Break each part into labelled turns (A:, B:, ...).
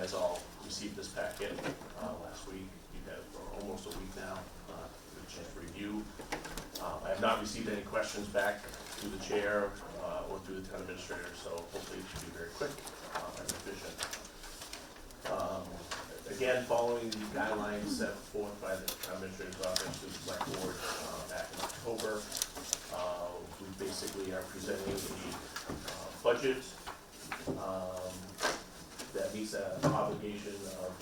A: guys all received this packet last week. You've had it for almost a week now, with a chance to review. I have not received any questions back through the chair or through the town administrator, so hopefully it should be very quick and efficient. Again, following the guidelines set forth by the town administrator's office to the select board back in October, we basically are presenting a budget that meets an obligation of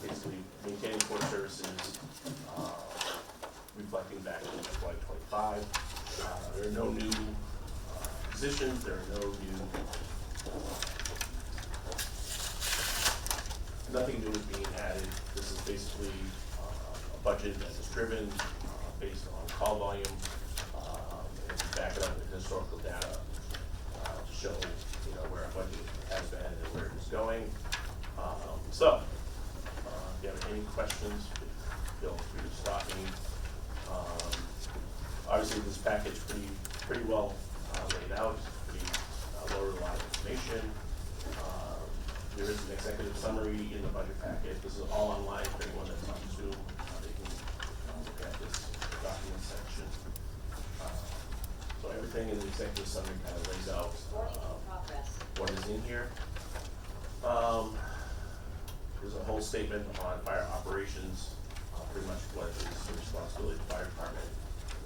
A: basically maintaining core services, reflecting back to FY25. There are no new positions, there are no new, nothing new is being added. This is basically a budget that is driven based on call volume, and back it up with historical data to show where our budget has been and where it is going. So, if you have any questions, feel free to stop me. Obviously, this package pretty well laid out. We loaded a lot of information. There is an executive summary in the budget packet. This is all online for anyone that's on Zoom. They can look at this document section. So everything in the executive summary kind of lays out what is in here. There's a whole statement on fire operations, pretty much what is the responsibility of the fire department,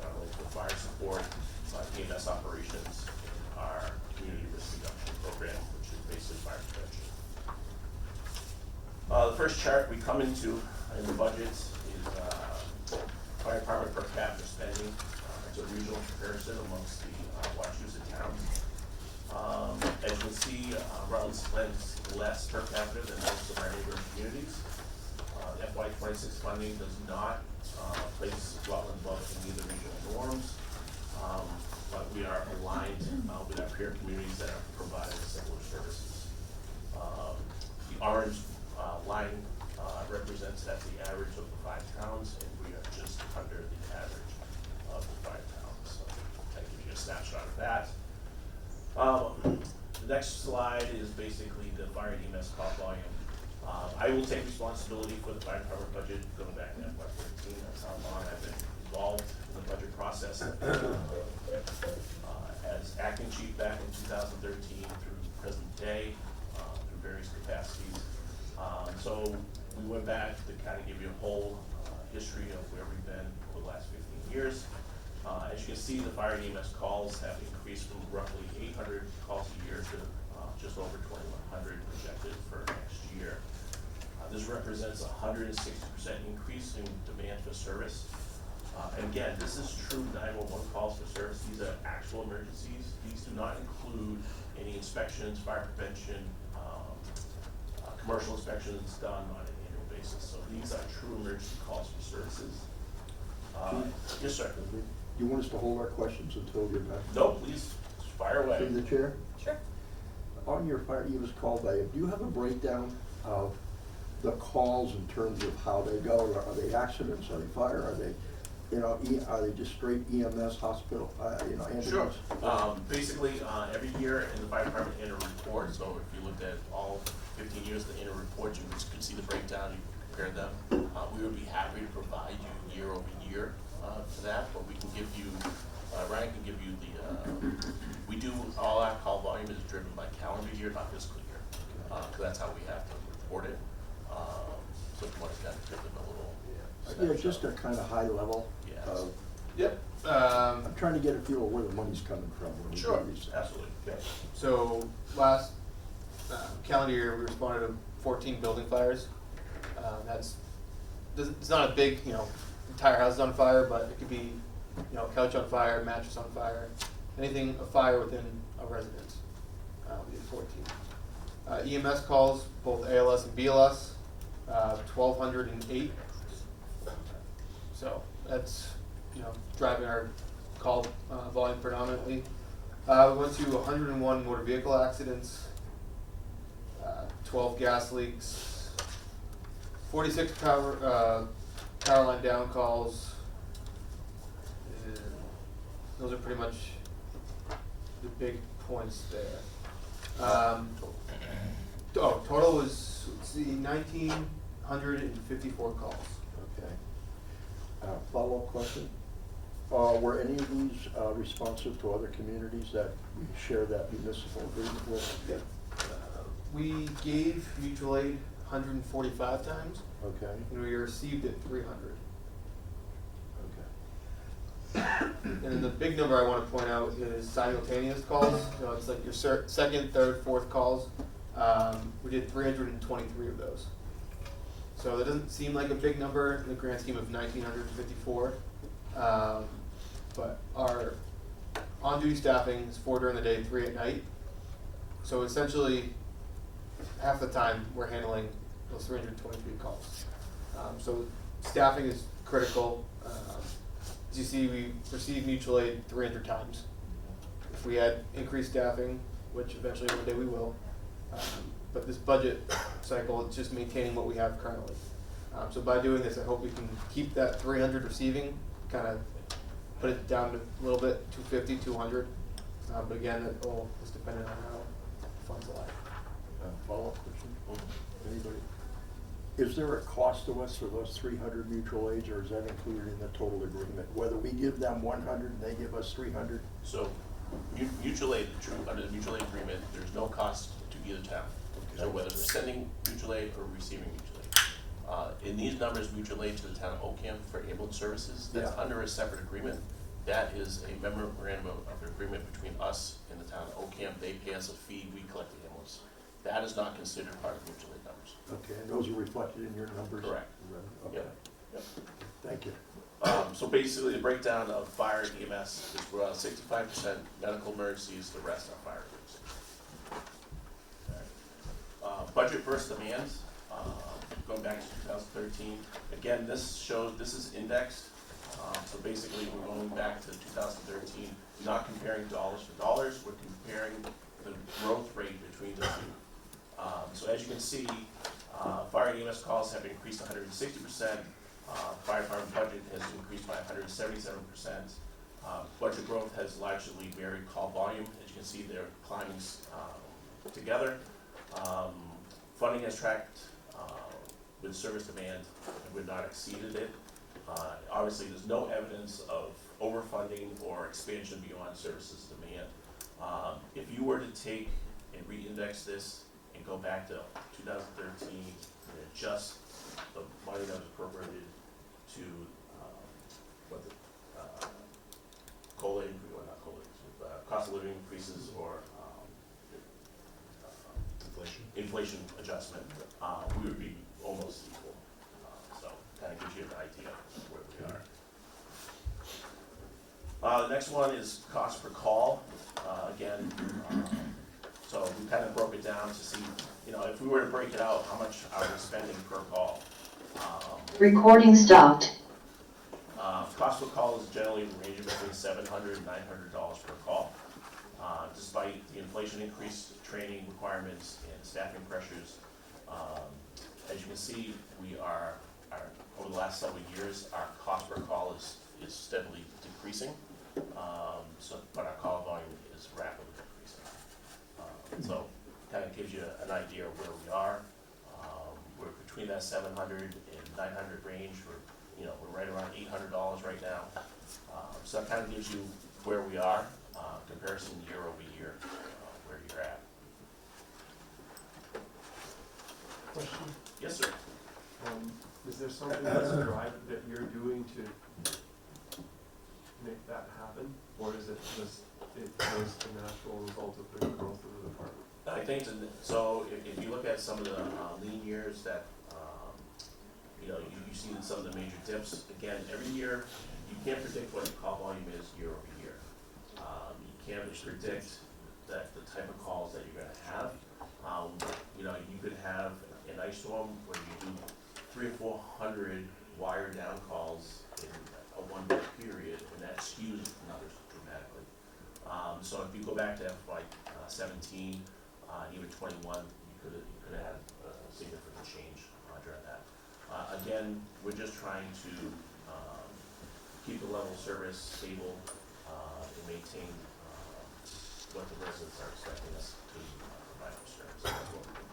A: not only for fire support, but EMS operations in our community risk reduction program, which is basically fire prevention. The first chart we come into in the budget is fire department per capita spending. It's a regional comparison amongst the Wachusett towns. As you can see, Rutland spends less per capita than most of our neighboring communities. The FY26 funding does not place Rutland above any of the regional norms, but we are aligned with our peer communities that are providing similar services. The orange line represents that's the average of the 5 towns, and we are just under the average of the 5 towns. So that gives you a snapshot of that. The next slide is basically the fire and EMS call volume. I will take responsibility for the fire department budget going back to FY13. That's how long I've been involved in the budget process. As acting chief back in 2013 through present day, through various capacities. So we went back to kind of give you a whole history of where we've been over the last 15 years. As you can see, the fire and EMS calls have increased from roughly 800 calls a year to just over 2,100 projected for next year. This represents a 160% increase in demand for service. And again, this is true 911 calls for service. These are actual emergencies. These do not include any inspections, fire prevention, commercial inspections done on an annual basis. So these are true emergency calls for services. Yes, sir.
B: You want us to hold our questions until you're back?
A: No, please, fire away.
B: Through the chair?
C: Sure.
B: On your fire EMS call day, do you have a breakdown of the calls in terms of how they go? Are they accidents? Are they fire? Are they, are they just straight EMS hospital? Ambulance?
A: Sure. Basically, every year in the fire department enter a report. So if you looked at all 15 years of the enter report, you could see the breakdown. You compare them. We would be happy to provide you year over year for that, but we can give you. Ryan can give you the. We do all our call volume is driven by calendar year, not fiscal year, because that's how we have to report it. So if you want to kind of give them a little.
B: Yeah, just a kind of high level.
A: Yes.
D: Yep.
B: I'm trying to get a feel of where the money's coming from. When
A: Sure.
B: we do these.
A: Absolutely. Okay.
D: So last calendar year, we responded to 14 building fires. It's not a big, entire house is on fire, but it could be, couch on fire, mattress on fire, anything a fire within a residence. We did 14. EMS calls, both ALS and BLS, 1,208. So that's driving our call volume predominantly. We went to 101 motor vehicle accidents, 12 gas leaks, 46 power line down calls. Those are pretty much the big points there. Total was, let's see, 1,954 calls.
B: Okay. Follow-up question? Were any of these responsive to other communities that we share that municipal agreement with?
D: Yeah. We gave mutual aid 145 times,
B: Okay,
D: and we received it 300.
B: okay.
D: And then the big number I want to point out is simultaneous calls. It's like your second, third, fourth calls. We did 323 of those. So that doesn't seem like a big number in the grand scheme of 1,954. But our on-duty staffing is 4 during the day, 3 at night. So essentially, half the time we're handling those 323 calls. So staffing is critical. As you see, we received mutual aid 300 times. If we had increased staffing, which eventually one day we will, but this budget cycle, it's just maintaining what we have currently. So by doing this, I hope we can keep that 300 receiving, kind of put it down to a little bit, 250, 200. But again, it all is dependent on how funds lie.
B: Follow-up question? Anybody? Is there a cost to us for those 300 mutual aids, or is that included in the total agreement? Whether we give them 100 and they give us 300?
A: So, mutual aid, under the mutual aid agreement, there's no cost to either town.
B: Okay.
A: So whether we're sending mutual aid or receiving mutual aid. In these numbers, mutual aid to the town of Ocam for ambulance services, that's
B: Yeah.
A: under a separate agreement. That is a memorandum of agreement between us and the town of Ocam. They pay us a fee, we collect the ambulance. That is not considered part of mutual aid numbers.
B: Okay, and those are reflected in your numbers?
A: Correct.
B: Okay,
A: Yep. Yep.
B: thank you.
A: So basically, the breakdown of fire and EMS is around 65% medical emergencies, the rest are fire emergencies. Budget versus demand, going back to 2013. Again, this is indexed. So basically, we're going back to 2013, not comparing dollars for dollars, we're comparing the growth rate between the two. So as you can see, fire and EMS calls have increased 160%. Fire department budget has increased by 177%. Budget growth has largely varied call volume. As you can see, they're climbing together. Funding has tracked with service demand and would not exceeded it. Obviously, there's no evidence of overfunding or expansion beyond services demand. If you were to take and re-index this and go back to 2013 and adjust the money that was appropriated to what the COLA, or not COLA, cost of living increases or inflation adjustment, we would be almost equal. So kind of gives you an idea of where we are. The next one is cost per call. Again, so we kind of broke it down to see, if we were to break it out, how much are we spending per call?
C: Recording stopped.
A: Cost per call is generally ranging between $700 and $900 per call. Despite the inflation increase, training requirements, and staffing pressures, as you can see, we are over the last several years, our cost per call is steadily decreasing. But our call volume is rapidly decreasing. So kind of gives you an idea of where we are. We're between that 700 and 900 range. We're right around $800 right now. So that kind of gives you where we are, comparison year over year, where you're at.
E: Question,
A: Yes, sir.
E: is there something that's a drive that you're doing to make that happen? Or is it just, it was the natural result of the growth of the department?
A: I think, so if you look at some of the lean years that, you see some of the major dips, again, every year, you can't predict what the call volume is year over year. You can't predict that the type of calls that you're gonna have. You could have an ice storm where you do 300 or 400 wire down calls in a 1 week period, and that skews numbers dramatically. So if you go back to FY 17, even 21, you could have had a significant change during that. Again, we're just trying to keep the level of service stable and maintain what the residents are expecting us to provide them service. That's what we've been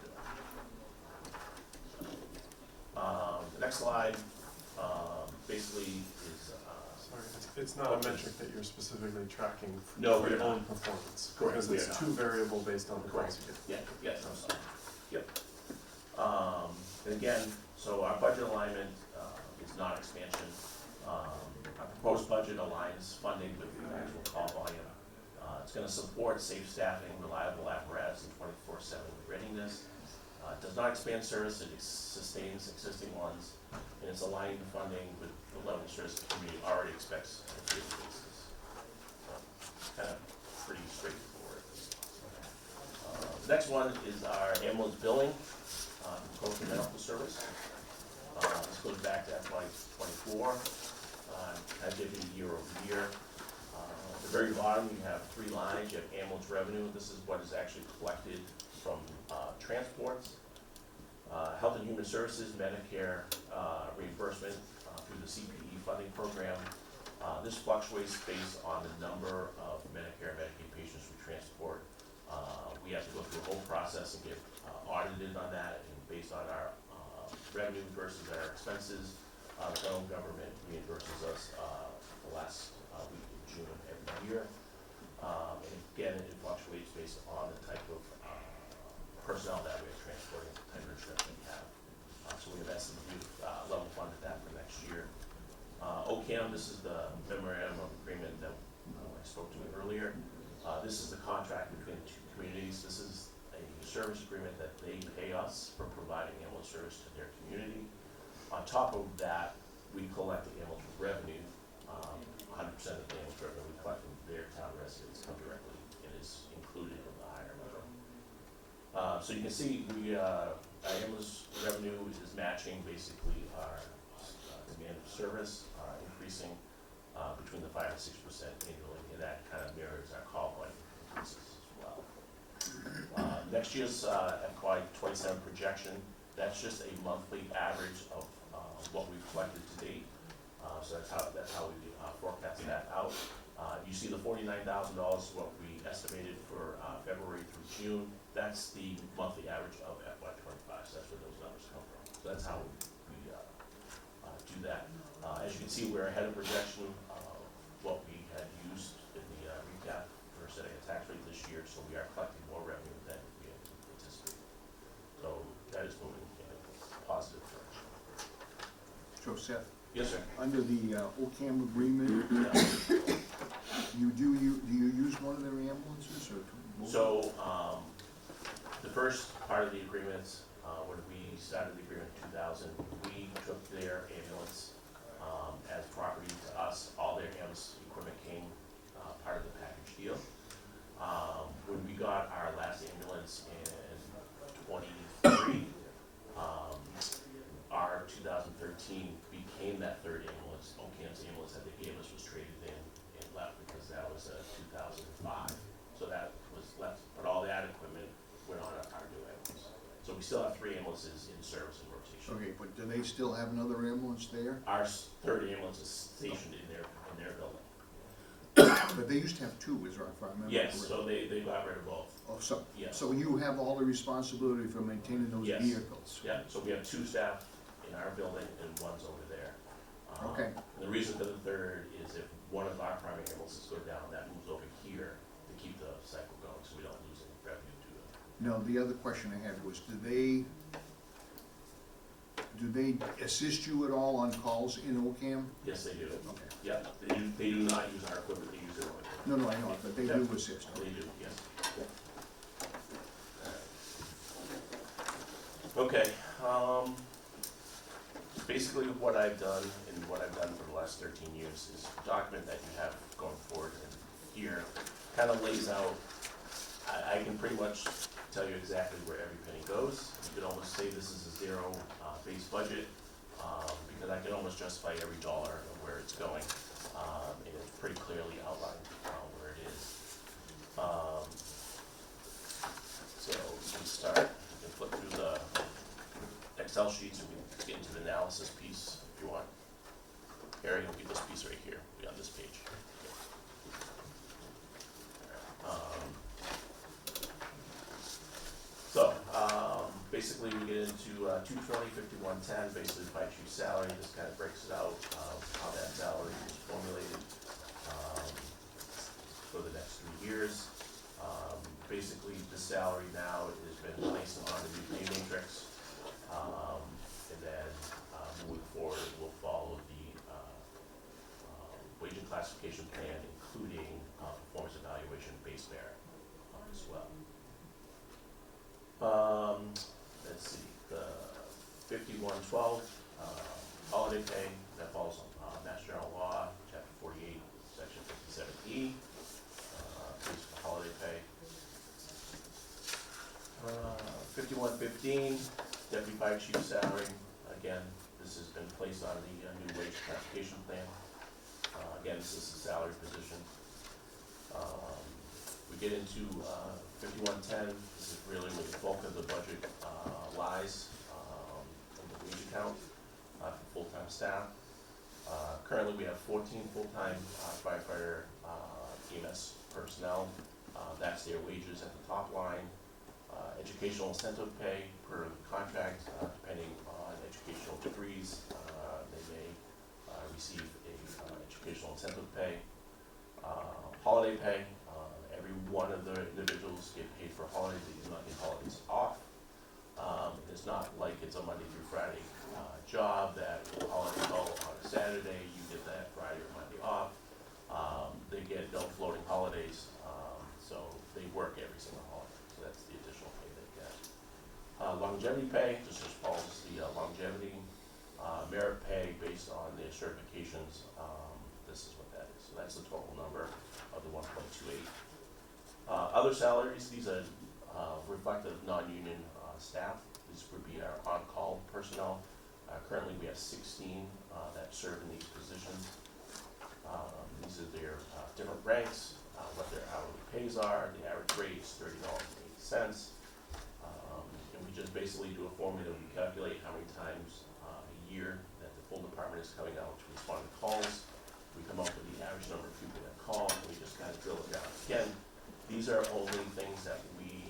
A: doing. The next slide, basically is,
E: Sorry, it's not a metric that you're specifically tracking
A: No,
E: for
A: we are
E: your own
A: not.
E: performance.
A: Correct,
E: Because
A: we
E: it's
A: are not.
E: too variable based on the
A: correct,
E: calls you get.
A: yeah, yes, I'm sorry, yep. And again, so our budget alignment, is not expansion. Our proposed budget aligns funding with the actual call volume. It's gonna support safe staffing, reliable apparatus, and 24/7 readiness. It does not expand service, it sustains existing ones, and it's aligning the funding with the level of service the community already expects on a daily basis. Kind of pretty straightforward. The next one is our ambulance billing, code for medical service. This goes back to FY '24. I did it year over year. At the very bottom, you have 3 lines. You have ambulance revenue. This is what is actually collected from transports. Health and Human Services, Medicare reimbursement through the CPE funding program. This fluctuates based on the number of Medicare and Medicaid patients we transport. We have to go through a whole process and get audited on that, and based on our revenue versus our expenses, the federal government reimburses us the last week of June every year. And again, it fluctuates based on the type of personnel that we are transporting, the type of insurance that we have. So we have estimated level funded that for next year. OCAM, this is the memorandum of agreement that I spoke to earlier. This is the contract between the 2 communities. This is a service agreement that they pay us for providing ambulance service to their community. On top of that, we collect the ambulance revenue. 100% of the ambulance revenue we collect from their town residents come directly and is included in the higher number. So you can see our ambulance revenue is matching basically our demand of service, increasing between the 5 and 6% annually, and that kind of mirrors our call volume increases as well. Next year's FY '27 projection, that's just a monthly average of what we've collected to date. So that's how we forecast that out. You see the $49,000 is what we estimated for February through June. That's the monthly average of FY '25. So that's where those numbers come from. So that's how we do that. As you can see, we're ahead of projection what we had used in the recap for setting a tax rate this year. So we are collecting more revenue than we had anticipated. So that is moving in a positive direction.
F: So Seth,
A: Yes, sir.
F: under the OCAM agreement, do you use one of their ambulances or?
A: So, the first part of the agreement, when we started the agreement in 2000, we took their ambulance as property to us. All their ambulance equipment came part of the package deal. When we got our last ambulance in 23, our 2013 became that third ambulance. OCAM's ambulance that they gave us was traded in and left because that was 2005. So that was left, but all that equipment went on our new ambulance. So we still have 3 ambulances in service and rotation.
F: Okay, but do they still have another ambulance there?
A: Our third ambulance is stationed in their building.
F: But they used to have 2, if I remember
A: Yes,
F: correctly.
A: so they got rid of both.
F: Oh, so,
A: Yes.
F: so you have all the responsibility for maintaining those
A: Yes.
F: vehicles?
A: Yeah, so we have 2 staff in our building and one's over there.
F: Okay.
A: And the reason for the third is if one of our primary ambulances go down, that moves over here to keep the cycle going, so we don't lose any revenue to it.
F: No, the other question I had was, do they assist you at all on calls in OCAM?
A: Yes, they do.
F: Okay.
A: Yeah, they do not use our equipment, they use their own equipment.
F: No, no, I know, but they do assist.
A: They do, yes. Okay, basically what I've done and what I've done for the last 13 years is document that you have going forward, and here kind of lays out, I can pretty much tell you exactly where every penny goes. You could almost say this is a zero base budget, because I can almost justify every dollar of where it's going, and it's pretty clearly outlined where it is. So we can start, we can flip through the Excel sheets, and we can get into the analysis piece if you want. Harry will get this piece right here, be on this page. basically we get into 220, 5110, basically by chief salary. This kind of breaks it out, how that salary is formulated for the next 3 years. Basically, the salary now has been placed on the new pay matrix, and then moving forward, it will follow the wage and classification plan, including performance evaluation base merit as well. Let's see, the 5112 holiday pay, that falls on Mass General Law, Chapter 48, Section 57E, pays for holiday pay. 5115, deputy fire chief salary. Again, this has been placed on the new wage classification plan. Again, this is a salary position. We get into 5110. This is really where the bulk of the budget lies in the wage account for full-time staff. Currently, we have 14 full-time firefighter EMS personnel. That's their wages at the top line. Educational incentive pay per contract, depending on educational degrees, they may receive a educational incentive pay. Holiday pay, every one of the individuals get paid for holidays. They do not get holidays off. It's not like it's a Monday through Friday job that holiday call on a Saturday, you get that Friday or Monday off. They get no floating holidays, so they work every single holiday. So that's the additional pay they get. Longevity pay, this just follows the longevity. Merit pay based on their certifications, this is what that is. So that's the total number of the 1.28. Other salaries, these are reflective of non-union staff. These would be our on-call personnel. Currently we have 16 that serve in these positions. These are their different ranks, what their hourly pays are. The average rate is $30.80. And we just basically do a formula. We calculate how many times a year that the full department is coming out to respond to calls. We come up with the average number of people that call, and we just kind of drill it down. Again, these are only things that we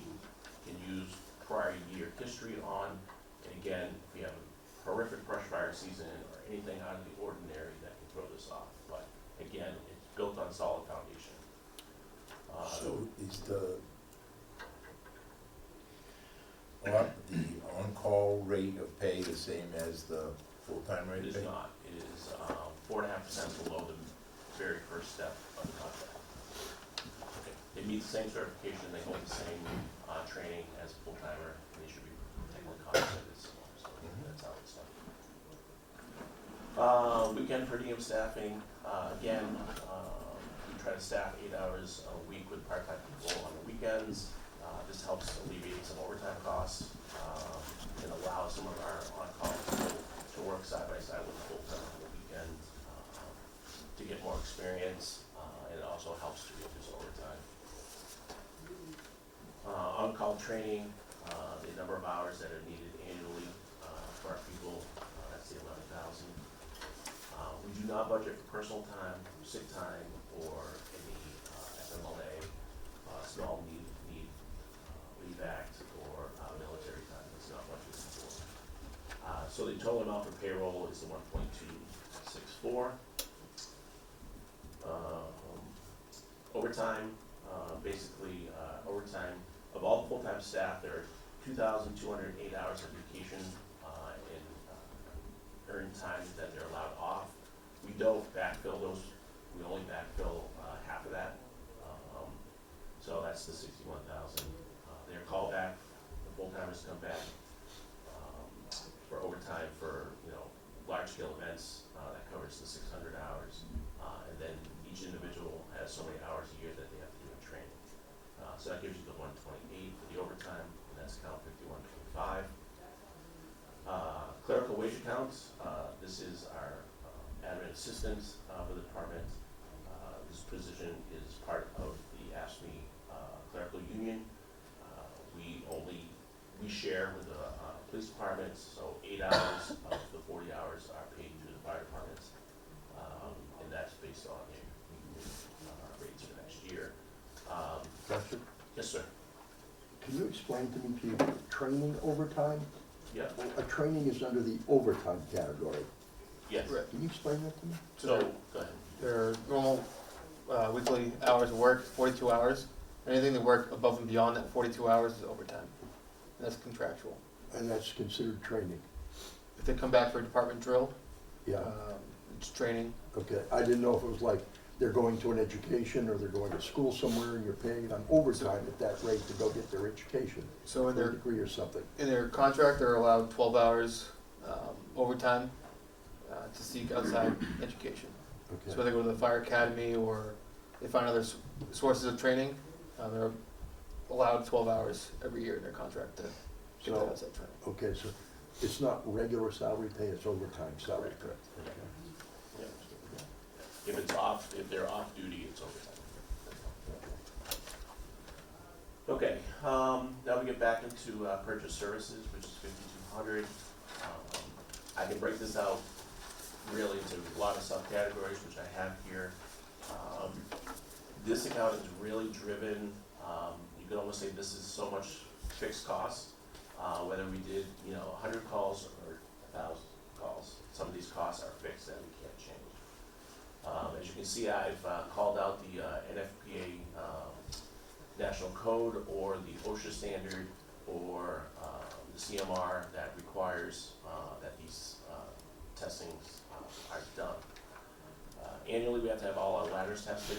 A: can use prior year history on. And again, if we have a horrific brush fire season or anything out of the ordinary, that can throw this off. But again, it's built on solid foundation.
G: So is the on-call rate of pay the same as the full-time rate
A: It
G: of
A: is
G: pay?
A: not. It is 4.5% below the very first step of the contract. Okay. They meet the same certification, they hold the same training as a full-timer, and they should be technically compensated similar. So that's how it's done. Weekend per diem staffing, again, we try to staff 8 hours a week with part-time people on the weekends. This helps alleviate some overtime costs and allow some of our on-call people to work side by side with the full-time on the weekend to get more experience, and it also helps to reduce overtime. On-call training, the number of hours that are needed annually for our people, that's the 11,000. We do not budget for personal time, sick time, or any FMLA, small need leave act, or military time. That's not budgeted for. So the total amount for payroll is the 1.264. Overtime, basically overtime of all the full-time staff, there are 2,208 hours of vacation and earned time that they're allowed off. We don't backfill those. We only backfill half of that. So that's the 61,000. They're called back. The full-timers come back for overtime for large-scale events. That covers the 600 hours, and then each individual has so many hours a year that they have to do in training. So that gives you the 128 for the overtime, and that's account 5125. Clerical wage accounts. This is our admin assistant for the department. This position is part of the AFSCME clerical union. We share with the police departments, so 8 hours of the 40 hours are paid to the fire departments, and that's based on the rates for next year.
G: Question?
A: Yes, sir.
B: can you explain to me, Pete, training overtime?
A: Yeah,
B: A training is under the overtime category.
A: yes.
D: Correct.
B: Can you explain that to me?
A: So, go ahead.
D: Their normal weekly hours of work, 42 hours. Anything they work above and beyond that 42 hours is overtime. And that's contractual.
B: And that's considered training?
D: If they come back for a department drill,
B: Yeah,
D: it's training.
B: okay. I didn't know if it was like they're going to an education or they're going to school somewhere and you're paying them overtime at that rate to go get their education,
D: So in
B: their
D: their
B: degree or something.
D: contract, they're allowed 12 hours overtime to seek outside education. So
B: Okay.
D: whether they go to the fire academy or they find other sources of training, they're allowed 12 hours every year in their contract to get that
B: So-
D: outside training.
B: Okay, so it's not regular salary pay, it's overtime salary pay.
A: Correct.
B: Okay.
A: Yeah. If they're off duty, it's overtime. Okay, now we get back into purchase services, which is 5,200. I can break this out really into a lot of subcategories, which I have here. This account is really driven, you could almost say this is so much fixed cost, whether we did, 100 calls or 1,000 calls. Some of these costs are fixed that we can't change. As you can see, I've called out the NFPA National Code or the OSHA standard or the CMR that requires that these testings are done. Annually, we have to have all our ladders tested.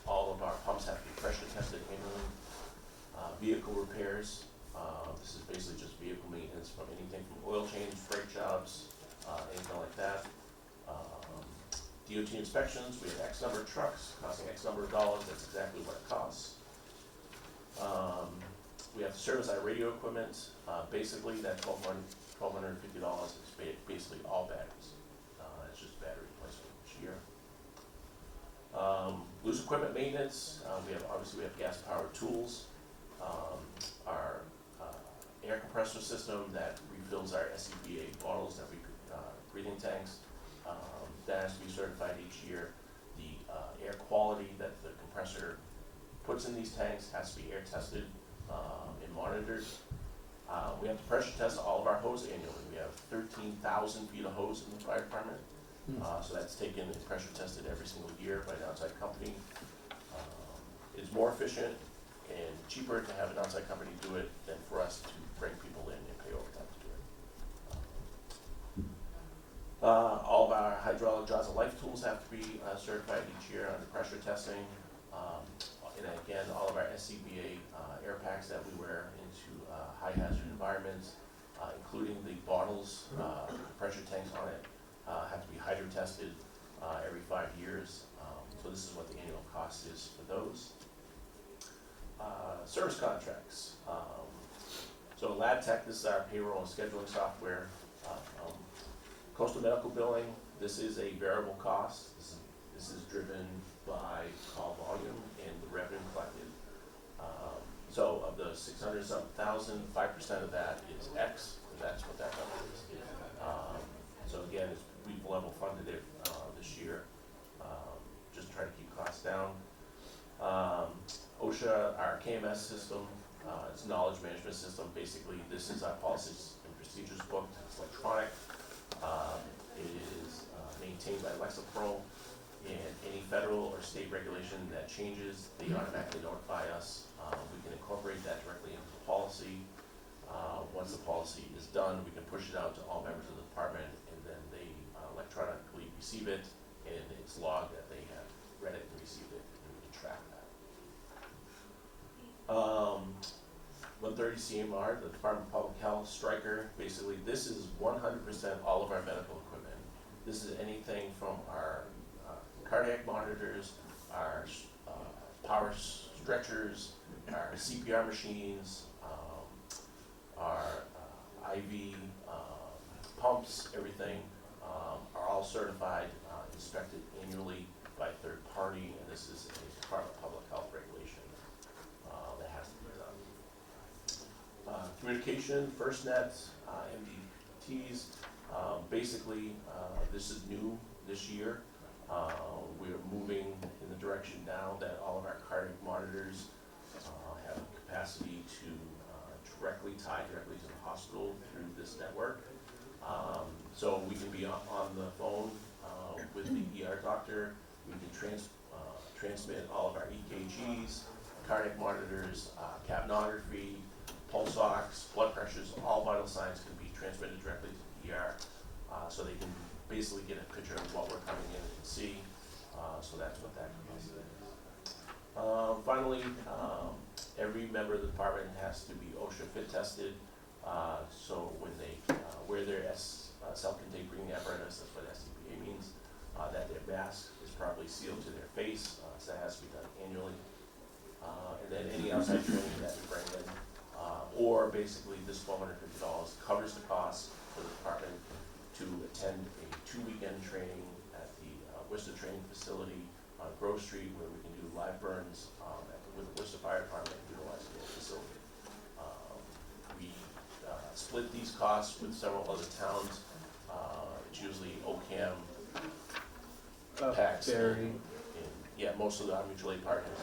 A: All of our pumps have to be pressure tested annually. Vehicle repairs, this is basically just vehicle maintenance from anything from oil change, brake jobs, anything like that. DOT inspections, we have X number of trucks costing X number of dollars, that's exactly what it costs. We have to service our radio equipment, basically that $1,250 is basically all batteries. It's just battery replacement each year. Loose equipment maintenance, we have gas powered tools. Our air compressor system that refills our SCBA bottles that we breathing tanks, that has to be certified each year. The air quality that the compressor puts in these tanks has to be air tested and monitored. We have to pressure test all of our hose annually. We have 13,000 feet of hose in the fire department. So that's taken and pressure tested every single year by an outside company. It's more efficient and cheaper to have an outside company do it than for us to bring people in and pay overtime to do it. All of our hydraulic jaws of life tools have to be certified each year under pressure testing. And again, all of our SCBA air packs that we wear into high hazard environments, including the bottles, pressure tanks on it, have to be hydro tested every 5 years. So this is what the annual cost is for those. Service contracts. So Lab Tech, this is our payroll and scheduling software. Coastal medical billing, this is a variable cost. This is driven by call volume and the revenue collected. So of the 600-something thousand, 5% of that is X, and that's what that number is. So again, we've level funded it this year, just to try to keep costs down. OSHA, our KMS system, it's a knowledge management system. Basically, this is our policies and procedures book. It's electronic. It is maintained by Lexapro, and any federal or state regulation that changes, they automatically notify us. We can incorporate that directly into the policy. Once the policy is done, we can push it out to all members of the department, and then they electronically receive it, and it's logged that they have read it and received it, and we can track that. 130 CMR, the Department of Public Health, Stryker, basically this is 100% all of our medical equipment. This is anything from our cardiac monitors, our power stretchers, our CPR machines, our IV pumps, everything are all certified, inspected annually by a third party, and this is a Department of Public Health regulation that has to be done. Communication, FirstNet, MDTs, basically this is new this year. We are moving in the direction now that all of our cardiac monitors have capacity to tie directly to the hospital through this network. So we can be on the phone with the ER doctor. We can transmit all of our EKGs, cardiac monitors, capnography, pulse ox, blood pressures, all vital signs can be transmitted directly to the ER. So they can basically get a picture of what we're coming in and see. So that's what that capacity is. Finally, every member of the department has to be OSHA fit tested. So when they wear their self-contained breathing apparatus, that's what SCBA means, that their mask is properly sealed to their face. So that has to be done annually. And then any outside training that we bring in, or basically this $450 covers the cost for the department to attend a 2-weekend training at the Worcester Training Facility on Grove Street, where we can do live burns with the Worcester Fire Department utilizing the facility. We split these costs with several other towns. It's usually Ocam, PAX,
D: Barry.
A: and yeah, most of our mutual aid partners.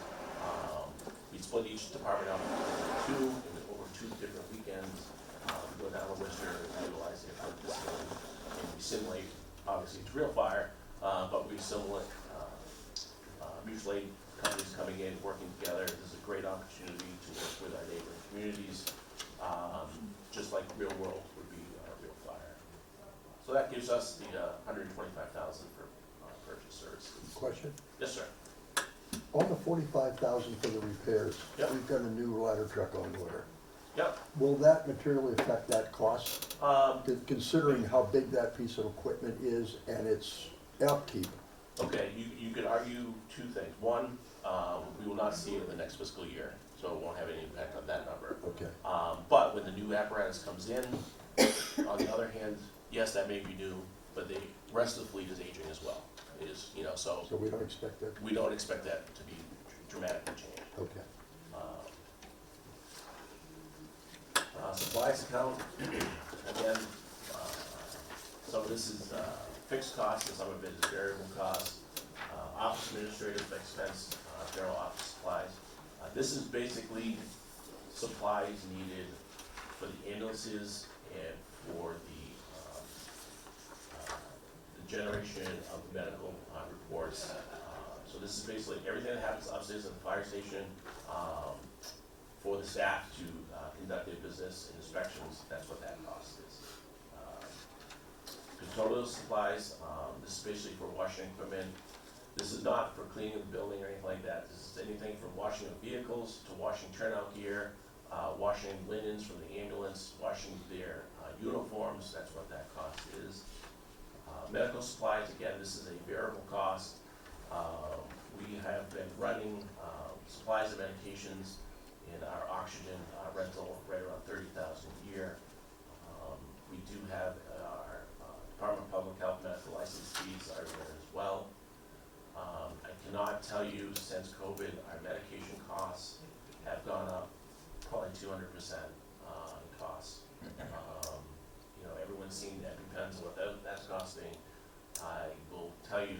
A: We split each department up into over 2 different weekends. We go down to Worcester and utilize the facility, and we simulate. Obviously, it's real fire, but we simulate mutual aid companies coming in, working together. This is a great opportunity to work with our neighboring communities, just like real world would be real fire. So that gives us the $125,000 for purchase services.
B: Question?
A: Yes, sir.
B: On the $45,000 for the repairs,
A: Yep.
B: we've got a new ladder truck on order.
A: Yep.
B: Will that materially affect that cost, considering how big that piece of equipment is and its upkeep?
A: Okay, you could argue 2 things. One, we will not see it in the next fiscal year, so it won't have any impact on that number.
B: Okay.
A: But when the new apparatus comes in, on the other hand, yes, that may be new, but the rest of the fleet is aging as well. So
B: So we don't expect that?
A: we don't expect that to be dramatically changed.
B: Okay.
A: Supplies account, again, some of this is fixed costs and some of it is variable costs. Office administrative expense, general office supplies. This is basically supplies needed for the ambulances and for the generation of medical reports. So this is basically everything that happens upstairs at the fire station for the staff to conduct their business and inspections. That's what that cost is. Total supplies, this is basically for washing equipment. This is not for cleaning the building or anything like that. This is anything from washing of vehicles to washing turnout gear, washing linens from the ambulance, washing their uniforms. That's what that cost is. Medical supplies, again, this is a variable cost. We have been running supplies and medications in our oxygen rental right around $30,000 a year. We do have our Department of Public Health medical license fees are there as well. I cannot tell you since COVID, our medication costs have gone up probably 200% in costs. Everyone's seen EpiPens and what that's costing. I will tell you,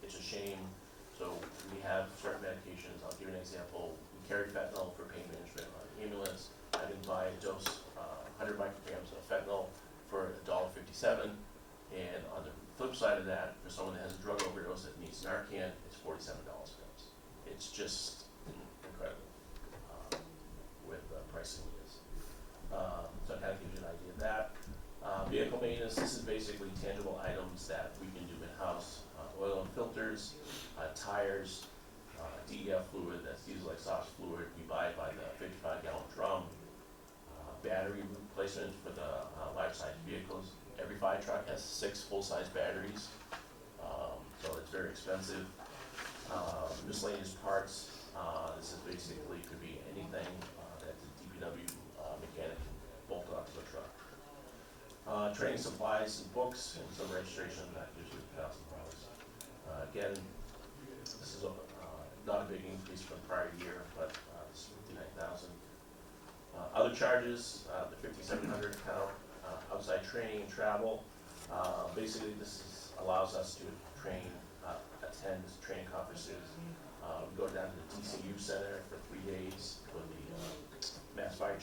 A: it's a shame. So we have certain medications. I'll give you an example. We carry fentanyl for pain management on the ambulance. I can buy a dose, 100 micrograms of fentanyl for $1.57. And on the flip side of that, for someone that has a drug overdose that needs Narcan, it's $47 a dose. It's just incredible with the pricing it is. So it kind of gives you an idea of that. Vehicle maintenance, this is basically tangible items that we can do in-house. Oil and filters, tires, DEF fluid, that's diesel exhaust fluid. We buy by the 55-gallon drum. Battery replacement for the large-size vehicles. Every fire truck has 6 full-size batteries, so it's very expensive. Miscellaneous parts, this is basically, could be anything that the DPW mechanic can bolt onto the truck. Training supplies and books and some registration, that usually $1,000. Again, this is not a big increase from the prior year, but it's $59,000. Other charges, the $5,700 account, outside training and travel. Basically, allows us to attend training conferences. We go down to the TCU Center for 3 days for the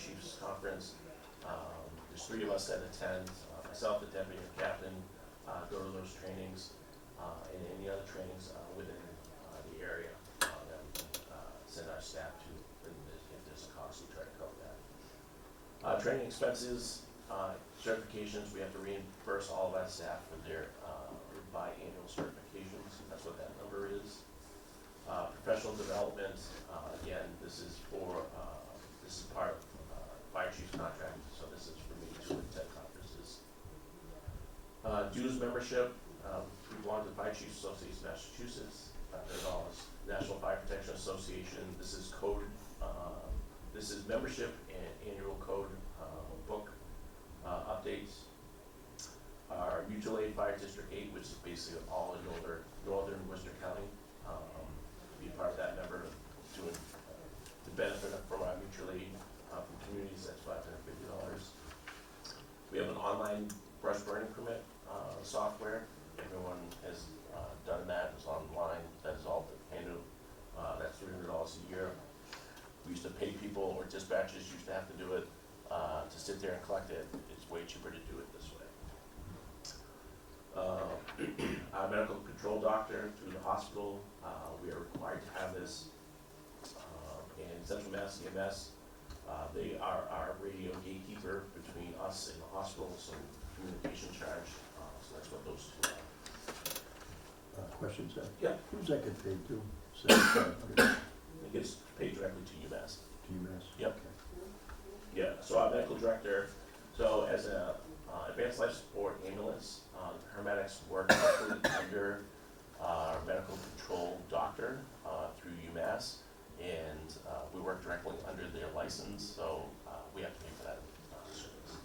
A: Chiefs Conference. There's 3 of us that attend, myself, the deputy and captain, go to those trainings, and any other trainings within the area that we can send our staff to, and if there's a cost, we try to cover that. Training expenses, certifications, we have to reimburse all of our staff for their biannual certifications, that's what that number is. Professional development, again, this is part of fire chief's contract, so this is for me to attend conferences. Dues membership, we belong to the Fire Chiefs Association of Massachusetts, there's always National Fire Protection Association, this is code, this is membership and annual code book updates. Our mutual aid Fire District 8, which is basically all in northern Worcester County, be part of that member, doing the benefit from our mutual aid from communities, that's $550. We have an online brush burning permit software. Everyone has done that, it's online, that is all handled. That's $300 a year. We used to pay people, or dispatchers used to have to do it, to sit there and collect it. It's way cheaper to do it this way. Our medical control doctor through the hospital, we are required to have this in Central Mass EMS. They are our radio gatekeeper between us and the hospital, so communication charge, so that's what those 2 are.
B: Questions,
A: Yeah.
B: Who's that get paid to? $7,500
A: It gets paid directly to UMass.
B: to UMass?
A: Yep.
B: Okay.
A: Yeah, so our medical director, so as a advanced life support ambulance, paramedics work directly under our medical control doctor through UMass, and we work directly under their license, so we have to pay for that service.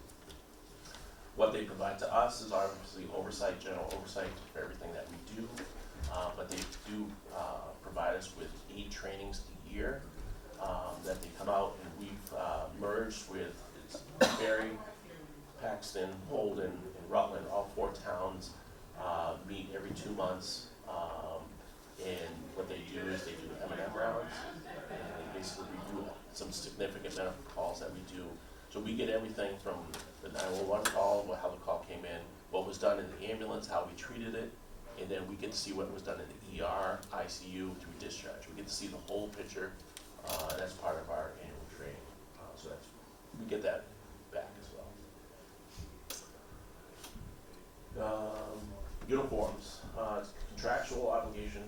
A: What they provide to us is obviously oversight, general oversight for everything that we do, but they do provide us with 8 trainings a year that they come out, and we've merged with Barry, Paxton, Holden, and Rutland, all 4 towns meet every 2 months, and what they do is they do M&M rounds, and they basically review some significant medical calls that we do. So we get everything from the 911 call, how the call came in, what was done in the ambulance, how we treated it, and then we get to see what was done in the ER, ICU, through discharge. We get to see the whole picture, and that's part of our annual training. So we get that back as well. Uniforms, it's a contractual obligation,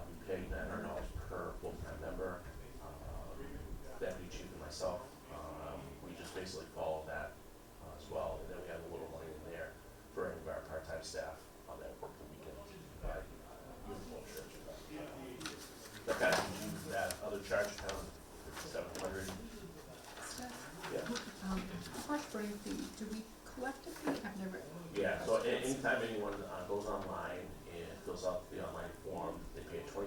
A: we pay $900 per full-time member, deputy chief and myself, we just basically follow that as well, and then we have a little money in there for any of our part-time staff that work the weekend, uniform shirts. That kind of gives you that other charge account, $700. Yeah.
H: Brush burning fee, do we collect a fee? I've never.
A: Yeah, so anytime anyone goes online and fills out the online form, they pay a $25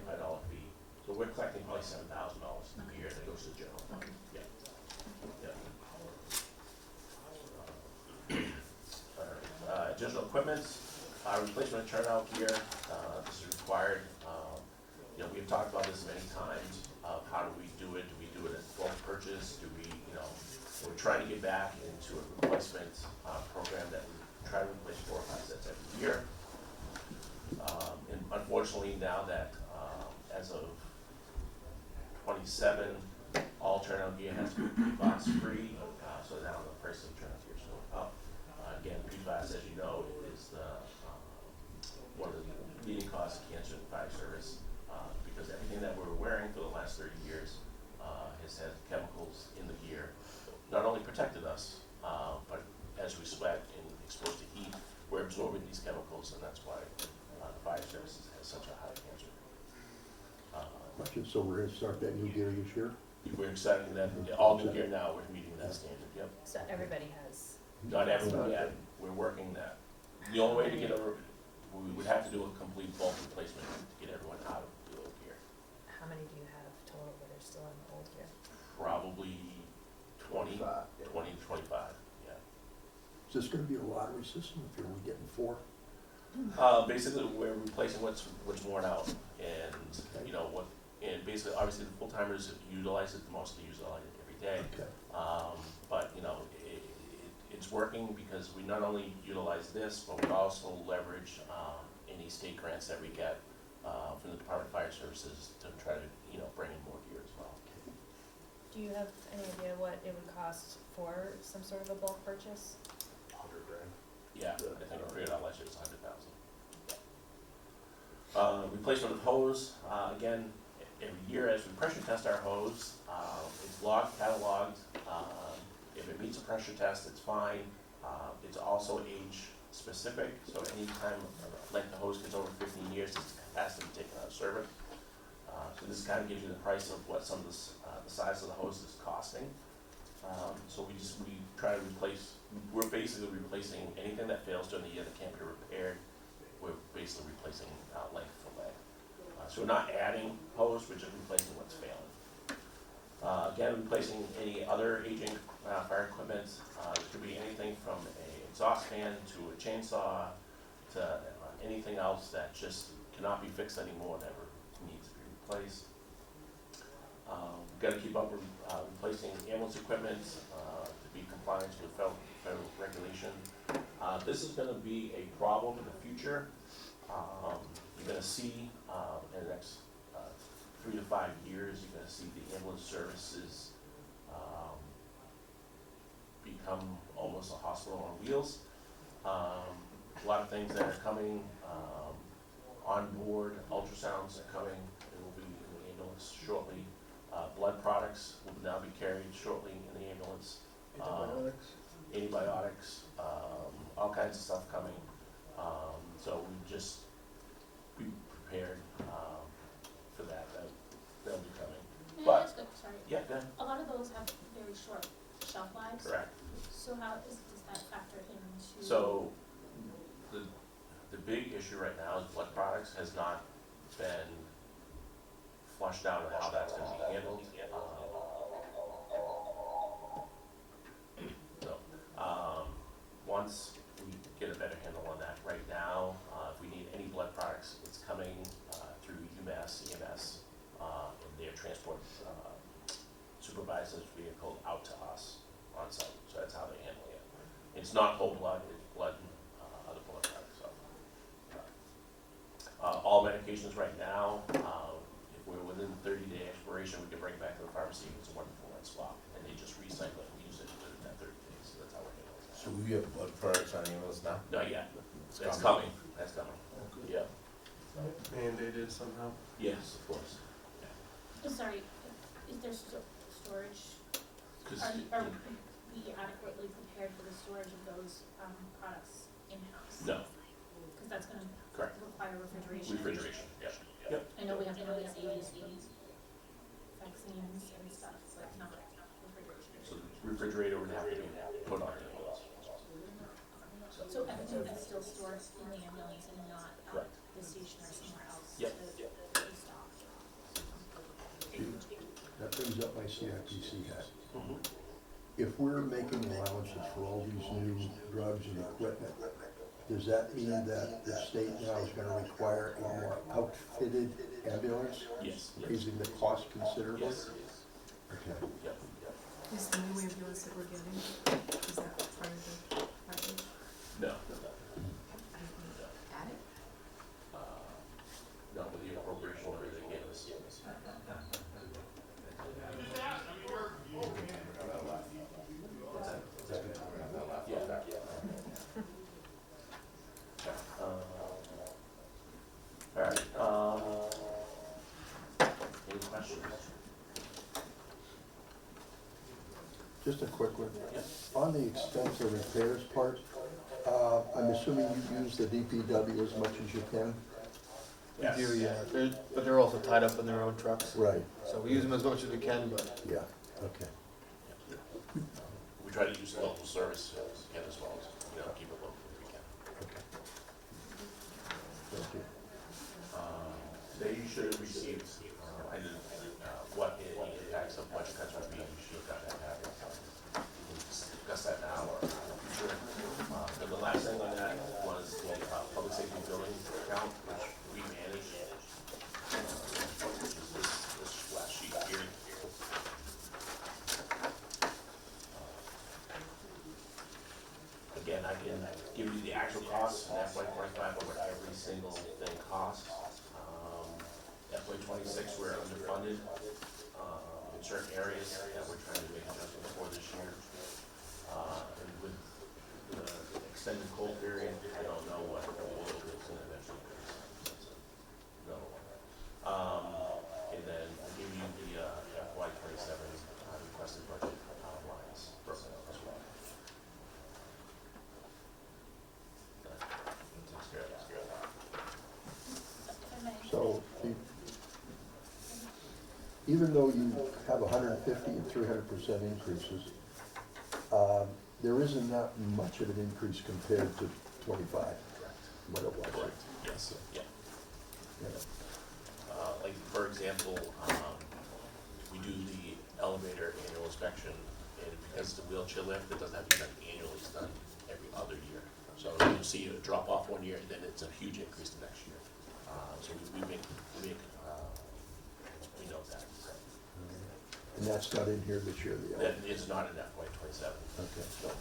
A: fee. So we're collecting probably $7,000 a year that goes to the general fund.
H: Okay.
A: Yeah. Digital equipment, replacement of turnout gear, this is required. We've talked about this many times, how do we do it? Do we do it as bulk purchase? Do we, we're trying to get back into a replacement program that we try to replace 4 or 5 sets every year. And unfortunately now that as of 27, all turnout gear has to be PFAS free, so now the price of turnout gear is going up. Again, PFAS, as you know, is one of the leading causes of cancer in the fire service, because everything that we're wearing for the last 30 years has had chemicals in the gear, not only protected us, but as we sweat and exposed to heat, we're absorbing these chemicals, and that's why the fire service has such a high cancer rate.
B: Question, so we're gonna start that new gear this year?
A: We're excited that all new gear now, we're meeting that standard, yep.
I: So everybody has.
A: Not everyone yet, we're working that. The only way to get over, we would have to do a complete bulk replacement to get everyone out of the old gear.
I: How many do you have total that are still in the old gear?
A: Probably 20, 20 to 25, yeah.
B: Is this gonna be a lottery system if you're only getting 4?
A: Basically, we're replacing what's worn out, and and basically, obviously, the full timers utilize it the most. They use it every okay?
B: Okay.
A: But, you know, it's working because we not only utilize this, but we also leverage, any state grants that we get, from the Department of Fire Services to try to, you know, bring in more gear as well.
I: Do you have any idea what it would cost for some sort of a bulk purchase?
E: $100,000.
A: Yeah, I think I figured out last year it's 100,000. Replacement of hose, again, every year as we pressure test our hose, it's logged, cataloged. If it meets a pressure test, it's fine. It's also age specific, so anytime length of hose gets over 15 years, it has to be taken out of service. So this kind of gives you the price of what some of the size of the hose is costing. So we try to replace, we're basically replacing anything that fails during the year that can't be repaired. We're basically replacing length for leg. So we're not adding hose, we're just replacing what's failing. Again, replacing any other aging fire equipment. It could be anything from an exhaust fan to a chainsaw to anything else that just cannot be fixed anymore, that needs to be replaced. We've got to keep up with replacing ambulance equipment to be compliant with federal regulation. This is going to be a problem in the future. You're going to see in the next 3 to 5 years, you're going to see the ambulance services become almost a hospital on wheels. A lot of things that are coming on-board, ultrasounds are coming, it will be in the ambulance shortly. Blood products will now be carried shortly in the ambulance. Antibiotics, all kinds of stuff coming. So we just be prepared for that. That'll be coming.
J: May I
A: But
J: ask sorry.
A: yeah, go ahead.
J: A lot of those have very short shelf lives.
A: Correct.
J: So does that factor into?
A: So the big issue right now is blood products has not been flushed out of how that's going to be handled. Once we get a better handle on that, right now, if we need any blood products, it's coming through UMass, EMS, and their transport supervisor's vehicle out to us on site. So that's how they handle it. It's not whole blood, it's blood and other blood products. So, all medications right now, if we're within 30-day expiration, we can bring it back to the pharmacy. It's a 1-for-1 swap, and they just recycle it and use it within that 30 days. So that's how we're handling it.
G: So we have blood products on ambulance now?
A: Not yet. That's coming. That's coming. Yeah.
E: Mandated somehow?
A: Yes, of course.
J: Sorry, is there storage?
A: 'Cause
J: Are we adequately prepared for the storage of those products in-house?
A: no,
J: Because that's going to
A: correct.
J: require refrigeration.
A: Refrigeration. Yep. Yep.
J: I know we have to release ABCs, vaccines and stuff, but not refrigeration.
A: So the refrigerator would have to be put on the ambulance.
J: So everything that's still stored in the ambulance and not at
A: Correct.
J: the station or somewhere else
A: Yep.
J: to be stocked.
B: That brings up my CIPC hat.
A: Mhm.
B: If we're making allowances for all these new drugs and equipment, does that mean that the state now is going to require a more outfitted ambulance,
A: Yes.
B: raising the cost considerably?
A: Yes.
B: Okay.
A: Yep.
H: Is the new ambulance that we're getting, is that part of the package?
A: No.
H: Add it?
A: No, with the appropriation order they gave us. Yeah. All right, any questions?
B: Just a quick one.
A: Yep.
B: On the expense of repairs part, I'm assuming you use the DPW as much as you can?
D: We do, yeah. But they're also tied up in their own trucks.
B: Right,
D: So we use them as much as we can, but
B: yeah, okay.
A: We try to use the local service again as well, you know, keep it local if we can.
B: Okay. Thank you.
A: Today you should have received, I didn't, what the impacts of budget cuts would be, you should have got that happen. We can discuss that now or in the future. And the last thing on that was the public safety building account, which we manage. Which is this last sheet here. actual costs in FY '25 of what every single thing costs. FY '26, we're underfunded, in certain areas that we're trying to make adjustments for this year. And with the extended cold period, I don't know what the oil is gonna eventually increase. No. And then I'll give you the, FY '27, requested budget, lines broken out as well. That takes care of that.
J: If I may.
B: So, even though you have 150 and 300% increases, there isn't that much of an increase compared to 25, what it was.
A: Correct, yes, yeah.
B: Yeah.
A: Like, for example, we do the elevator annual inspection, and because it's a wheelchair lift, it doesn't have to be done annually, it's done every other year. So you'll see a drop off one year, and then it's a huge increase the next year. So we know that.
B: And that's not in here this year, the
A: That is not in FY '27.
B: Okay.
A: So,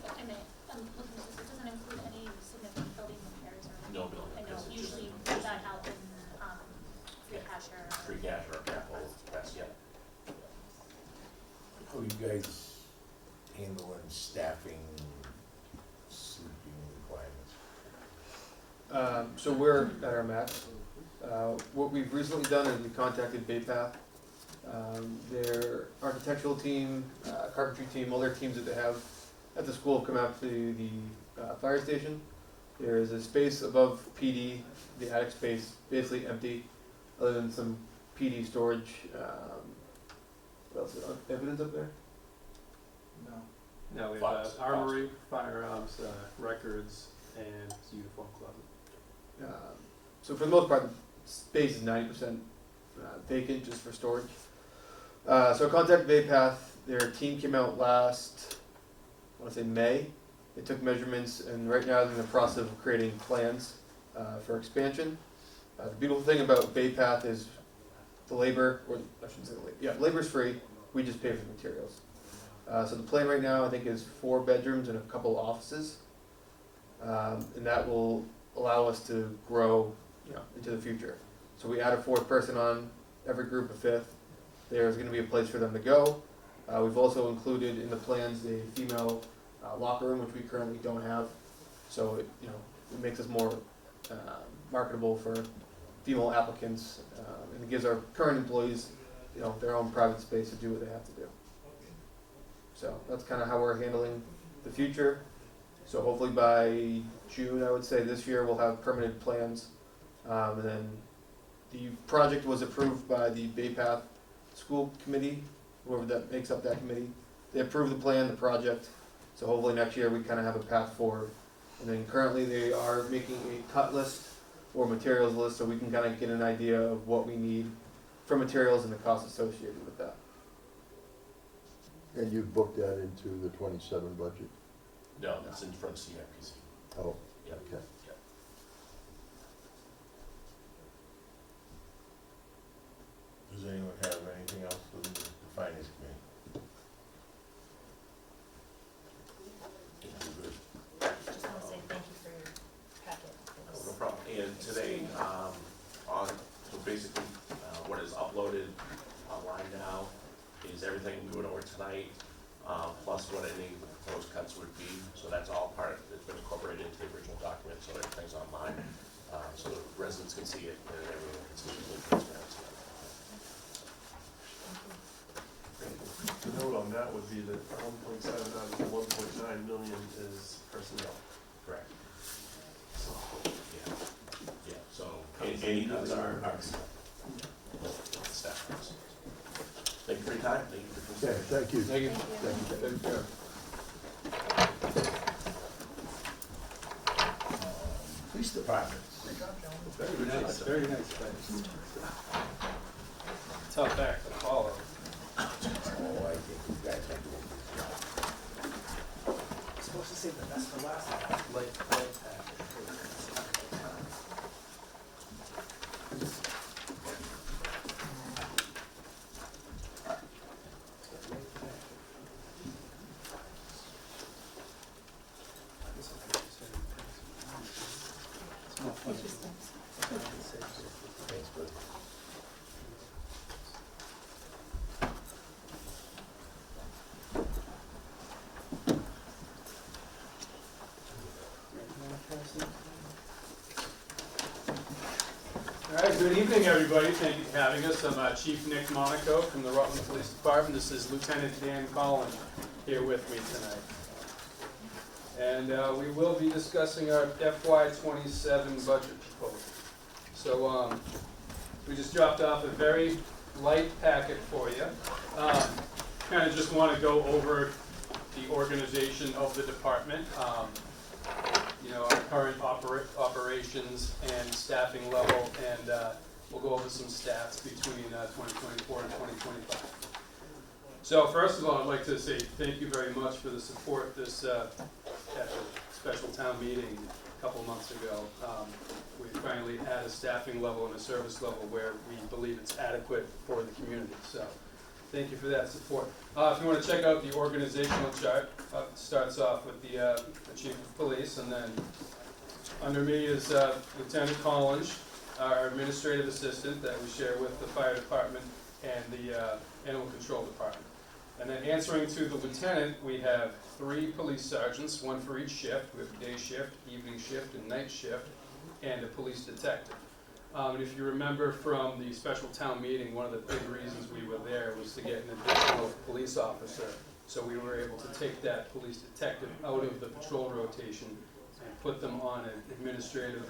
J: If I may, looking at this, it doesn't include any significant building repairs or anything.
A: No building
J: I know
A: repairs, it's just-
J: usually that help in, free
A: Yeah.
J: cash or.
A: free cash or capital, that's, yeah.
G: How you guys handling staffing, sleeping requirements?
D: So we're at our max. What we've recently done is we contacted Baypath. Their architectural team, carpentry team, all their teams that they have at the school have come out to the fire station. There is a space above PD, the attic space, basically empty, other than some PD storage. What else? Evidence up there?
E: No, we
A: Files.
E: have armory, firearms, records, and uniform closet.
D: So for the most part, the space is 90% vacant just for storage. So I contacted Baypath. Their team came out last, I want to say May. They took measurements, and right now they're in the process of creating plans for expansion. The beautiful thing about Baypath is the labor, or I shouldn't say the labor, yeah, labor's free. We just pay for the materials. So the plan right now, I think, is 4 bedrooms and a couple offices, and that will allow us to grow, into the future. So we add a 4th person on every group, a 5th. There's going to be a place for them to go. We've also included in the plans a female locker room, which we currently don't have. So it makes us more marketable for female applicants, and it gives our current employees, their own private space to do what they have to do. So that's kind of how we're handling the future. So hopefully by June, I would say this year, we'll have permanent plans. And then the project was approved by the Baypath School Committee, whoever that makes up that committee. They approved the plan, the project. So hopefully next year we kind of have a path forward. And then currently they are making a cut list or materials list, so we can kind of get an idea of what we need for materials and the costs associated with that.
B: And you've booked that into the 27 budget?
A: No, that's in front of CIPC.
B: Oh,
A: Yeah.
B: okay.
A: Yeah.
G: Does anyone have anything else for the finance committee? Good.
I: Just wanna say thank you for your packet. It was-
A: No problem. And today, so basically, what is uploaded online now is everything we went over tonight, plus what any proposed cuts would be. So that's all it's been incorporated into the original document, so everything's online. So the residents can see it and everyone can see the transparency.
E: The note on that would be that 1.7 out of the 1.9 million is personnel.
A: Correct.
E: So,
A: Yeah, so any cuts are staff cuts. Thank you for your time. Thank you for
B: Okay,
A: considering.
B: thank you.
D: Thank you.
B: Thank you.
G: Police department.
E: very nice, very nice. Tough act to follow.
G: Oh, I think you guys are doing a good job.
K: Supposed to save the best for last. This Good evening, everybody. Thank you for having us. I'm Chief Nick Monaco from the Rutland Police Department. This is Lieutenant Dan Collins here with me tonight. And we will be discussing our FY27 budget proposal. So we just dropped off a very light packet for you. Kind of just want to go over the organization of the department. You know, our current operations and staffing level, and we'll go over some stats between 2024 and 2025. So first of all, I'd like to say thank you very much for the support this at the special town meeting a couple months ago. We finally had a staffing level and a service level where we believe it's adequate for the community. So thank you for that support. If you want to check out the organizational chart, it starts off with the Chief of Police, and then under me is Lieutenant Collins, our administrative assistant that we share with the fire department and the animal control department. And then answering to the lieutenant, we have 3 police sergeants, 1 for each shift. We have a day shift, evening shift, and night shift, and a police detective. And if you remember from the special town meeting, one of the big reasons we were there was to get an additional police officer. So we were able to take that police detective out of the patrol rotation and put them on an administrative,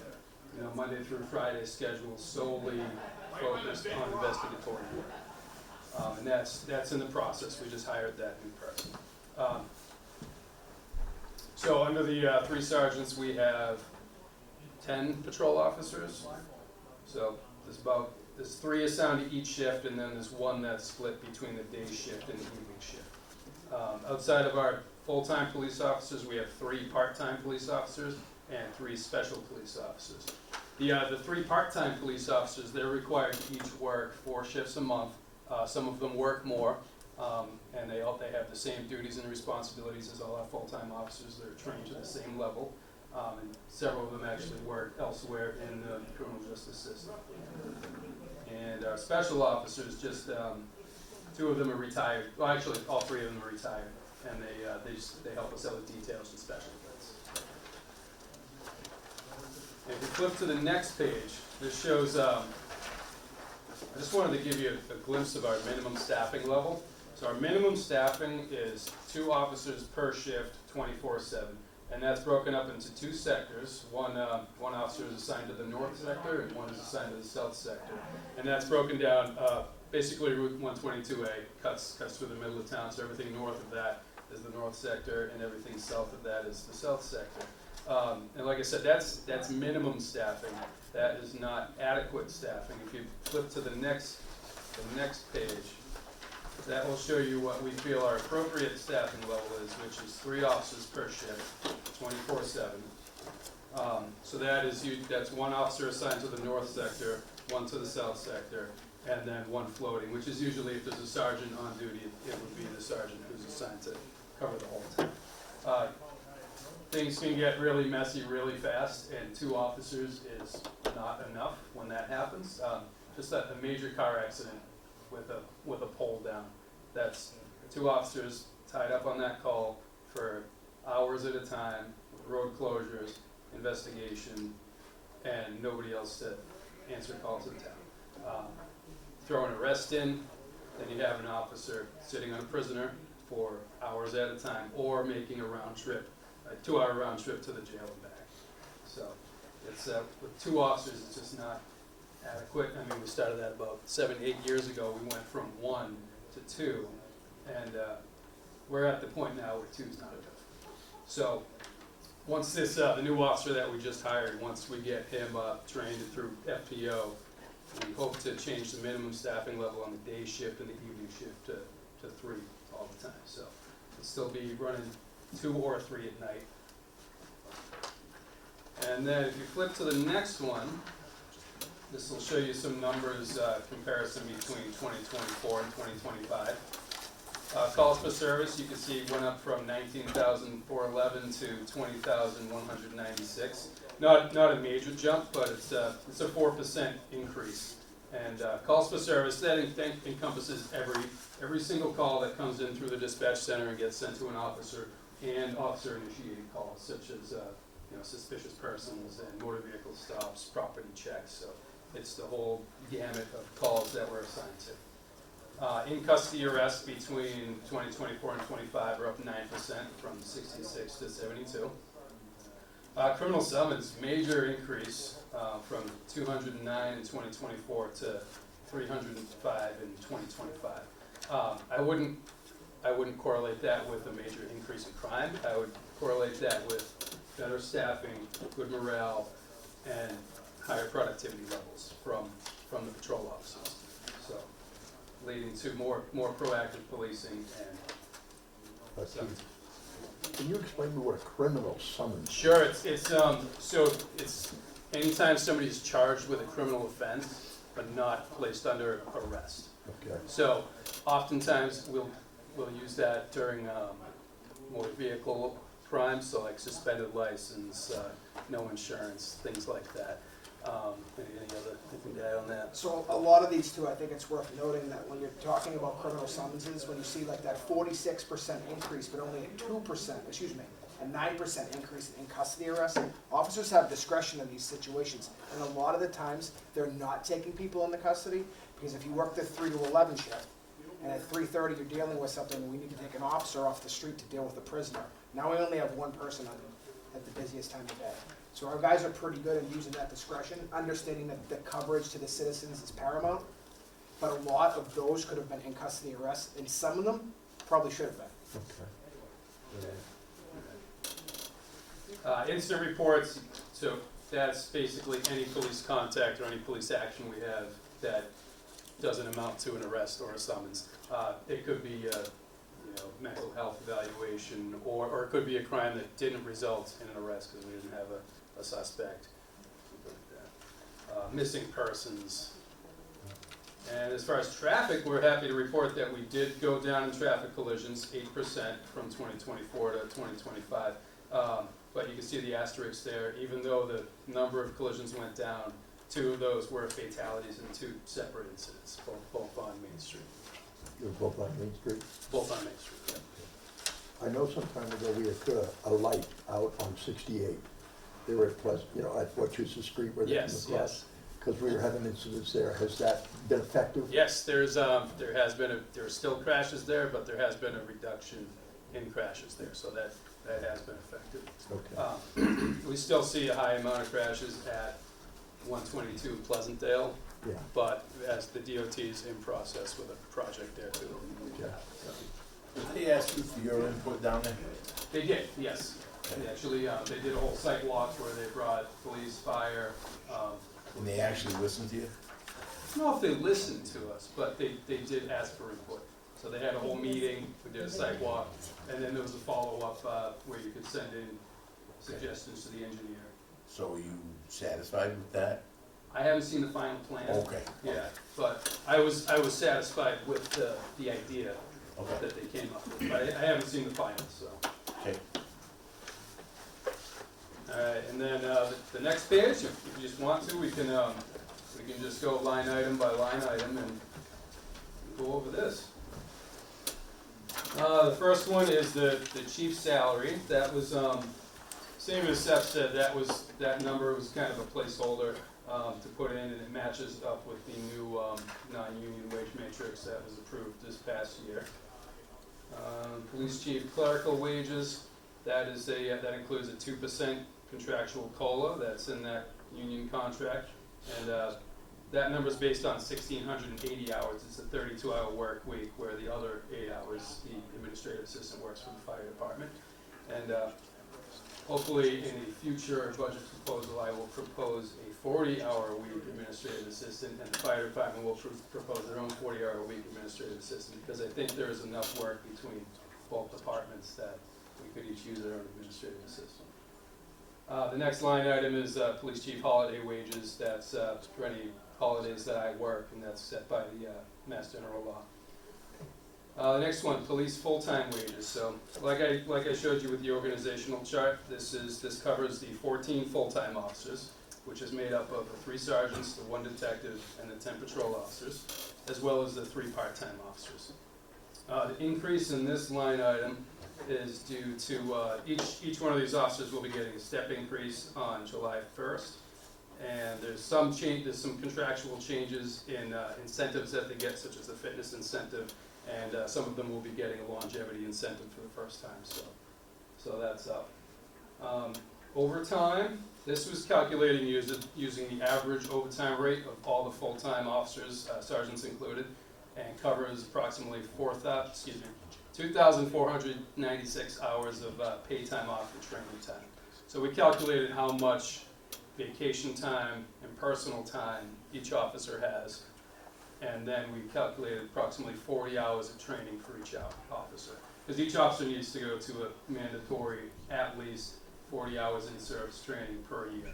K: you know, Monday through Friday schedule solely focused on investigatory work. And that's in the process. We just hired that new person. So under the 3 sergeants, we have 10 patrol officers. So there's 3 assigned to each shift, and then there's 1 that's split between the day shift and the evening shift. Outside of our full-time police officers, we have 3 part-time police officers and 3 special police officers. The 3 part-time police officers, they're required to each work 4 shifts a month. Some of them work more, and they have the same duties and responsibilities as all our full-time officers. They're trained to the same level. And several of them actually work elsewhere in the criminal justice system. And our special officers, just 2 of them are retired. Well, actually, all 3 of them are retired, and they help us out with details and special events. And if you flip to the next page, this shows. I just wanted to give you a glimpse of our minimum staffing level. So our minimum staffing is 2 officers per shift, 24/7. And that's broken up into 2 sectors. One officer is assigned to the north sector, and 1 is assigned to the south sector. And that's broken down, basically Route 122A cuts through the middle of town, so everything north of that is the north sector, and everything south of that is the south sector. And like I said, that's minimum staffing. That is not adequate staffing. If you flip to the next page, that will show you what we feel our appropriate staffing level is, which is 3 officers per shift, 24/7. So that's 1 officer assigned to the north sector, 1 to the south sector, and then 1 floating, which is usually, if there's a sergeant on duty, it would be the sergeant who's assigned to cover the whole time. Things can get really messy really fast, and 2 officers is not enough when that happens. Just a major car accident with a pole down. That's 2 officers tied up on that call for hours at a time, with road closures, investigation, and nobody else to answer calls in town. Throw an arrest in, then you have an officer sitting on a prisoner for hours at a time, or making a round trip, a 2-hour round trip to the jail and back. So it's with 2 officers, it's just not adequate. I mean, we started that about 7-8 years ago. We went from 1 to 2, and we're at the point now where 2 is not enough. So once the new officer that we just hired, once we get him trained through FPO, we hope to change the minimum staffing level on the day shift and the evening shift to 3 all the time. So we'll still be running 2 or 3 at night. And then if you flip to the next one, this will show you some numbers, comparison between 2024 and 2025. Calls for service, you can see, went up from 19,411 to 20,196. Not a major jump, but it's a 4% increase. And calls for service, that encompasses every single call that comes in through the dispatch center and gets sent to an officer, and officer-initiated calls, such as suspicious persons and motor vehicle stops, property checks. So it's the whole gamut of calls that we're assigned to. In custody arrests between 2024 and 25 are up 9% from 66 to 72. Criminal summons, major increase from 209 in 2024 to 305 in 2025. I wouldn't correlate that with a major increase in crime. I would correlate that with better staffing, good morale, and higher productivity levels from the patrol officers. So, leading to more proactive policing and so.
B: Can you explain to me what a criminal summons?
K: Sure, it's anytime somebody is charged with a criminal offense but not placed under arrest.
B: Okay.
K: So oftentimes we'll use that during motor vehicle crimes, so like suspended license, no insurance, things like that. Any other anything to add on that?
L: So a lot of these too, I think it's worth noting that when you're talking about criminal summonses, when you see like that 46% increase, but only a 2%, excuse me, a 9% increase in custody arrests, officers have discretion in these situations. And a lot of the times, they're not taking people into custody, because if you work the 3 to 11 shift, and at 3:30 you're dealing with something, we need to take an officer off the street to deal with a prisoner. Now we only have one person on at the busiest time of day. So our guys are pretty good at using that discretion, understanding that the coverage to the citizens is paramount. But a lot of those could have been in custody arrests, and some of them probably should have been.
B: Okay.
K: Incident reports, so that's basically any police contact or any police action we have that doesn't amount to an arrest or a summons. It could be mental health evaluation, or it could be a crime that didn't result in an arrest because we didn't have a suspect. Missing persons. And as far as traffic, we're happy to report that we did go down in traffic collisions, 8% from 2024 to 2025. But you can see the asterisk there. Even though the number of collisions went down, 2 of those were fatalities in 2 separate incidents, both on Main Street.
B: You were both on Main Street?
K: Both on Main Street, yeah.
B: I know some time ago we had put a light out on 68. They were at Pleasant, at Wachusett Street where they come across.
K: Yes.
B: Because we were having incidents there. Has that been effective?
K: Yes, there are still crashes there, but there has been a reduction in crashes there, so that has been effective.
B: Okay.
K: We still see a high amount of crashes at 122 Pleasantdale,
B: Yeah.
K: but as the DOT is in process with a project there too.
B: Okay.
G: Did they ask you for your input down there?
K: They did, yes. They actually, they did a whole site walk where they brought police, fire.
G: And they actually listened to you?
K: I don't know if they listened to us, but they did ask for input. So they had a whole meeting, we did a site walk, and then there was a follow-up where you could send in suggestions to the engineer.
G: So are you satisfied with that?
K: I haven't seen the final plan.
G: Okay.
K: Yeah, but I was satisfied with the idea
G: Okay.
K: that they came up with. But I haven't seen the final, so.
G: Okay.
K: All right, and then the next page, if you just want to, we can just go line item by line item and go over this. The first one is the chief's salary. That was same as Seth said. That number was kind of a placeholder to put in, and it matches up with the new non-union wage matrix that was approved this past year. Police chief clerical wages. That includes a 2% contractual COLA that's in that union contract, and that number is based on 1,680 hours. It's a 32-hour work week, where the other 8 hours the administrative assistant works for the fire department. And hopefully in a future budget proposal, I will propose a 40-hour week administrative assistant, and the fire department will propose their own 40-hour week administrative assistant, because I think there is enough work between both departments that we could each use their own administrative assistant. The next line item is police chief holiday wages. That's for any holidays that I work, and that's set by the Mass General Law. The next one, police full-time wages. So, like I showed you with the organizational chart, this covers the 14 full-time officers, which is made up of the 3 sergeants, the 1 detective, and the 10 patrol officers, as well as the 3 part-time officers. The increase in this line item is due to each one of these officers will be getting a step increase on July 1st, And there's some contractual changes in incentives that they get, such as the fitness incentive, and some of them will be getting a longevity incentive for the first time, so that's up. Overtime, this was calculating using the average overtime rate of all the full-time officers, sergeants included, and covers approximately 2,496 hours of pay time off for training time. So we calculated how much vacation time and personal time each officer has, and then we calculated approximately 40 hours of training for each officer. Because each officer needs to go to a mandatory at least 40 hours in service training per year.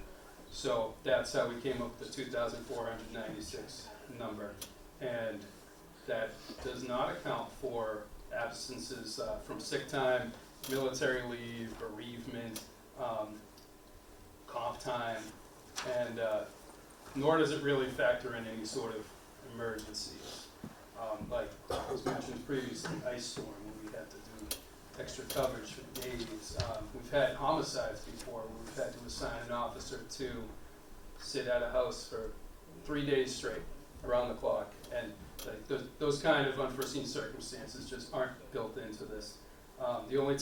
K: So that's how we came up with the 2,496 number. And that does not account for absences from sick time, military leave, bereavement, comp time, and nor does it really factor in any sort of emergencies. Like was mentioned previously, ice storm, when we had to do extra coverage for days. We've had homicides before where we've had to assign an officer to sit at a house for 3 days straight, around the clock, and like those kind of unforeseen circumstances just aren't built into this. The only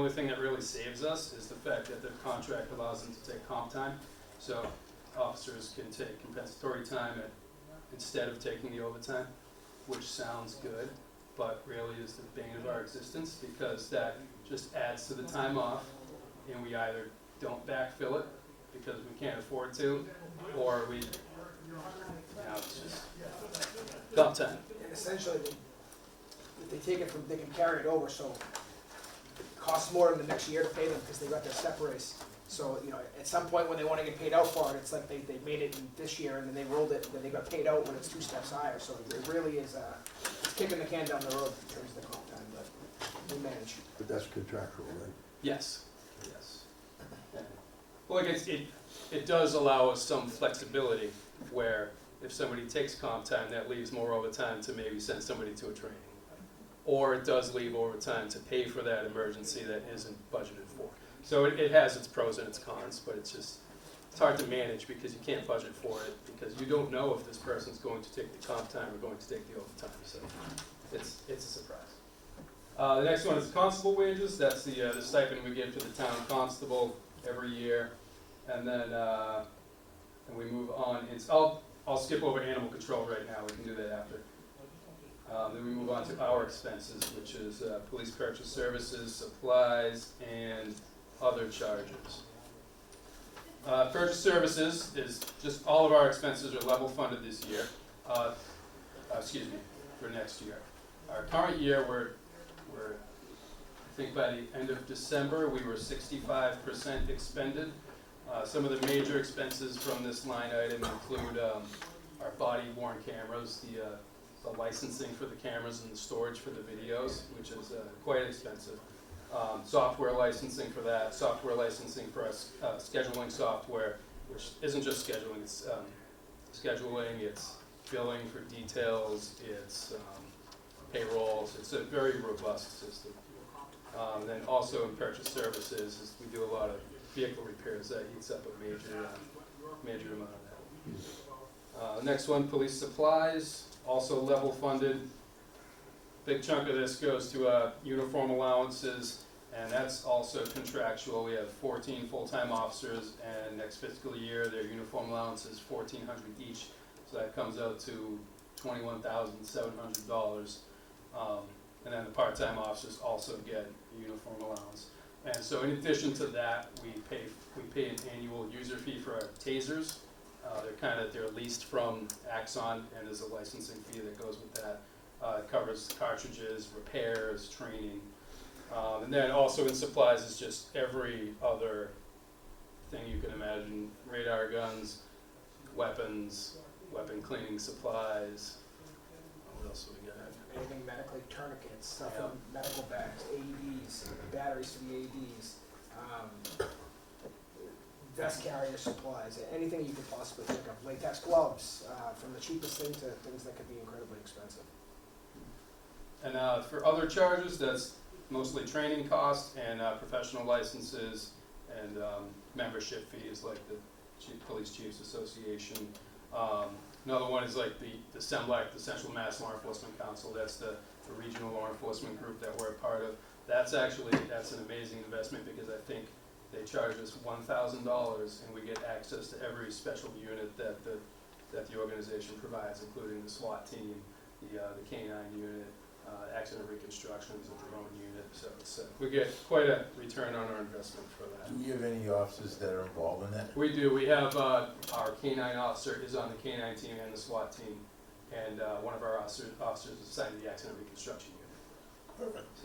K: thing that really saves us is the fact that the contract allows them to take comp time, so officers can take compensatory time instead of taking the overtime, which sounds good, but really is the bane of our existence, because that just adds to the time off, and we either don't backfill it because we can't afford to, or we, it's just comp time.
L: And essentially, if they take it from, they can carry it over, so it costs more in the next year to pay them because they got their step raise. So, at some point when they want to get paid out for it, it's like they made it in this year and then they rolled it, and then they got paid out when it's 2 steps higher. So it really is, it's kicking the can down the road in terms of the comp time, but we manage.
B: But that's contractual, right?
K: Yes. Well, it does allow us some flexibility where if somebody takes comp time, that leaves more overtime to maybe send somebody to a training. Or it does leave overtime to pay for that emergency that isn't budgeted for. So it has its pros and its cons, but it's hard to manage because you can't budget for it, because you don't know if this person's going to take the comp time or going to take the overtime. So it's a surprise. The next one is constable wages. That's the stipend we give to the town constable every year. And then and we move on. I'll skip over animal control right now. We can do that after. Then we move on to our expenses, which is police purchase services, supplies, and other charges. Purchase services is just all of our expenses are level funded this year. For next year. Our current year, we're I think by the end of December, we were 65% expended. Some of the major expenses from this line item include our body-worn cameras, the licensing for the cameras and the storage for the videos, which is quite expensive. Software licensing for that, software licensing for our scheduling software, which isn't just scheduling, it's scheduling, it's billing for details, it's payrolls. It's a very robust system. And then also in purchase services, we do a lot of vehicle repairs that eats up a major amount of that. Next one, police supplies, also level funded. Big chunk of this goes to uniform allowances, and that's also contractual. We have 14 full-time officers, and next fiscal year their uniform allowance is $1,400 each, so that comes out to $21,700. And then the part-time officers also get a uniform allowance. And so in addition to that, we pay an annual user fee for our tasers. They're leased from Axon, and there's a licensing fee that goes with that. It covers cartridges, repairs, training. And then also in supplies is just every other thing you can imagine: radar guns, weapons, weapon cleaning supplies. What else do we got?
L: Anything medically, tourniquets, stuff in medical bags, AEDs, batteries for the AEDs, vest carrier supplies, anything you could possibly think of. Latex gloves, from the cheapest thing to things that could be incredibly expensive.
K: And for other charges, that's mostly training costs and professional licenses and membership fees, like the Police Chiefs Association. Another one is like the CEMLAC, the Central Mass Law Enforcement Council. That's the regional law enforcement group that we're a part of. That's an amazing investment because I think they charge us $1,000 and we get access to every special unit that the organization provides, including the SWAT team, the K-9 unit, accident reconstruction is a drone unit. So we get quite a return on our investment for that.
G: Do we have any officers that are involved in that?
K: We do. We have our K-9 officer is on the K-9 team and the SWAT team, and one of our officers is assigned to the accident reconstruction unit.
G: Perfect.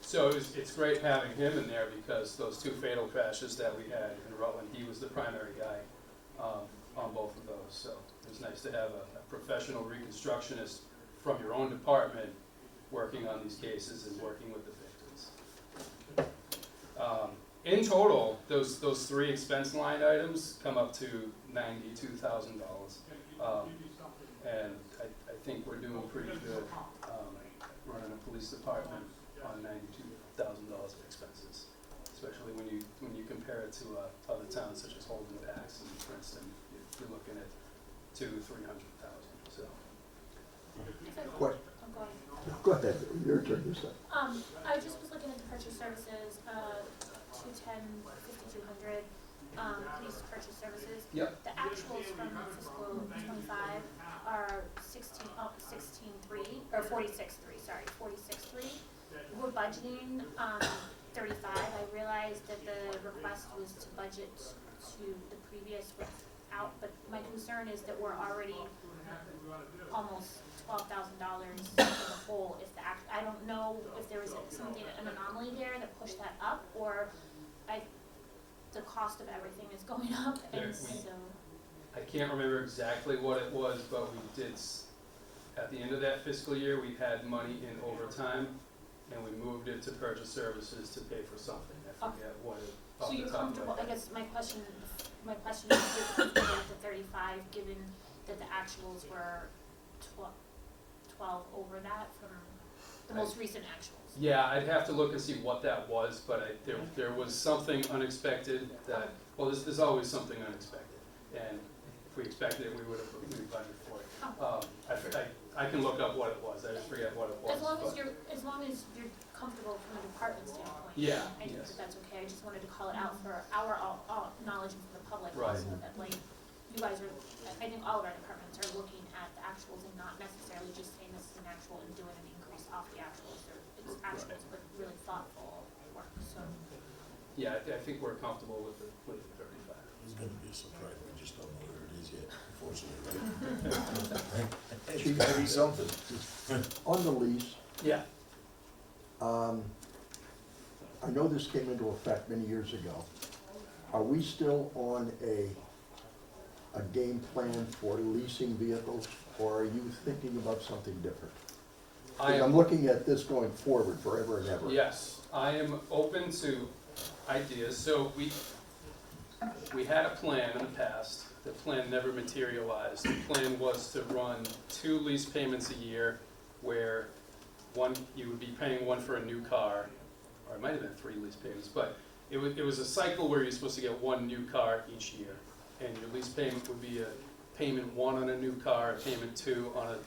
K: So it's great having him in there because those 2 fatal crashes that we had in Rutland, he was the primary guy on both of those. So it was nice to have a professional reconstructionist from your own department working on these cases and working with the victims. In total, those 3 expense line items come up to $92,000. And I think we're doing pretty good running a police department on $92,000 of expenses, especially when you compare it to other towns such as Holden, Paxton, Princeton. You're looking at $200,000-300,000. So.
B: Question.
J: Oh, go ahead.
B: Go ahead, your turn, you said.
J: I just was looking at the purchase services, 210, 5200, police purchase services.
K: Yep.
J: The actuals from fiscal 25 are 16.3, or 46.3, sorry, 46.3. We're budgeting, 35. I realized that the request was to budget to the previous without, but my concern is that we're already almost $12,000 in the hole. If the I don't know if there was something, an anomaly there that pushed that up, or the cost of everything is going up, and so.
K: I can't remember exactly what it was, but we did, at the end of that fiscal year, we had money in overtime, and we moved it to purchase services to pay for something. I forget what it,
J: So you're
K: off the top of my
J: comfortable, I
K: head.
J: guess my question is, you're comfortable with the 35, given that the actuals were 12 over that from the most recent actuals?
K: Yeah, I'd have to look and see what that was, but there was something unexpected that, well, there's always something unexpected, and if we expected it, we would budget for it. I can look up what it was, I just forget what it was.
J: As long as you're comfortable from a department standpoint.
K: Yeah,
J: I think
K: yes.
J: that's okay, I just wanted to call it out for our knowledge and for the public
K: Right.
J: also, that like, you guys are, I think all of our departments are looking at the actuals and not necessarily just saying this is an actual and doing an increase off the actuals, or it's actuals, but really thoughtful work, so.
K: Yeah, I think we're comfortable with the 35.
G: It's gonna be a surprise, we just don't know where it is yet, unfortunately, right? It's gotta be something.
B: On the lease,
K: Yeah.
B: I know this came into effect many years ago. Are we still on a game plan for leasing vehicles, or are you thinking about something different? 'Cause I'm looking at this going forward forever and ever.
K: Yes, I am open to ideas. So we had a plan in the past. The plan never materialized. The plan was to run 2 lease payments a year, where you would be paying one for a new car, or it might have been 3 lease payments, but it was a cycle where you're supposed to get 1 new car each year. And your lease payment would be a payment 1 on a new car, a payment 2 on a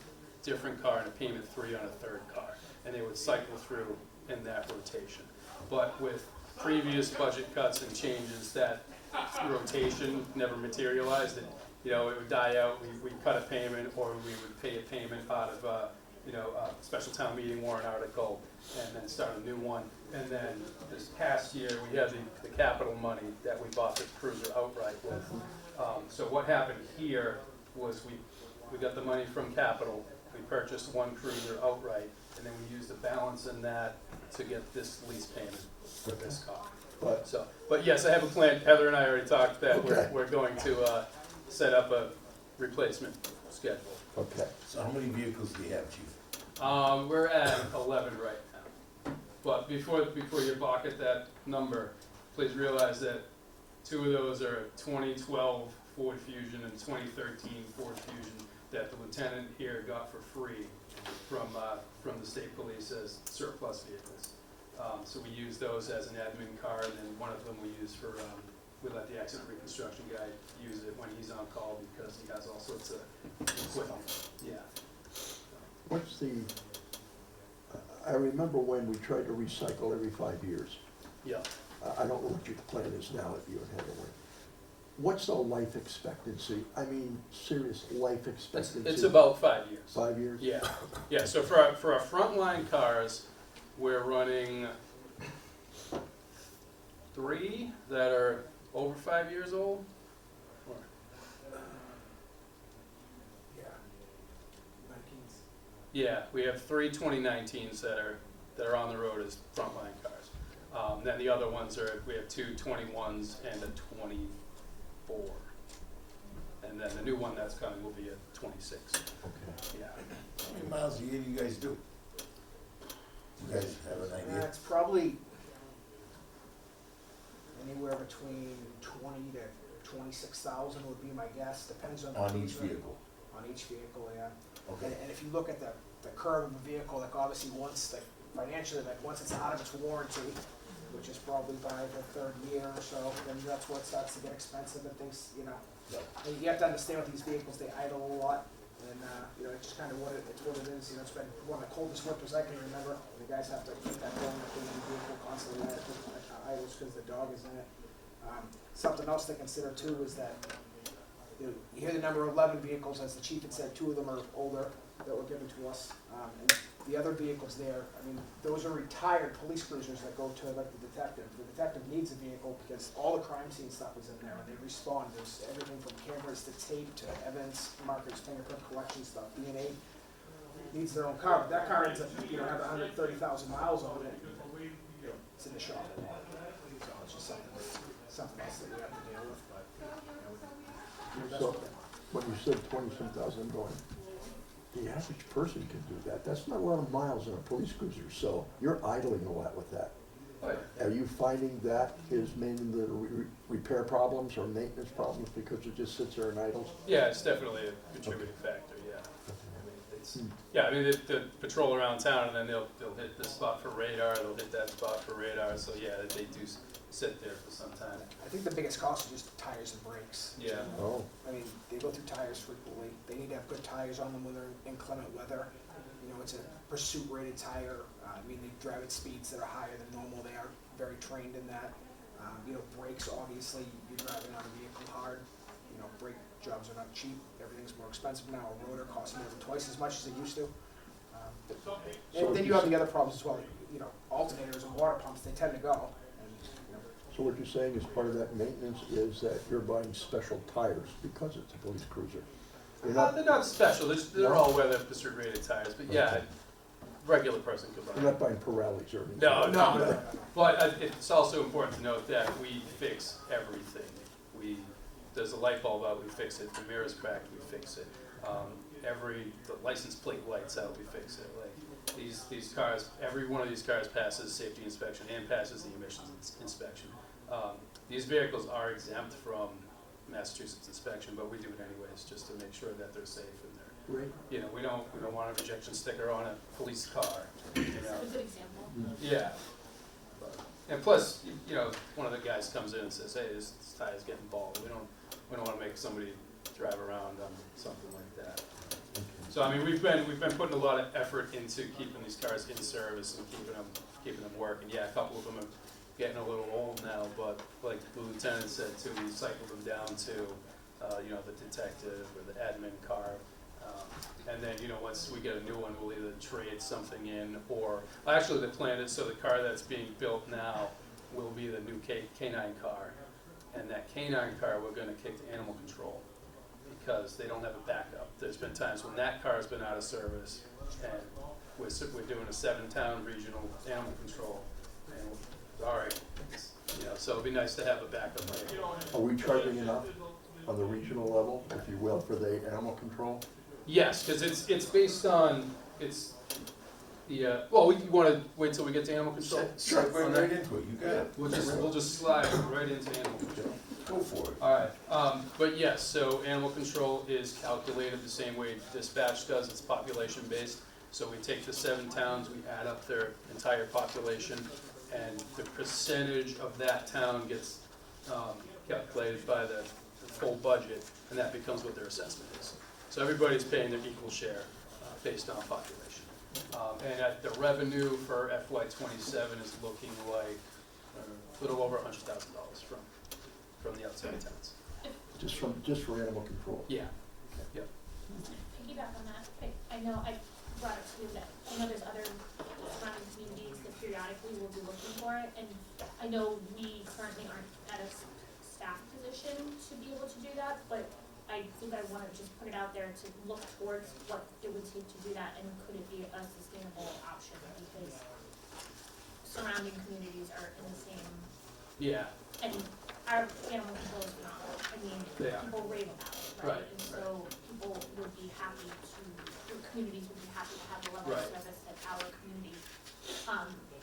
K: different car, and a payment 3 on a third car. And they would cycle through in that rotation. But with previous budget cuts and changes, that rotation never materialized. It would die out. We cut a payment, or we would pay a payment out of a special town meeting warrant article, and then start a new one. And then this past year, we had the capital money that we bought the cruiser outright with. So what happened here was we got the money from capital, we purchased 1 cruiser outright, and then we used the balance in that to get this lease payment for this car. But yes, I have a plan. Heather and I already talked that
B: Okay.
K: we're going to set up a replacement schedule.
B: Okay.
G: So how many vehicles do you have, chief?
K: We're at 11 right now. But before you balk at that number, please realize that 2 of those are 2012 Ford Fusion and 2013 Ford Fusion that the lieutenant here got for free from the state police as surplus vehicles. So we use those as an admin car, and then one of them we use for we let the accident reconstruction guy use it when he's on call because he has all sorts of equipment, yeah.
B: What's the, I remember when we tried to recycle every 5 years.
K: Yeah.
B: I don't know what your plan is now that you're heading away. What's the life expectancy? I mean, serious life expectancy?
K: It's about 5 years.
B: 5 years?
K: Yeah, yeah, so for our frontline cars, we're running 3 that are over 5 years old. Or- Yeah, we have 3 2019s that are on the road as frontline cars. Then the other ones we have 2 21s and a 24. And then the new one that's coming will be a 26.
B: Okay.
K: Yeah.
G: How many miles a year do you guys do? You guys have an idea?
L: It's probably anywhere between 20 to 26,000 would be my guess, depends on.
G: On each vehicle?
L: On each vehicle, yeah.
G: Okay.
L: And if you look at the curve of the vehicle, like obviously once, like financially, like once it's out of its warranty, which is probably by the 3rd year or so, then that's what starts to get expensive and things, you know. And you have to understand with these vehicles, they idle a lot, and, you know, it's just kind of it's what it is, you know, it's been one of the coldest winters I can remember. The guys have to keep that going, that the vehicle constantly idles because the dog is in it. Something else to consider too is that, you hear the number 11 vehicles, as the chief had said, 2 of them are older that were given to us. And the other vehicles there, I mean, those are retired police cruisers that go to like the detective. The detective needs a vehicle because all the crime scene stuff is in there and they respond. There's everything from cameras to tape to evidence, markers, fingerprint collection stuff, DNA. Needs their own car, but that car ends up, you know, have 130,000 miles on it. You know, it's in the shop. So it's just something else that we have to deal with, but, you know, that's
B: So,
L: what
B: when you said 20-some thousand going, the average person can do that. That's not a lot of miles in a police cruiser, so you're idling a lot with that.
K: Oh, yeah.
B: Are you finding that is mainly the repair problems or maintenance problems because it just sits there and idles?
K: Yeah, it's definitely a contributing factor, yeah. I mean, yeah, I mean, they patrol around town and then they'll hit this spot for radar, they'll hit that spot for radar, so yeah, they do sit there for some time.
L: I think the biggest cost is just tires and brakes.
K: Yeah.
B: Oh,
L: I mean, they go through tires frequently. They need to have good tires on them when they're in inclement weather. You know, it's a pursuit rated tire. I mean, they drive at speeds that are higher than normal. They are very trained in that. You know, brakes, obviously, you're driving on a vehicle hard. You know, brake jobs are not cheap. Everything's more expensive now. A rotor costs more than twice as much as it used to. And then you have the other problems as well. You know, alternators and water pumps, they tend to go.
B: so what you're saying is part of that maintenance is that you're buying special tires because it's a police cruiser? You're not,
K: They're not special, they're all weather pursuit rated tires, but yeah,
B: Okay.
K: regular person could buy
B: you're not buying Pirellis or anything?
K: No. But it's also important to note that we fix everything. There's a light bulb out, we fix it. The mirror's cracked, we fix it. The license plate lights out, we fix it. Like these cars, every one of these cars passes safety inspection and passes the emissions inspection. These vehicles are exempt from Massachusetts inspection, but we do it anyways just to make sure that they're safe and they're.
B: Great.
K: You know, we don't want a rejection sticker on a police car. You know.
J: a good example.
K: Yeah. And plus, you know, one of the guys comes in and says, "Hey, this tire's getting bald." We don't want to make somebody drive around on something like that. So I mean, we've been putting a lot of effort into keeping these cars in service and keeping them working. Yeah, a couple of them are getting a little old now, but like the lieutenant said too, we cycled them down to you know, the detective or the admin car. And then, you know, once we get a new one, we'll either trade something in or, actually the plan is, so the car that's being built now will be the new K9 car. And that K9 car, we're gonna kick to animal control because they don't have a backup. There's been times when that car's been out of service and we're doing a 7-town regional animal control. And all right, you know, so it'd be nice to have a backup.
B: Are we charging enough on the regional level, if you will, for the animal control?
K: Yes, because it's based on, it's the, well, you want to wait till we get to animal control?
G: Sure, go right into it, you got it.
K: We'll just slide right into animal control.
G: Go for it.
K: All right, but yes, so animal control is calculated the same way dispatch does, it's population based. So we take the 7 towns, we add up their entire population, and the percentage of that town gets calculated by the full budget, and that becomes what their assessment is. So everybody's paying their equal share based on population. And the revenue for FY '27 is looking like a little over $100,000 from the outside towns.
B: Just for animal control?
K: Yeah. Yep.
J: Piggyback on that, I know I brought it to you that, I know there's other surrounding communities that periodically will be looking for it, and I know we currently aren't at a staff position to be able to do that, but I think I wanna just put it out there to look towards what it would take to do that, and could it be a sustainable option, because surrounding communities are in the same,
K: Yeah.
J: and our animal control is phenomenal. I mean,
K: They are.
J: people rave about it,
K: Right,
J: right? And so people would be happy to, the communities would be happy to have the level of
K: Right.
J: service that our community,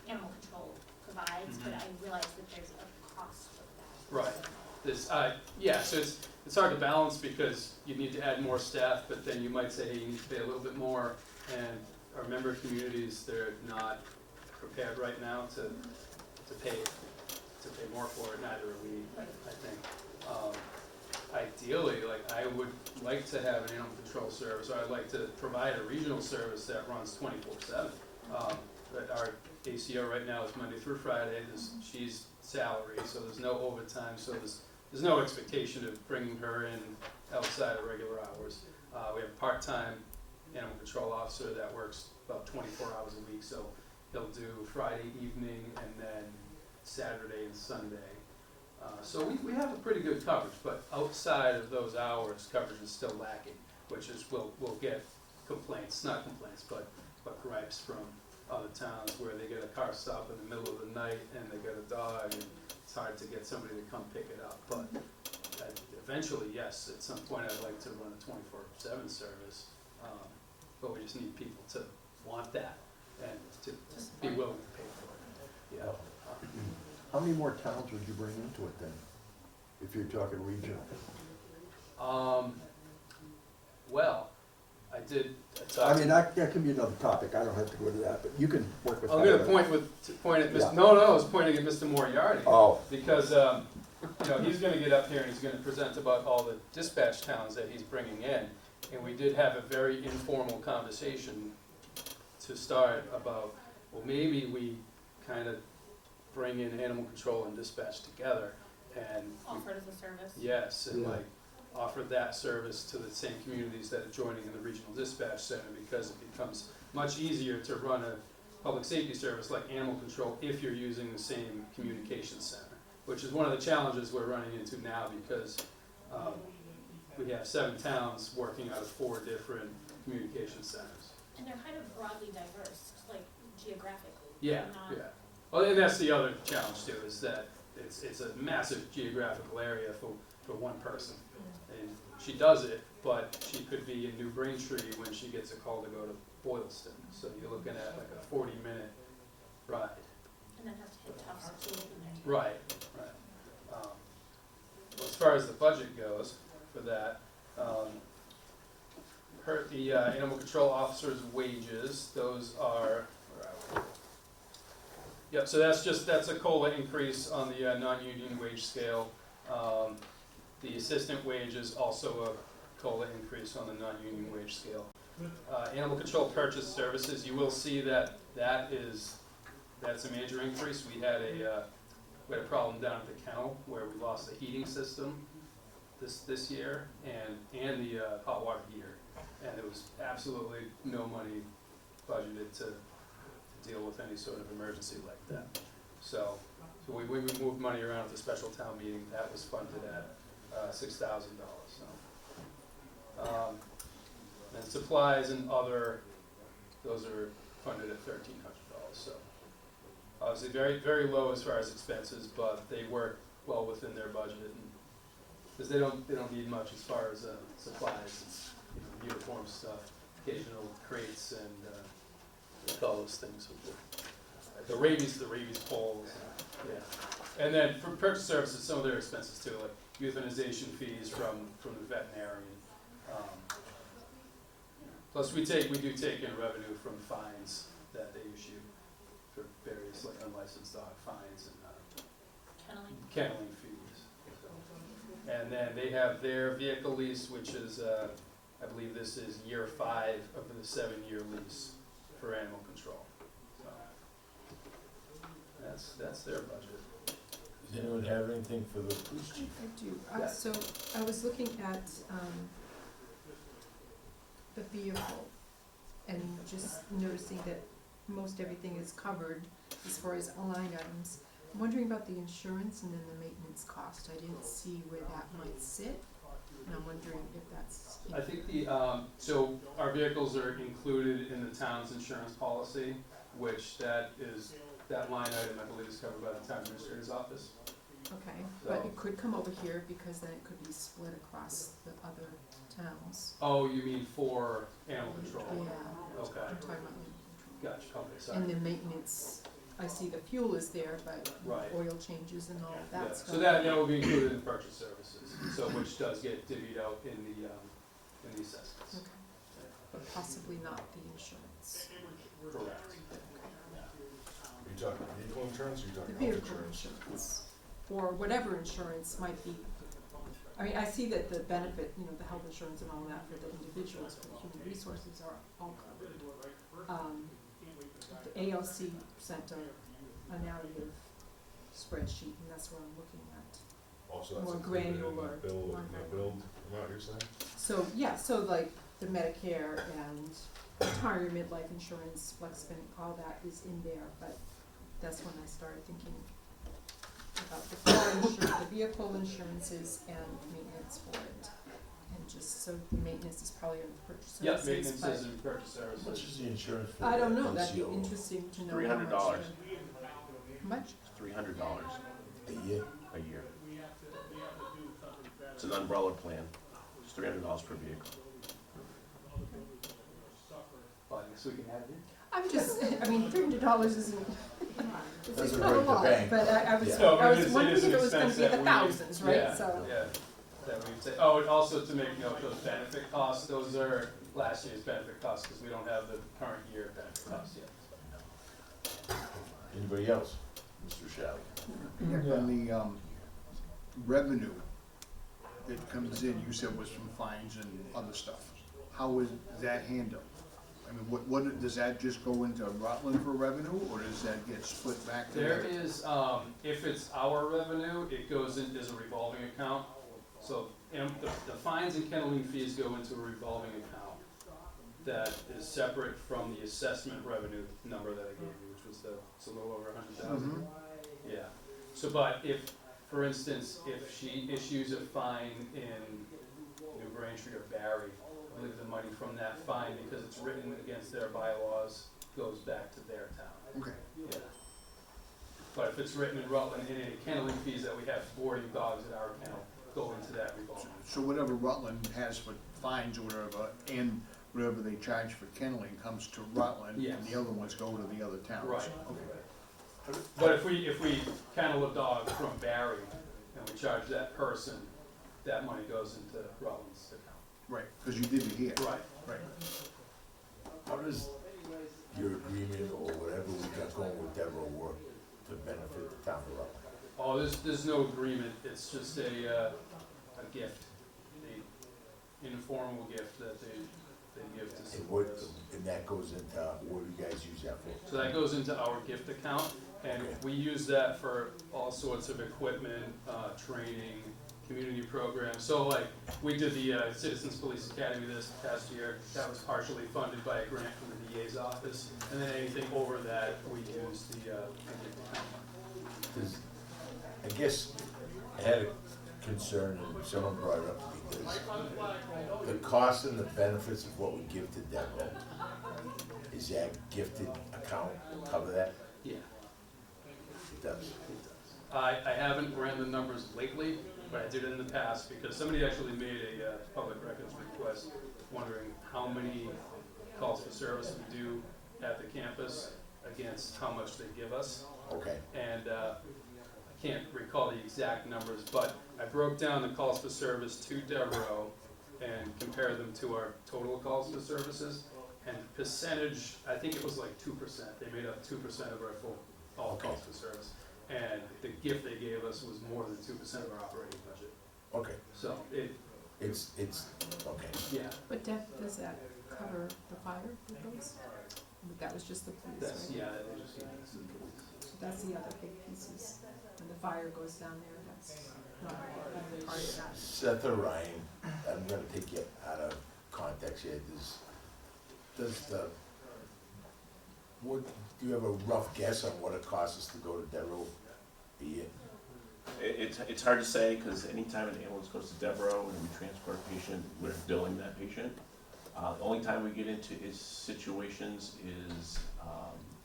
J: animal control provides, but I realize that there's a cost of that.
K: Right. So it's hard to balance because you need to add more staff, but then you might say, hey, you need to pay a little bit more, and our member communities, they're not prepared right now to pay more for it, neither are we, I think. Ideally, like, I would like to have an animal control service, or I'd like to provide a regional service that runs 24/7. But our ACO right now is Monday through Friday, she's salary, so there's no overtime, so there's no expectation of bringing her in outside of regular hours. We have a part-time animal control officer that works about 24 hours a week, so he'll do Friday evening and then Saturday and Sunday. So we have a pretty good coverage, but outside of those hours, coverage is still lacking, which is, we'll get complaints, not complaints, but gripes from other towns where they get a car stop in the middle of the night and they get a dog, and it's hard to get somebody to come pick it up. But eventually, yes, at some point I'd like to run a 24/7 service, but we just need people to want that and to be willing to pay for it. Yeah.
B: How many more towns would you bring into it then, if you're talking regional?
K: Well, I did.
B: I mean, that can be another topic, I don't have to go to that, but you can work with that.
K: I'm going to point at Mr.
B: Yeah.
K: No, I was pointing at Mr. Moriarty.
B: Oh.
K: Because, he's going to get up here and he's going to present about all the dispatch towns that he's bringing in. And we did have a very informal conversation to start about, well, maybe we kind of bring in animal control and dispatch together and.
J: Offered as a service.
K: Yes, and
B: Yeah.
K: like offer that service to the same communities that are joining in the regional dispatch center, because it becomes much easier to run a public safety service like animal control if you're using the same communication center, which is one of the challenges we're running into now, because we have 7 towns working out of 4 different communication centers.
J: And they're kind of broadly diverse, like geographically.
K: Yeah,
J: They're not-
K: yeah. Well, and that's the other challenge too, is that it's a massive geographical area for one person. And she does it, but she could be in New Braintree when she gets a call to go to Boylston. So you're looking at like a 40-minute ride.
J: And then have to hit Tufts to live in there.
K: Right. Well, as far as the budget goes for that, the animal control officer's wages, those are, where are we? Yep, so that's a COLA increase on the non-union wage scale. The assistant wages also a COLA increase on the non-union wage scale. Animal control purchase services, you will see that's a major increase. We had a problem down at the kennel where we lost the heating system this year and the hot water heater, and there was absolutely no money budgeted to deal with any sort of emergency like that. So we moved money around at the special town meeting. That was funded at $6,000. So, and supplies and other, those are funded at $1,300. So obviously very, very low as far as expenses, but they work well within their budget, because they don't need much as far as supplies. It's, uniform stuff, occasional crates, and all those things with the rabies poles. Yeah. And then for purchase services, some of their expenses too, like euthanization fees from the veterinarian. Plus we do take in revenue from fines that they issue for various like unlicensed dog fines and
J: Kenneling.
K: kenneling fees. So. And then they have their vehicle lease, which is, I believe this is year 5 of the 7-year lease for animal control. So that's their budget.
G: Does anyone have anything for the police chief?
H: I do.
K: Yeah.
H: So I was looking at the vehicle and just noticing that most everything is covered as far as line items. I'm wondering about the insurance and then the maintenance cost. I didn't see where that might sit, and I'm wondering if that's.
K: I think so our vehicles are included in the town's insurance policy, which that line item, I believe, is covered by the town administrator's office.
H: Okay, but
K: So-
H: it could come over here because then it could be split across the other towns.
K: Oh, you mean for animal control?
H: Yeah,
K: Okay,
H: I'm talking about animal control.
K: gotcha, okay, sorry.
H: And the maintenance, I see the fuel is there, but
K: Right.
H: oil changes and all
K: Yeah,
H: that stuff.
K: so that will be included in purchase services, so which does get divvied out in the assessments.
H: Okay, but possibly not the insurance.
K: Correct.
G: Are you talking vehicle insurance or are you
H: The
G: talking health
H: vehicle
G: insurance?
H: insurance, or whatever insurance might be. I mean, I see that the benefit, the health insurance and all that for the individuals, for the human resources are all covered. The ALC sent a narrative spreadsheet, and that's what I'm looking at.
G: Also, that's
H: More
G: included in the
H: granular
G: bill,
H: line
G: in the
H: item.
G: build amount you're saying?
H: So, yeah, so like the Medicare and retirement, life insurance, flex spending, all that is in there, but that's when I started thinking about the car insurance, the vehicle insurances and maintenance for it. And just, so the maintenance is probably on the purchase
K: Yep,
H: services,
K: maintenance
H: but
K: is in purchase
G: How much
K: services.
G: is the insurance for?
H: I don't
G: the
H: know, that'd be
G: NCO?
H: interesting to know how much.
A: $300.
H: How much?
A: $300
G: A year?
A: a year. It's an umbrella plan. It's $300 per vehicle.
K: Well, I guess we can add it.
H: I'm just, I mean, $300 isn't, it's
G: Doesn't
H: not a
G: break the
H: lot,
G: bank.
H: but I was,
G: Yeah.
K: No,
H: I
K: it
H: was
K: is
H: wondering if
K: an
H: it was gonna
K: expense
H: be the
K: that we-
H: thousands, right?
K: yeah,
H: So.
K: Yeah, that we'd say, oh, and also to make note, those benefit costs, those are last year's benefit costs, because we don't have the current year benefit costs yet.
G: Anybody else?
A: Mr. Shelley.
F: On the, revenue that comes in, you said was from fines and other stuff. How is that handled? I mean, what, does that just go into Rutland for revenue, or does that get split back to?
K: There is, if it's our revenue, it goes in as a revolving account. So, the fines and kenneling fees go into a revolving account that is separate from the assessment revenue number that I gave you, which was it's a little over 100,000.
F: Mhm.
K: Yeah, so, but if, for instance, if she issues a fine in New Braintree or Barry, I believe the money from that fine, because it's written against their bylaws, goes back to their town.
F: Okay.
K: Yeah. But if it's written in Rutland, any kenneling fees that we have for boarding dogs at our kennel go into that revolving.
F: So whatever Rutland has for fines or whatever, and whatever they charge for kenneling comes to Rutland, and
K: Yes.
F: the other ones go to the other towns?
K: Right.
F: Okay.
K: But if we kennel a dog from Barry and we charge that person, that money goes into Rutland's account.
F: Right, because you did it here.
K: Right.
F: Right.
G: How does your agreement or whatever we got going with Deborah work to benefit the town of Rutland?
K: Oh, there's no agreement, it's just a gift, a informal gift that they give to support us.
G: And that goes into, what do you guys use that for?
K: So that goes into our gift account, and we use that for all sorts of equipment, training, community programs. So like, we did the Citizens Police Academy this past year, that was partially funded by a grant from the DA's office, and then anything over that, we use the gift account.
G: 'Cause I guess I had a concern, and someone brought it up to me, because the cost and the benefits of what we give to Deborah, is that gifted account cover that?
K: Yeah.
G: It does.
K: I haven't ran the numbers lately, but I did in the past, because somebody actually made a public records request wondering how many calls for service we do at the campus against how much they give us.
G: Okay.
K: And I can't recall the exact numbers, but I broke down the calls for service to Devereaux and compared them to our total calls for services. And percentage, I think it was like 2%. They made up 2% of our all calls for service. And the gift they gave us was more than 2% of our operating budget.
G: Okay,
K: So
G: it's, okay.
K: yeah,
H: But does that cover the fire with those? That was just the police,
K: that's,
H: right?
K: yeah, that is just,
H: So that's the other big pieces. When the fire goes down there, that's not even part of that.
G: Seth or Ryan, I'm gonna take you out of context here, do you have a rough guess on what it costs us to go to Devereaux a year?
A: It's hard to say, because anytime an ambulance goes to Devereaux and we transport a patient, we're billing that patient. The only time we get into situations is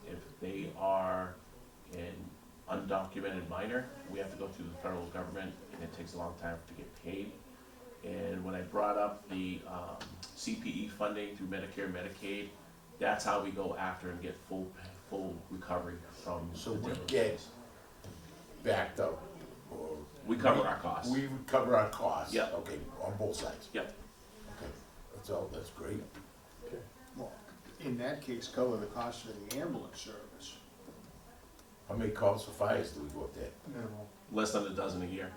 A: if they are an undocumented minor, we have to go through the federal government, and it takes a long time to get paid. And when I brought up the CPE funding through Medicare, Medicaid, that's how we go after and get full recovery from
G: So
A: the
G: we
A: Devereaux
G: get
A: schools.
G: backed up, or?
A: We cover our costs.
G: We would cover our costs?
A: Yep.
G: Okay, on both sides?
A: Yep.
G: Okay, that's great.
F: Well, in that case, cover the cost of the ambulance service.
G: How many calls for fires do we go up there?
F: Minimal.
A: Less than a dozen a year.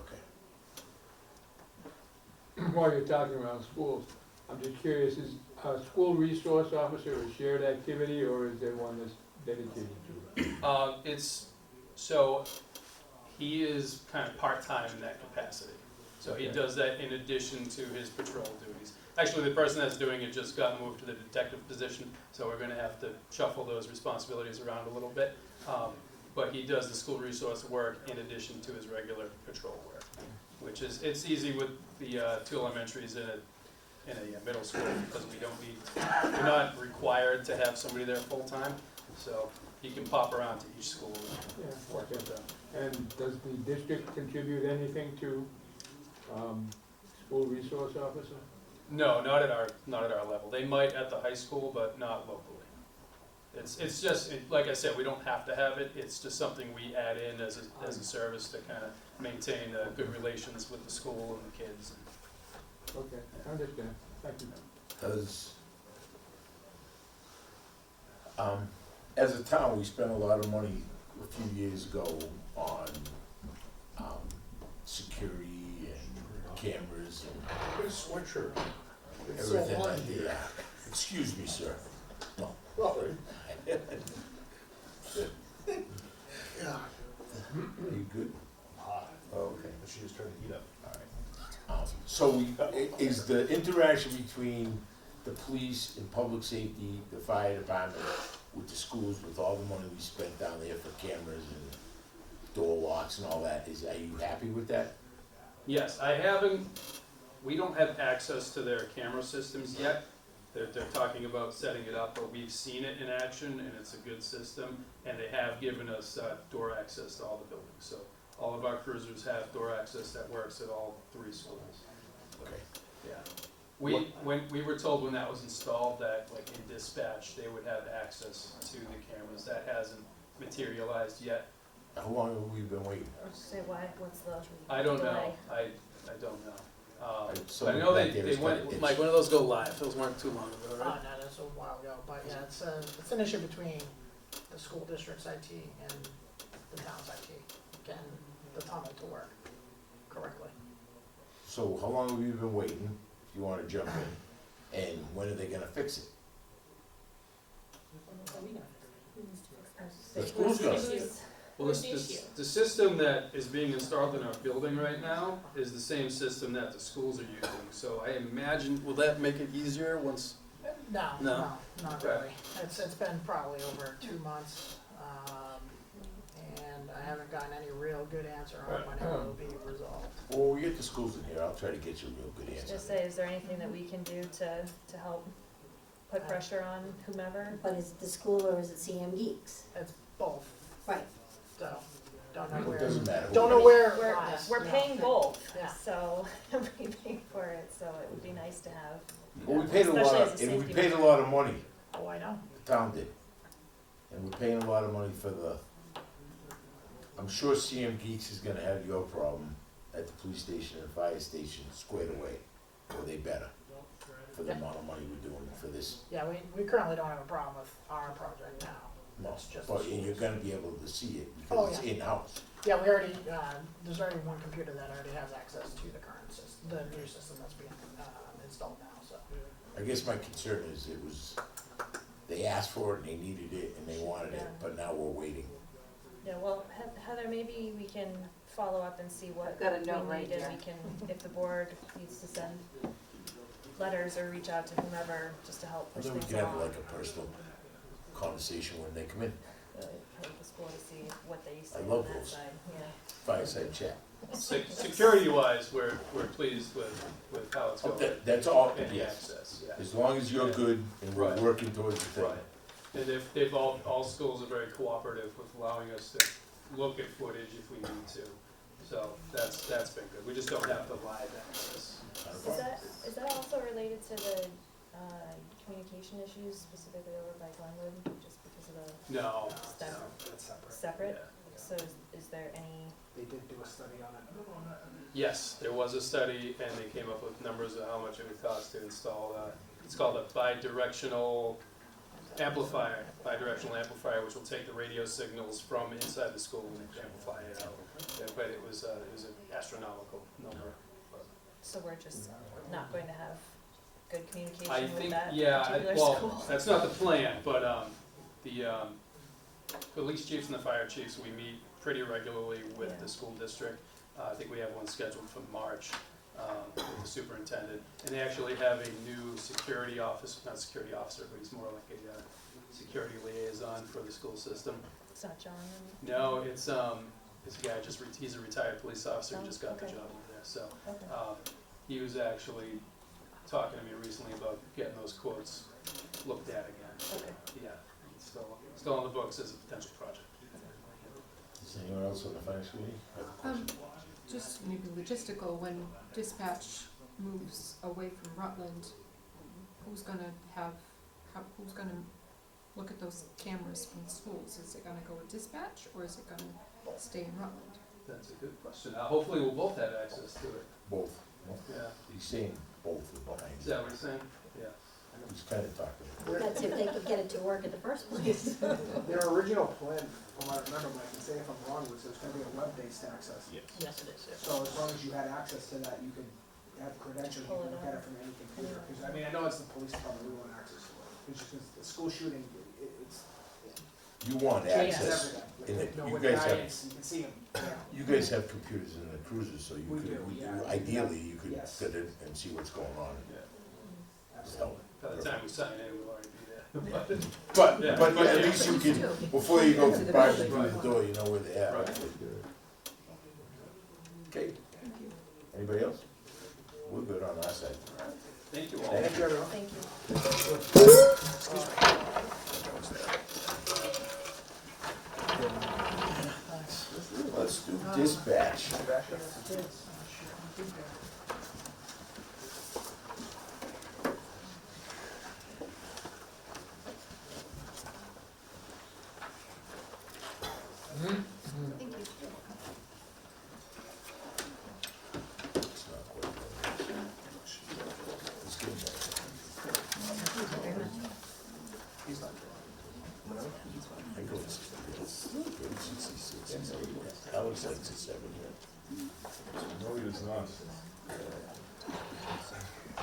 G: Okay.
M: While you're talking around schools, I'm just curious, is a school resource officer a shared activity, or is there one that's dedicated to it?
K: so he is kind of part-time in that capacity. So he does that in addition to his patrol duties. Actually, the person that's doing it just got moved to the detective position, so we're gonna have to shuffle those responsibilities around a little bit. But he does the school resource work in addition to his regular patrol work, which is, it's easy with the 2 elementaries in a middle school, because we're not required to have somebody there full-time, so he can pop around to each school and work with them.
M: And does the district contribute anything to school resource officer?
K: No, not at our level. They might at the high school, but not locally. It's just, like I said, we don't have to have it. It's just something we add in as a service to kind of maintain good relations with the school and the kids.
M: Okay, I understand, thank you.
G: Does, as a town, we spent a lot of money a few years ago on security and cameras and
B: Good sweatshirt.
G: everything like that. Excuse me, sir. No.
B: Sorry.
G: Are you good? Oh, okay.
B: She was trying to heat up.
G: So is the interaction between the police and public safety, the fire department, with the schools, with all the money we spent down there for cameras and door locks and all that, are you happy with that?
K: Yes, we don't have access to their camera systems yet. They're talking about setting it up, but we've seen it in action, and it's a good system, and they have given us door access to all the buildings. So all of our cruisers have door access that works at all 3 schools.
G: Okay.
K: Yeah. When we were told when that was installed that, like in dispatch, they would have access to the cameras. That hasn't materialized yet.
G: How long have we been waiting?
I: Say why, what's the
K: I don't know.
I: delay?
K: I don't know.
G: So
K: But I know
G: that
K: they
G: there's
K: went,
G: it's-
D: Mike, when do those go live? Those weren't too long ago,
L: Oh,
D: right?
L: no, that's a while ago, but yeah, it's an issue between the school district's IT and the town's IT, getting the tunnel to work correctly.
G: So how long have you been waiting, if you wanna jump in, and when are they gonna fix it? The school's gonna fix it.
K: Well, the system that is being installed in our building right now is the same system that the schools are using. So I imagine,
D: Will that make it easier once?
L: No,
D: No?
L: not
K: Okay.
L: really. It's been probably over 2 months, and I haven't gotten any real good answer on when it will be resolved.
G: Well, when we get the schools in here, I'll try to get you a real good answer.
I: Just say, is there anything that we can do to help put pressure on whomever?
N: But is it the school or is it CM Geeks?
L: It's both,
N: Right.
L: so, don't know
G: It
L: where,
G: doesn't matter.
L: don't know where it
I: We're,
L: lies.
I: we're
L: Yeah.
I: paying both,
L: Yeah.
I: so we pay for it, so it would be nice to have.
G: Well, we paid a lot,
I: Especially as a
G: and we
I: safety
G: paid a
I: measure.
G: lot of money,
L: Oh, I know.
G: the town did. And we're paying a lot of money for I'm sure CM Geeks is gonna have your problem at the police station and fire station squared away, or they better, for the amount of money we're doing for this.
L: Yeah, we currently don't have a problem with our project now.
G: No,
L: It's just
G: but
L: the
G: you're
L: schools.
G: gonna be able to see it,
L: Oh,
G: because it's
L: yeah.
G: in-house.
O: Yeah, we already, there's already one computer that already has access to the current system, the new system that's being, installed now, so.
G: I guess my concern is it was, they asked for it and they needed it and they wanted it,
I: Yeah.
G: but now we're waiting.
I: Yeah, well, Heather, maybe we can follow up and see what
N: I've got a
I: we
N: note right
I: need, and
N: here.
I: we can, if the board needs to send letters or reach out to whomever, just to help
G: I
I: push
G: thought we
I: things
G: could have
I: along.
G: like a personal conversation when they come in,
I: Help the school to see what they say
G: I
I: on
G: love
I: that
G: those.
I: side, yeah.
G: fireside chat.
K: Security-wise, we're pleased with how it's going.
G: That's all,
K: And the
G: yes.
K: access, yeah.
G: As long as you're good and we're
K: Right.
G: working towards the thing.
K: Right. And they've all schools are very cooperative with allowing us to look at footage if we need to. So that's been good. We just don't have the live access.
I: Is that also related to the, communication issues specifically over by Glenwood, just because of the?
K: No,
I: That's
K: no.
L: That's separate.
I: separate?
K: Yeah.
I: So is there any,
L: They did do a study on it.
K: Yes, there was a study, and they came up with numbers of how much it would cost to install, it's called a bidirectional amplifier, which will take the radio signals from inside the school and amplify it out. Yeah, but it was an astronomical number.
I: so we're just not going to have good
K: I
I: communication with
K: think,
I: that
K: yeah,
I: particular
K: well,
I: school?
K: that's not the plan, but the police chiefs and the fire chiefs, we meet pretty regularly with
I: Yeah.
K: the school district. I think we have one scheduled for March with the superintendent. And they actually have a new security officer, not security officer, but he's more like a security liaison for the school system.
I: It's not John and?
K: No, it's a guy, he's a retired police officer who
I: Oh,
K: just got the
I: okay.
K: job over there, so.
I: Okay.
K: He was actually talking to me recently about getting those quotes looked at again.
I: Okay.
K: Yeah, it's still on the books as a potential project.
G: Is anyone else on the finance committee have a question?
H: Just maybe logistical, when dispatch moves away from Rutland, who's gonna who's gonna look at those cameras from the schools? Is it gonna go with dispatch, or is it gonna stay in Rutland?
K: That's a good question. Hopefully we'll both have access to it.
G: Both.
K: Yeah.
G: He's saying both are behind.
K: Is that what you're saying? Yeah.
G: He's kind of talking.
N: That's if they could get it to work in the first place.
L: Their original plan, from what I remember, but I can say if I'm wrong, was there's gonna be a web-based access.
G: Yes.
O: Yes, it is, yeah.
L: So as long as you had access to that, you could have credentials, you
I: Pull
L: could
I: it
L: look at
I: up.
L: it from any computer. 'Cause, I mean, I know it's the police department, we want access to it. It's just 'cause the school shooting, it's
G: You want
L: changes
G: access.
L: everything.
G: in
L: Like,
G: the- you
L: with
G: guys have-
L: guidance, you can see them,
G: You guys have computers in the cruisers, so you
L: We
G: could,
L: do, yeah.
G: ideally, you could
L: Yes.
G: sit in and see what's going on.
K: Yeah.
L: Absolutely.
K: By the time we sign in, we'll already be there.
G: But,
K: Yeah.
G: but
K: But
G: at
K: yeah.
G: least you can, before you go through private through the door, you know where they are.
K: Right.
G: Okay. Anybody else? We're good on our side.
K: Thank you all.
G: Thank you, everyone.
I: Thank you.
G: Let's do dispatch.
H: Thank you.
G: It's not quite there. It's getting there. I go to 66. Alex likes it 7 here.
E: No, he does not.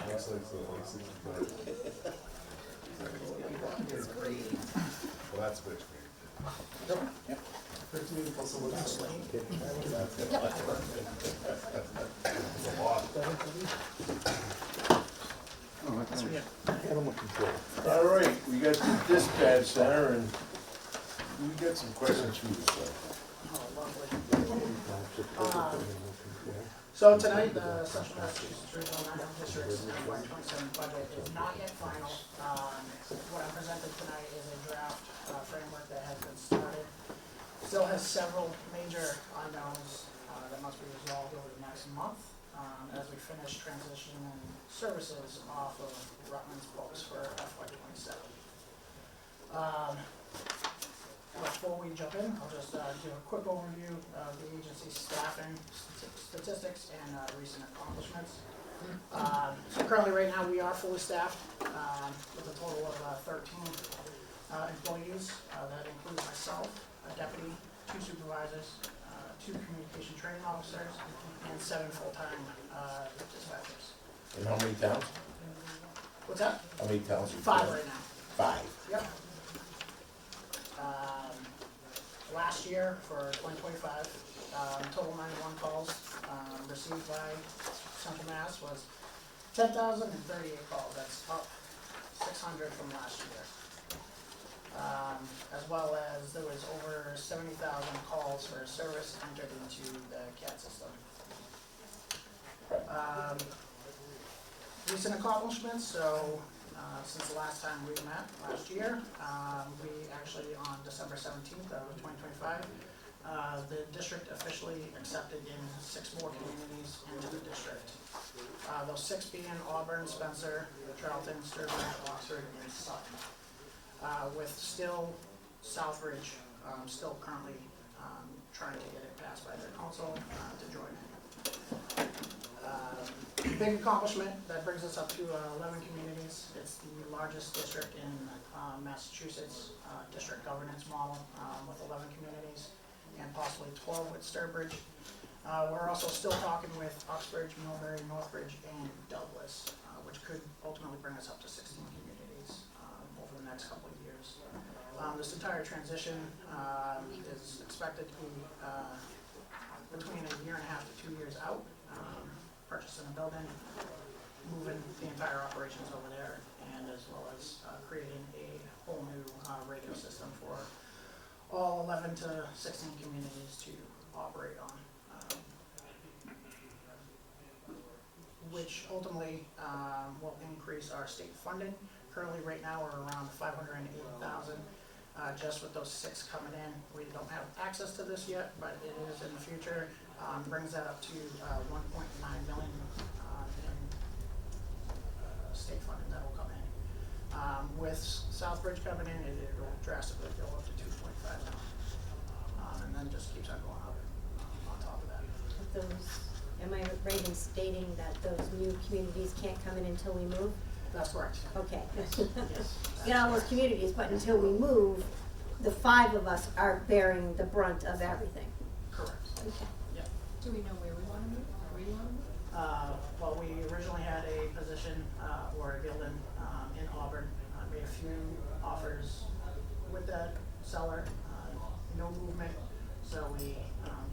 E: That's like the 65. Well, that's which way.
B: Animal control.
G: All right, we got the dispatch center, and we got some questions for you, sir.
O: So tonight, the Central Massachusetts Regional Medical District's FY '27 budget is not yet final. What I presented tonight is a draft framework that has been started. Still has several major unknowns that must be resolved over the next month as we finish transitioning services off of Rutland's books for FY '27. Before we jump in, I'll just give a quick overview of the agency's staffing statistics and recent accomplishments. So currently, right now, we are fully staffed with a total of 13 employees. That includes myself, a deputy, 2 supervisors, 2 communication training officers, and 7 full-time dispatchers.
G: And how many towns?
O: What's that?
G: How many towns? you
O: 5
G: got?
O: right now.
G: 5.
O: Yep. Last year, for 2025, total 911 calls received by Central Mass was 10,038 calls. That's up 600 from last year. As well as there was over 70,000 calls for service entered into the CAT system. Recent accomplishments, so since the last time we met last year, we actually on December 17th of 2025, the district officially accepted in 6 more communities into the district. Those 6 being Auburn, Spencer, Charlton, Sturbridge, Oxford, and Sutton. With still Southbridge still currently trying to get it passed by their council to join in. Big accomplishment, that brings us up to 11 communities. It's the largest district in Massachusetts district governance model with 11 communities and possibly 12 with Sturbridge. We're also still talking with Uxbridge, Millbury, Northbridge, and Douglas, which could ultimately bring us up to 16 communities over the next couple of years. This entire transition is expected to be between 1.5 years to 2 years out. Purchasing a building, moving the entire operations over there, and as well as creating a whole new radio system for all 11 to 16 communities to operate on, which ultimately will increase our state funding. Currently, right now, we're around 580,000. Just with those 6 coming in, we don't have access to this yet, but it is in the future. Brings that up to 1.9 million in state funding that will come in. With Southbridge coming in, it will drastically go up to 2.5 million, and then just keeps on going up on top of that.
N: Am I right in stating that those new communities can't come in until we move?
O: That's correct.
N: Okay.
O: Yes. Yes.
N: Get all those communities, but until we move, the 5 of us are bearing the brunt of everything.
O: Correct.
N: Okay.
O: Yep.
H: Do we know where we wanna move? Where you wanna move?
O: Well, we originally had a position or a building in Auburn. Made a few offers with that seller, no movement. So we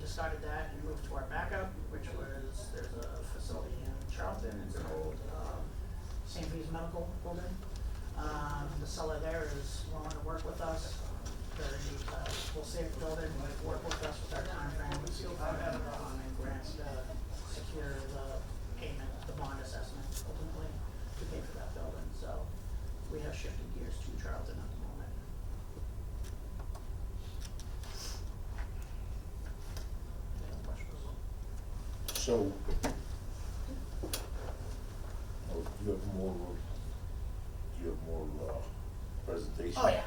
O: discarded that and moved to our backup, which was, there's a facility in Charlton. It's an old St. V's medical building. The seller there is willing to work with us. We'll save the building, work with us with our timeframe, and grants to secure the payment, the bond assessment ultimately to pay for that building. So we have shifted gears to Charlton at the moment. Any other questions?
G: So, do you have more presentation?
O: Oh, yeah.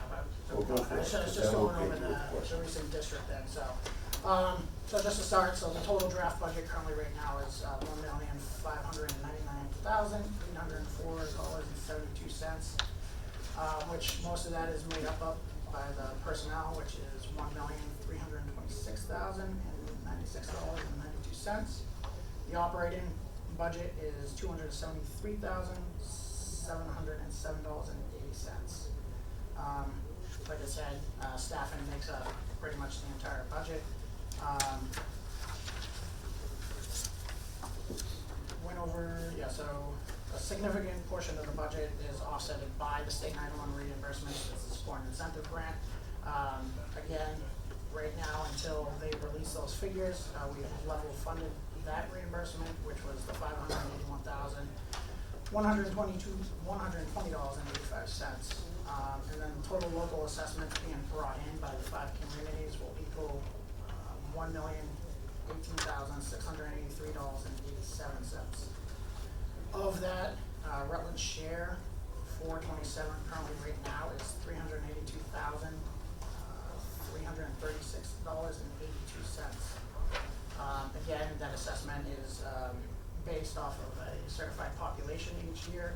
G: Well, go for
O: I
G: it,
O: was
G: 'cause
O: just
G: then we'll
O: going over
G: get to a
O: the
G: question.
O: recent district then, so. So just to start, so the total draft budget currently right now is $1,599,804.72. Which most of that is made up by the personnel, which is $1,326,096.92. The operating budget is $273,707.80. Like I said, staffing makes up pretty much the entire budget. Went over, so a significant portion of the budget is offset by the state 911 reimbursement. This is for an incentive grant. Again, right now, until they release those figures, we have level funded that reimbursement, which was the $581,120.85. And then total local assessments being brought in by the 5 communities will equal $1,018,683.87. Of that, Rutland's share, 427 currently right now is $382,336.82. Again, that assessment is based off of a certified population each year,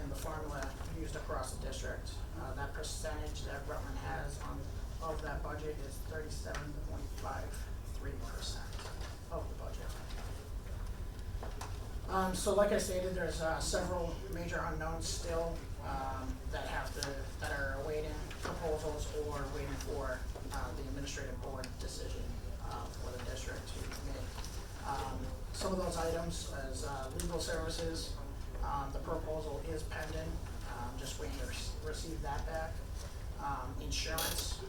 O: and the formula used across the district. That percentage that Rutland has of that budget is 37.53% of the budget. So like I stated, there's several major unknowns still that are awaiting proposals or waiting for the administrative board decision for the district to make. Some of those items as legal services, the proposal is pending, just waiting to receive that back. Insurance,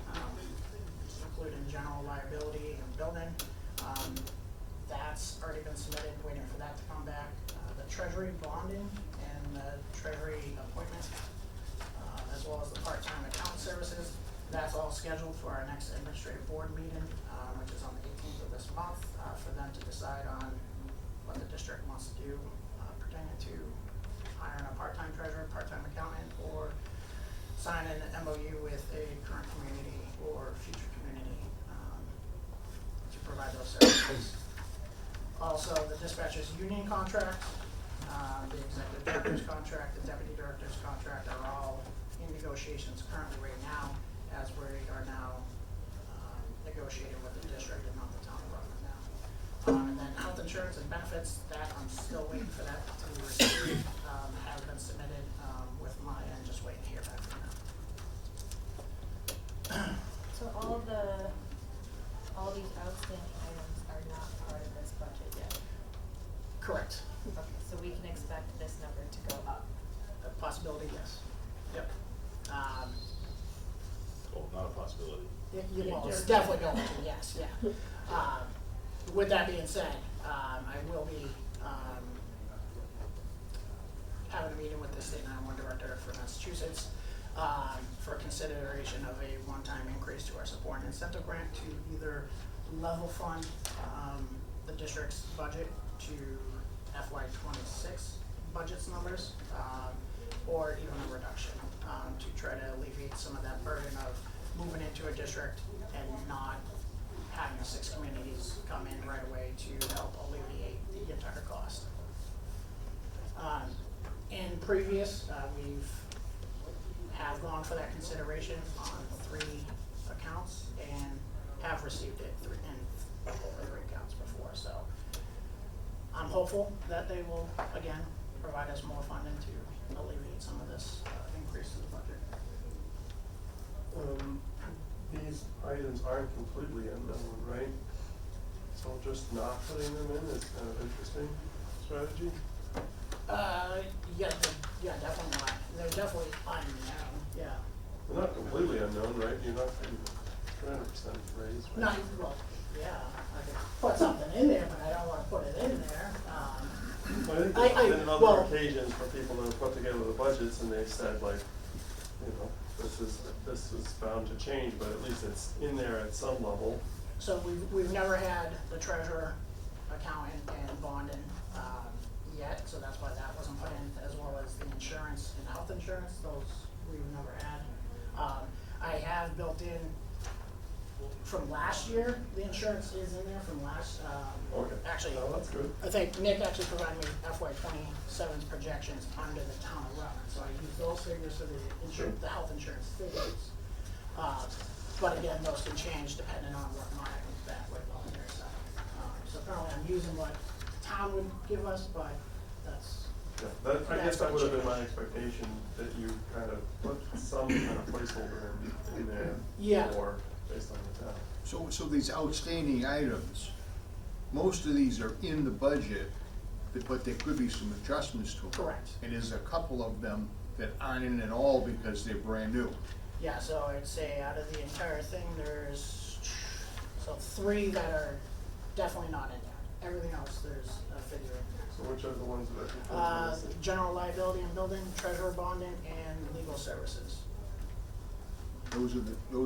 O: including general liability and building, that's already been submitted, waiting for that to come back. The treasury bonding and the treasury appointment, as well as the part-time account services, that's all scheduled for our next administrative board meeting, which is on the 18th of this month, for them to decide on what the district wants to do pertaining to hiring a part-time treasurer, part-time accountant, or signing an MOU with a current community or future community to provide those services. Also, the dispatcher's union contract, the executive director's contract, the deputy director's contract are all in negotiations currently right now, as we are now negotiating with the district and not the town of Rutland now. And then health insurance and benefits, that I'm still waiting for that to be received, has been submitted with my end, just waiting to hear back from them.
I: So all these outstanding items are not part of this budget yet?
O: Correct.
I: Okay, so we can expect this number to go up?
O: A possibility, yes. Yep.
A: Well, not a possibility.
O: Well, it's definitely going to, yes, yeah. With that being said, I will be having a meeting with the State 911 Director for Massachusetts for consideration of a one-time increase to our support and incentive grant to either level fund the district's budget to FY26 budget's numbers, or even a reduction to try to alleviate some of that burden of moving into a district and not having the 6 communities come in right away to help alleviate the entire cost. In previous, have gone for that consideration on 3 accounts and have received it in over 3 accounts before. So I'm hopeful that they will again provide us more funding to alleviate some of this increase in the budget.
E: These items aren't completely unknown, right? So just not putting them in is kind of interesting strategy.
O: Yeah, definitely not. They're definitely unknown, yeah.
E: They're not completely unknown, right? You're not getting 300% raise, right?
O: Not, well, yeah, I could put something in there, but I don't wanna put it in there.
E: I think there's been other
O: well-
E: occasions for people to put together the budgets and they've said like, this is bound to change, but at least it's in there at some level.
O: So we've never had the treasurer, accountant, and bonding, yet, so that's why that wasn't put in, as well as the insurance and health insurance, those we've never had. I have built in, from last year, the insurance is in there from last,
E: Okay.
O: actually,
E: Oh, that's good.
O: I think Nick actually provided me FY27's projections under the town of Rutland, so I used those figures for the insurance, the health insurance figures. But again, those can change depending on what Maya comes back with on their side. So currently I'm using what the town would give us, but that's.
E: Yeah, I guess that would have been my expectation, that you kind of put some kind of placeholder in there.
O: Yeah.
E: Or based on the town.
F: So these outstanding items, most of these are in the budget, but there could be some adjustments to them.
O: Correct.
F: And there's a couple of them that aren't in at all because they're brand new.
O: Yeah, so I'd say out of the entire thing, there's, 3 that are definitely not in there. Everything else, there's a figure in there.
E: So which are the ones that are missing?
O: General liability and building, treasurer bonding, and legal services.
F: Those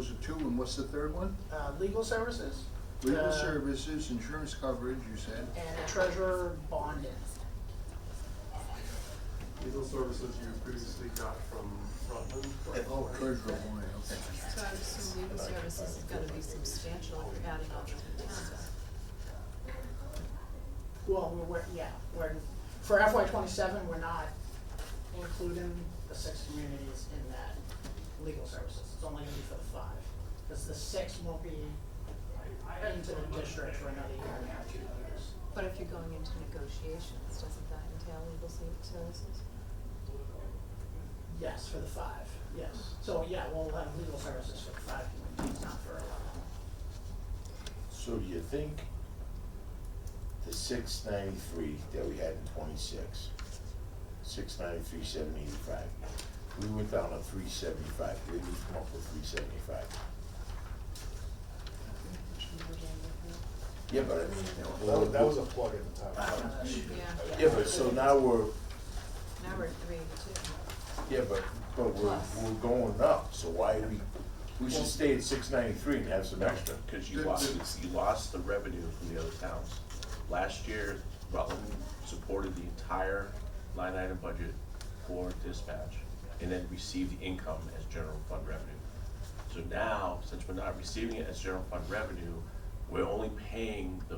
F: are 2, and what's the third one?
O: Legal services.
F: Legal services, insurance coverage, you said.
O: And treasurer bonding.
E: Legal services you previously got from Rutland?
F: Oh, treasurer, boy, okay.
H: So I assume legal services is gonna be substantial if you're adding all the town.
O: Well, we're, for FY27, we're not including the 6 communities in that legal services. It's only gonna be for the 5. Because the 6 won't be into the district for another year and a half, 2 years.
H: But if you're going into negotiations, doesn't that entail legal services?
O: Yes, for the 5, yes. So, yeah, we'll have legal services for the 5 communities, not for 11.
G: So do you think the 693 that we had in 26, 693, 785, we went down to 375, where did we come up with 375? Yeah, but,
E: That was a plug in the top.
H: Yeah.
G: yeah, but so now we're,
H: Now we're at 382.
G: yeah, but we're going up, so why we should stay at 693 and have some extra.
A: Because you lost the revenue from the other towns. Last year, Rutland supported the entire line item budget for dispatch, and then received the income as general fund revenue. So now, since we're not receiving it as general fund revenue, we're only paying the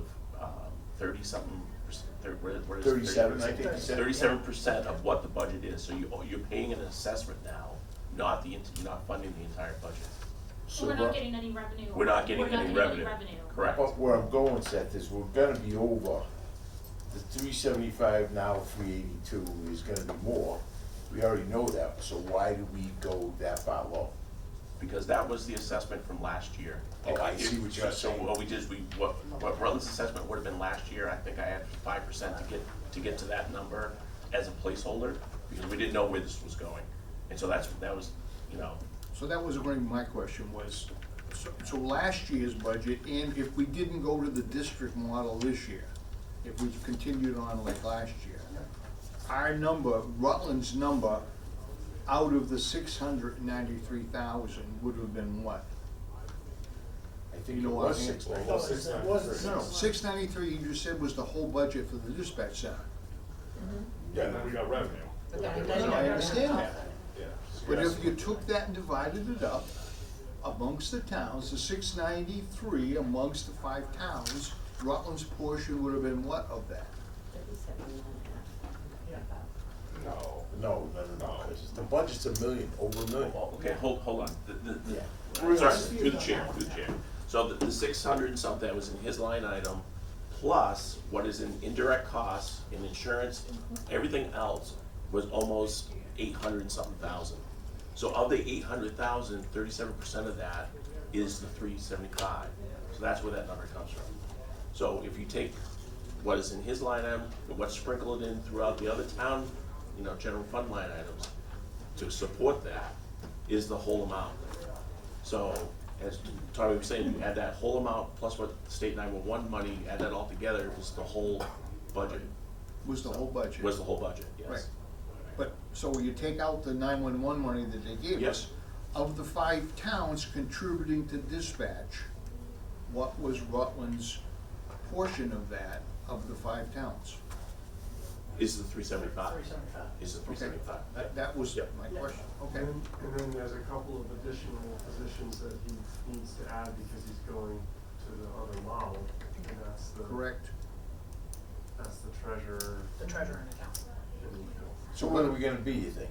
A: 30-something percent, what is it?
G: 37, I think you said.
A: 37% of what the budget is. So you're paying an assessment now, you're not funding the entire budget.
G: So
J: We're not getting any revenue.
A: We're not getting any revenue. Correct.
G: But where I'm going, Seth, is we're gonna be over, the 375 now, 382 is gonna be more. We already know that, so why do we go that far low?
A: Because that was the assessment from last year.
G: Oh, I see what you're
A: So
G: saying.
A: what we did is what Rutland's assessment would have been last year, I think I added 5% to get to that number as a placeholder, because we didn't know where this was going. And so that was,
F: So that was going to be my question was, so last year's budget, and if we didn't go to the district model this year, if we continued on like last year, our number, Rutland's number, out of the 693,000 would have been what?
G: I think
F: You
G: it
F: know
G: was
F: what?
G: 693.
F: No, 693 you just said was the whole budget for the dispatch center.
E: Yeah, and then we got revenue.
O: But then
F: No, I understand that.
E: Yeah.
F: But if you took that and divided it up amongst the towns, the 693 amongst the 5 towns, Rutland's portion would have been what of that?
G: No, 'cause the budget's $1 million, over $1 million.
A: okay, hold on.
G: Yeah.
A: Sorry, through the chair. So the 600 and something that was in his line item, plus what is in indirect costs, in insurance, everything else was almost 800 and something thousand. So of the 800,000, 37% of that is the 375. So that's where that number comes from. So if you take what is in his line item, and what's sprinkled in throughout the other town, general fund line items, to support that is the whole amount. So, as Tommy was saying, you add that whole amount plus what the state 911 money, add that all together, is the whole budget.
F: Was the whole budget?
A: Was the whole budget, yes.
F: Right. But, so you take out the 911 money that they gave
A: Yes.
F: us, of the 5 towns contributing to dispatch, what was Rutland's portion of that, of the 5 towns?
A: Is the 375.
O: 375.
A: Is the
F: Okay,
A: 375.
F: that was
A: Yep.
F: my question, okay.
E: And then there's a couple of additional positions that he needs to add because he's going to the other model, and that's the.
F: Correct.
E: That's the treasurer.
O: The treasurer and accountant.
G: So what are we gonna be, you think?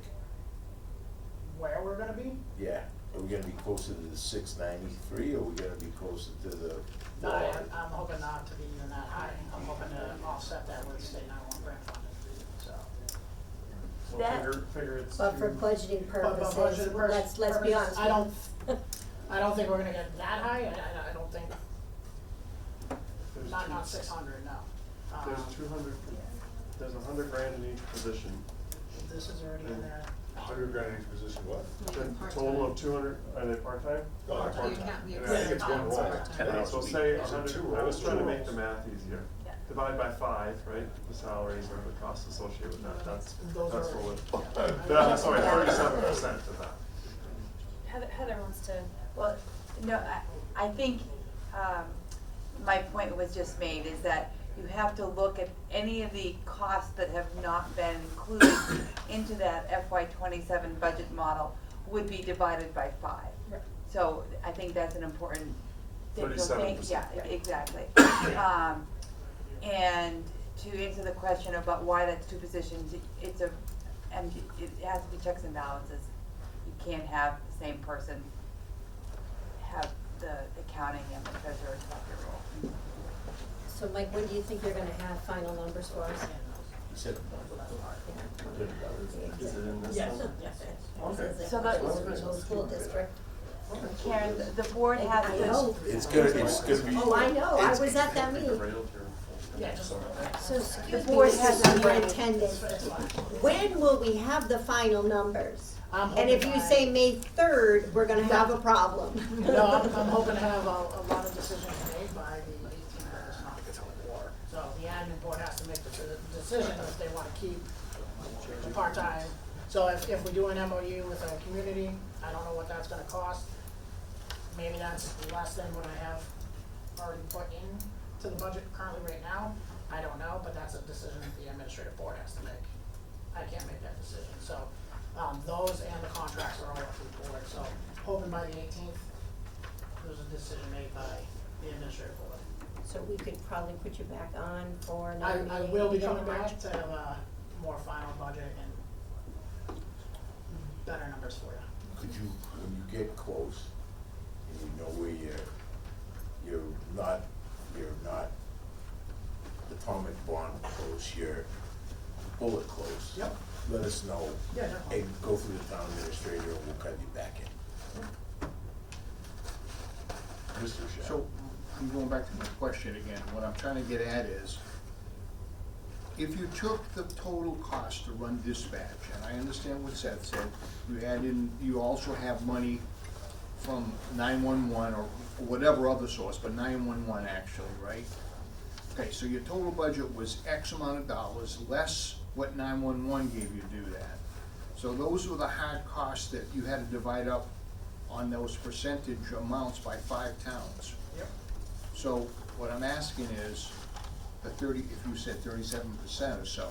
O: Where we're gonna be?
G: Yeah, are we gonna be closer to the 693, or are we gonna be closer to the?
O: No, I'm hoping not to be even that high. I'm hoping to offset that with state 911 grant funding, so.
E: So
N: That-
E: figure it's.
N: But for
E: two-
N: budgeting
O: But
N: purposes,
O: budget
N: let's be
O: purposes,
N: honest.
O: I don't think we're gonna get that high. I don't think,
E: there's
O: not
E: two-
O: 600, no.
E: There's 200, there's $100,000 in each position.
O: This is already in there.
E: $100,000 in each position, what?
H: Yeah,
E: The total of 200, are they part-time?
H: The account- the
E: And I think it's one
H: accountant's
E: role.
H: part-time.
A: 10 hours
E: So
A: a week.
E: say
A: Those are
E: 100,
A: two
E: I was
A: roles.
E: trying to
A: Two
E: make the
A: roles.
E: math easier.
N: Yeah.
E: Divide by 5, right, the salaries or the costs associated with that, that's
O: Those
E: what
O: are-
E: it, sorry, 37% of that.
I: Heather wants to.
P: Well, no, I think, my point was just made, is that you have to look at any of the costs that have not been included into that FY '27 budget model would be divided by 5.
I: Right.
P: So I think that's an important thing to think.
E: 37%.
P: Yeah, exactly. And to answer the question about why that's 2 positions, and it has to be checks and balances. You can't have the same person have accounting and the treasurer collector role.
N: So Mike, when do you think you're gonna have final numbers for us?
G: You said
E: Is it in this
O: Yes,
E: one?
O: yes.
E: Okay.
P: So the-
N: Regional School District.
P: Karen, the board has
N: I
P: to.
N: know.
G: it's gonna be,
N: Oh, I know, I was at that meeting.
O: Yeah, just.
N: So, excuse
P: The
N: me,
P: board
N: Mrs.
P: has to bring-
N: Superintendent, when will we have the final numbers?
O: I'm
N: And if
O: hoping
N: you
O: by-
N: say May 3rd, we're gonna have a problem.
O: No, I'm hoping to have a lot of decisions made by the 18th of this month. So the admin board has to make the decision if they wanna keep the part-time. So if we do an MOU with a community, I don't know what that's gonna cost. Maybe that's less than what I have already put in to the budget currently right now. I don't know, but that's a decision that the administrative board has to make. I can't make that decision, so, those and the contracts are all up to the board, so hoping by the 18th, there's a decision made by the administrative board.
N: So we could probably put you back on for
O: I
N: another meeting.
O: will be
N: until
O: coming
N: March.
O: back to have a more final budget and better numbers for you.
G: could you, when you get close, and you know where you're not atomic bomb close, you're bullet close.
O: Yep.
G: Let us know.
O: Yeah, definitely.
G: And go through the town administrator, and we'll cut you back in. Mr. Shah.
F: So, I'm going back to my question again, what I'm trying to get at is, if you took the total cost to run dispatch, and I understand what Seth said, you add in, you also have money from 911 or whatever other source, but 911 actually, right? Okay, so your total budget was X amount of dollars, less what 911 gave you to do that. So those were the hard costs that you had to divide up on those percentage amounts by 5 towns.
O: Yep.
F: So what I'm asking is, the 30, if you said 37% or so,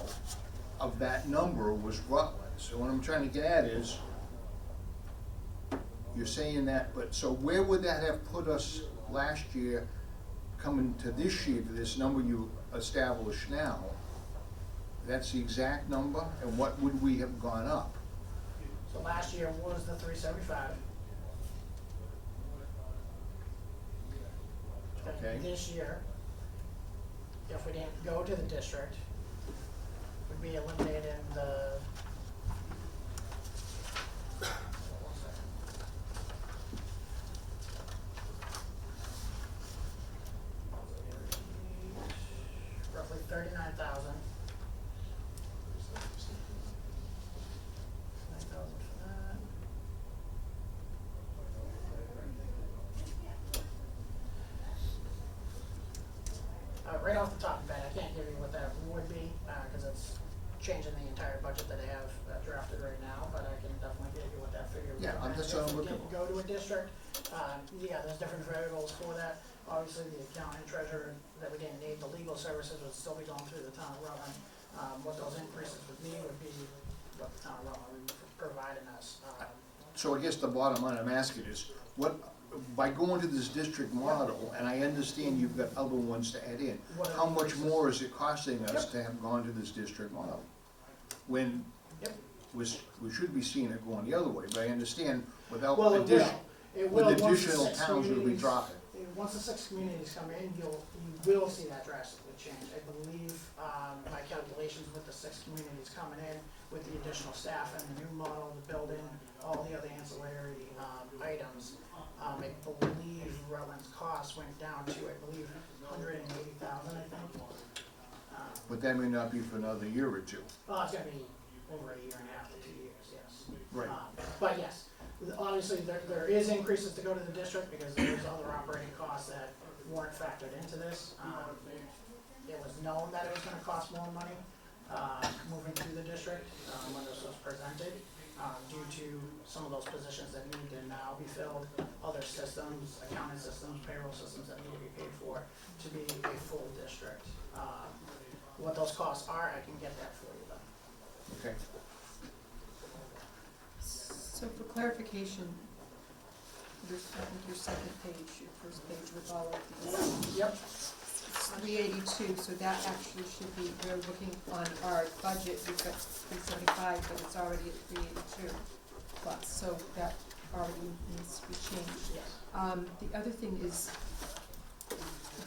F: of that number was Rutland. So what I'm trying to get at is, you're saying that, but, so where would that have put us last year, coming to this year, to this number you established now? That's the exact number, and what would we have gone up?
O: So last year was the 375.
F: Okay.
O: This year, if we didn't go to the district, we'd be eliminating the. Roughly 39,000. 9,000 for that. Right off the top of that, I can't give you what that would be, cause it's changing the entire budget that I have drafted right now, but I can definitely give you what that figure would be.
F: Yeah, that's what I'm looking
O: If we
F: for.
O: didn't go to a district, yeah, there's different variables for that. Obviously, the accountant, treasurer that we didn't need, the legal services would still be going through the town of Rutland. What those increases would be what the town of Rutland would be providing us.
F: So I guess the bottom line I'm asking is, what, by going to this district model, and I understand you've got other ones to add in,
O: What are
F: how
O: the
F: much
O: increases?
F: more is it costing us
O: Yep.
F: to have gone to this district model? When
O: Yep.
F: we should be seeing it going the other way, but I understand without
O: Well, it
F: addition,
O: will. It will,
F: with
O: once the
F: additional
O: 6
F: towns, it'll be
O: communities-
F: dropping.
O: Once the 6 communities come in, you will see that drastically change. I believe, my calculations with the 6 communities coming in, with the additional staff and the new model, the building, all the other ancillary, items, I believe Rutland's costs went down to, I believe, 180,000, I think.
F: But that may not be for another year or two.
O: Oh, it's gonna be over a year and a half to 2 years, yes.
F: Right.
O: But yes, obviously, there is increases to go to the district because there's other operating costs that weren't factored into this. It was known that it was gonna cost more money, moving to the district, when this was presented, due to some of those positions that need to now be filled, other systems, accounting systems, payroll systems that need to be paid for to be a full district. What those costs are, I can get that for you though.
F: Okay.
H: So for clarification, I think your second page, your first page with all of these.
O: Yep.
H: 382, so that actually should be, we're looking on our budget, we've got 375, but it's already at 382 plus, so that already needs to be changed.
O: Yes.
H: The other thing is,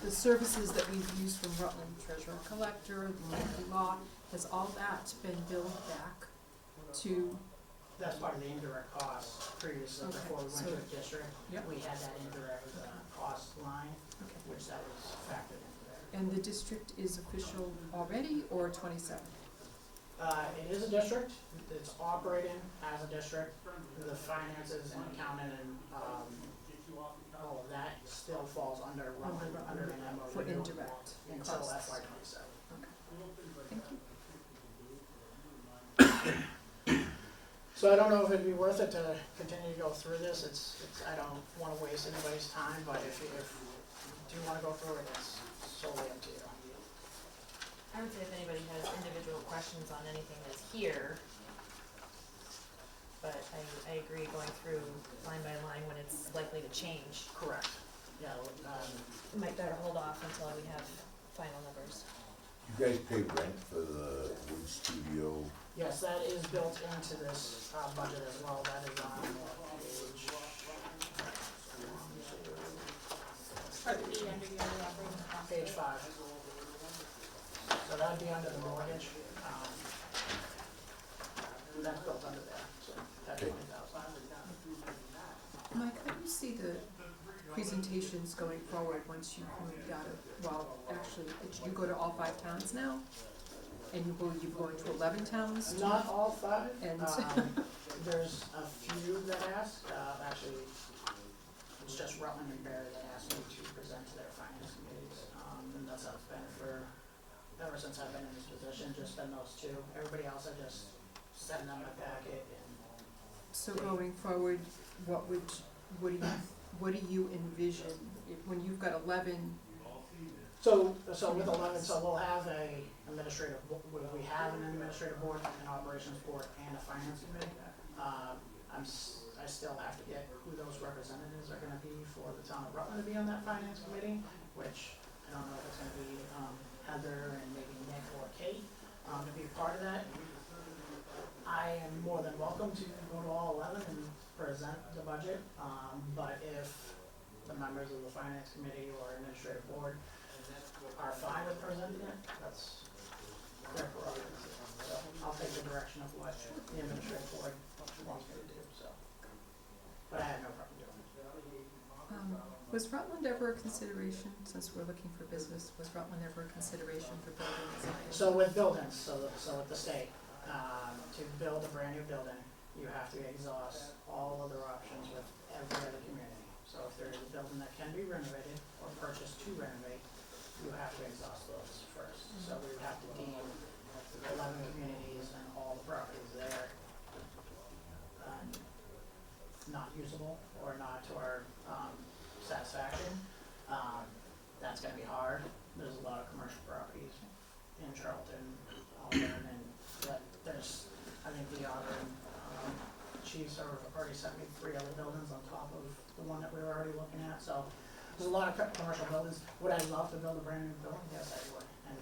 H: the services that we've used from Rutland, treasurer collector, the monthly law, has all that been billed back to,
O: That's part of the indirect costs previously,
H: Okay,
O: before we went
H: so-
O: to a district.
H: Yep.
O: We had that indirect cost line,
H: okay.
O: which that was factored into there.
H: And the district is official already, or 27?
O: It is a district, it's operating as a district, the finances and accounting and, all of that still falls under Rutland, under an MOU.
H: For indirect
O: Until
H: costs.
O: FY '27.
H: Thank you.
O: So I don't know if it'd be worth it to continue to go through this, I don't wanna waste anybody's time, but if you do wanna go through it, it's solely up to you.
I: I would say if anybody has individual questions on anything that's here, but I agree going through line by line when it's likely to change.
O: Correct. Yeah,
I: We might better hold off until we have final numbers.
G: You guys pay rent for the wood studio?
O: yes, that is built into this, budget as well, that is on page. Page 5. So that'd be under the mortgage, that's built under there, so that's
G: Okay.
O: 20,000.
H: Mike, how do you see the presentations going forward once you've moved out of, well, actually, did you go to all 5 towns now? And will you go into 11 towns?
O: Not all 5,
H: And-
O: there's a few that ask, actually, it's just Rutland and Barry that asked me to present to their finance committees, and that's how it's been ever since I've been in this position, just been those 2. Everybody else I just send them a packet and.
H: So going forward, what do you envision, when you've got 11?
O: So with 11, so we'll have a administrative, we have an administrative board, an operations board, and a finance committee. I still have to get who those representatives are gonna be for the town of Rutland to be on that finance committee, which I don't know if it's gonna be Heather and maybe Nick or Kate to be part of that. I am more than welcome to go to all 11 and present the budget, but if the members of the finance committee or administrative board are fine with presenting it, that's their prerogative. So I'll take the direction of what the administrative board wants me to do, so. But I have no problem doing it.
H: Was Rutland ever a consideration, since we're looking for business, was Rutland ever a consideration for buildings?
O: So with buildings, so with the state, to build a brand new building, you have to exhaust all other options with every other community. So if there is a building that can be renovated or purchased to renovate, you have to exhaust those first. So we would have to deem 11 communities and all the properties there not usable or not to our satisfaction. That's gonna be hard. There's a lot of commercial properties in Charlton, Auburn, and I think the Auburn chiefs have already sent me 3 other buildings on top of the one that we were already looking at. So there's a lot of commercial buildings. Would I love to build a brand new building? Yes, I would. And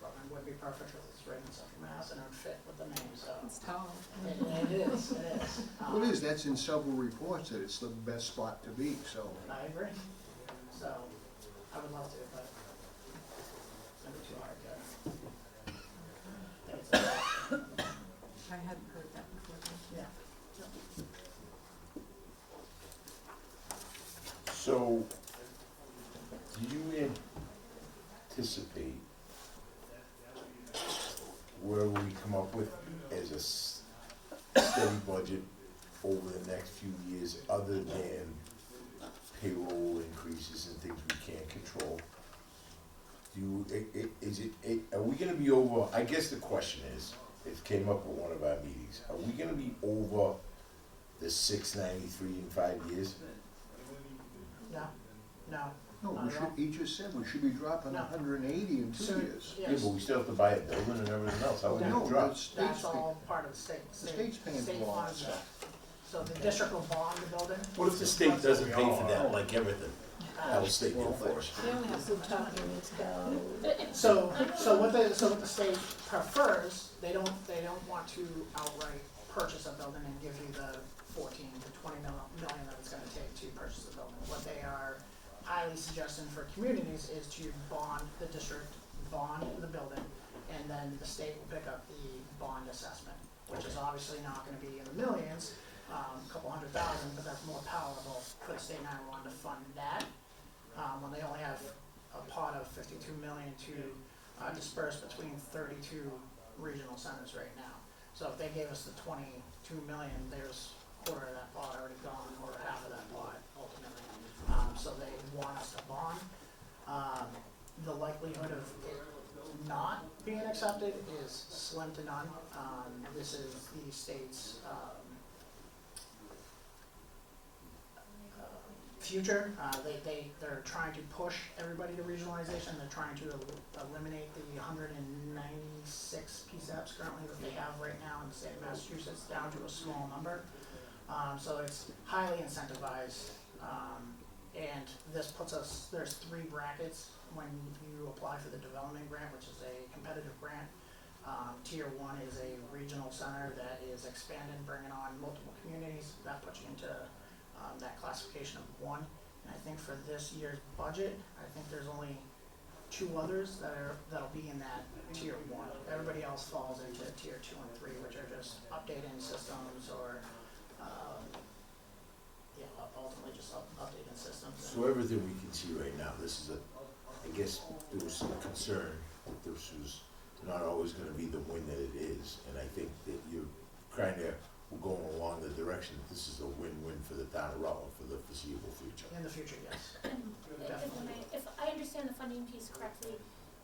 O: Rutland would be perfect because it's right in Central Mass and it would fit with the name, so.
H: It's tall.
O: It is.
F: Well, it is, that's in several reports that it's the best spot to be, so.
O: I agree. So I would love to, but it's gonna be too hard to.
H: I hadn't heard that before.
O: Yeah.
G: So, do you anticipate where we come up with as a steady budget over the next few years, other than payroll increases and things we can't control? Are we gonna be over, I guess the question is, it came up at one of our meetings, are we gonna be over the 693 in 5 years?
O: No.
F: No, we should, he just said we should be dropping 180 in 2 years.
G: Yeah, but we still have to buy a building and everything else, how would
F: No,
G: it drop?
O: That's all part of the state.
F: The state's paying for all that
O: funds
F: stuff.
O: So the district will bond the building.
G: What if the state doesn't pay for that, like everything? How will state go for it?
N: They only have some documents go.
O: So what the state prefers, they don't want to outright purchase a building and give you the 14 to 20 million that it's gonna take to purchase a building. What they highly suggesting for communities is to bond the district, bond the building, and then the state will pick up the bond assessment, which is obviously not gonna be in the millions, a couple $100,000, but that's more palatable for the state 911 to fund that, when they only have a pot of 52 million to disperse between 32 regional centers right now. So if they gave us the 22 million, there's a quarter of that pot already gone, or half of that pot ultimately. So they want us to bond. The likelihood of it not being accepted is slim to none. This is the state's future. They're trying to push everybody to regionalization. They're trying to eliminate the 196 PSAPs currently that they have right now in the state of Massachusetts down to a small number. So it's highly incentivized. And this puts us, there's 3 brackets when you apply for the development grant, which is a competitive grant. Tier 1 is a regional center that is expanding, bringing on multiple communities. That puts you into that classification of 1. And I think for this year's budget, I think there's only 2 others that'll be in that tier 1. Everybody else falls into tier 2 and 3, which are just updating systems or ultimately just updating systems.
G: So everything we can see right now, this is I guess there was some concern that this was not always gonna be the win that it is, and I think that you're kinda going along the direction that this is a win-win for the town of Rutland for the foreseeable future.
O: In the future, yes.
J: If I understand the funding piece correctly,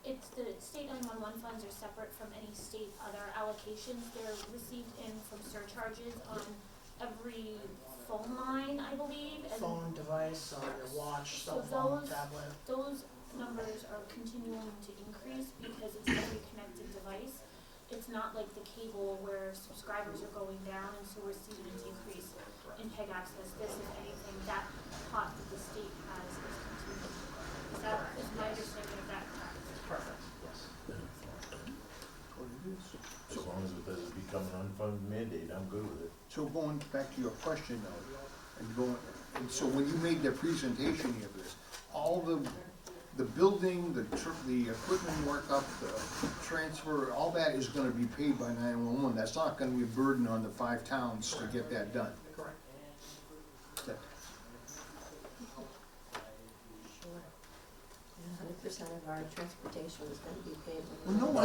J: it's the state 911 funds are separate from any state other allocations. They're received in from surcharges on every phone line, I believe. And
O: Phone, device, or your watch,
J: so
O: cell phone,
J: those,
O: tablet.
J: those numbers are continuing to increase because it's every connected device. It's not like the cable where subscribers are going down, and so we're seeing a decrease in PEG access. This, if anything, that pot that the state has is continuing. Is my understanding of that correct?
O: Perfect, yes.
G: So long as it doesn't become an unfunded mandate, I'm good with it.
F: So going back to your question though, and so when you made the presentation here of this, all the building, the equipment workup, the transfer, all that is gonna be paid by 911. That's not gonna be a burden on the 5 towns to get that done.
O: Correct.
F: That-
N: 100% of our transportation is gonna be paid.
F: Well, no,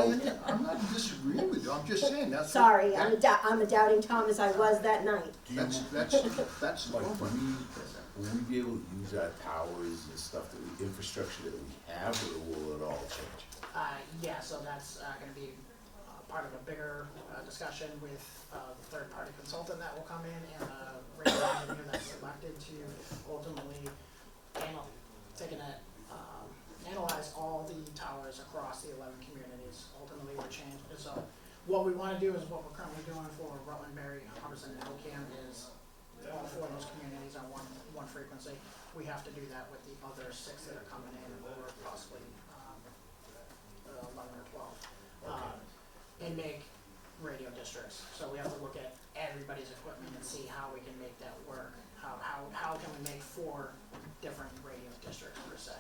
F: I'm not disagreeing with you, I'm just saying, that's.
N: Sorry,
F: that-
N: I'm a doubting Thomas, I was that night.
F: That's
G: Like, will we be able to use our towers and stuff, infrastructure that we have, or will it all change?
O: Yeah, so that's gonna be part of a bigger discussion with the third-party consultant that will come in and a radio engineer that's selected to ultimately analyze all the towers across the 11 communities. Ultimately, we're changing. So what we want to do is what we're currently doing for Rutland, Berry, Hubbardson, and Ocam is all 4 of those communities on one frequency. We have to do that with the other 6 that are coming in, or possibly 11 or 12, and make radio districts. So we have to look at everybody's equipment and see how we can make that work. How can we make 4 different radio districts per se?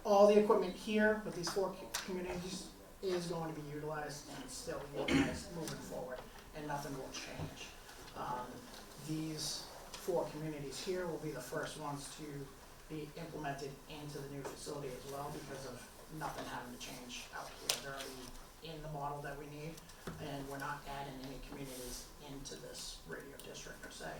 O: All the equipment here with these 4 communities is going to be utilized and still utilized moving forward, and nothing will change. These 4 communities here will be the first ones to be implemented into the new facility as well, because of nothing having to change out here. They're already in the model that we need, and we're not adding any communities into this radio district per se.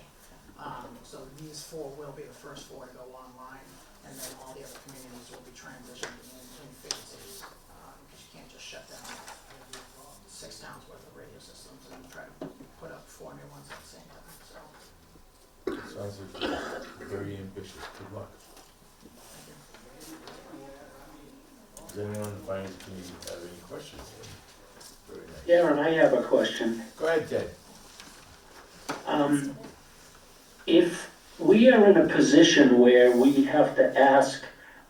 O: So these 4 will be the first 4 to go online, and then all the other communities will be transitioned in phases, because you can't just shut down 6 towns worth of radio systems and try to put up 4 new ones at the same time, so.
G: Sounds like very ambitious. Good luck.
O: Thank you.
G: Does anyone on the finance committee have any questions? Very nice.
Q: Darren, I have a question.
G: Go ahead, Ted.
Q: If we are in a position where we have to ask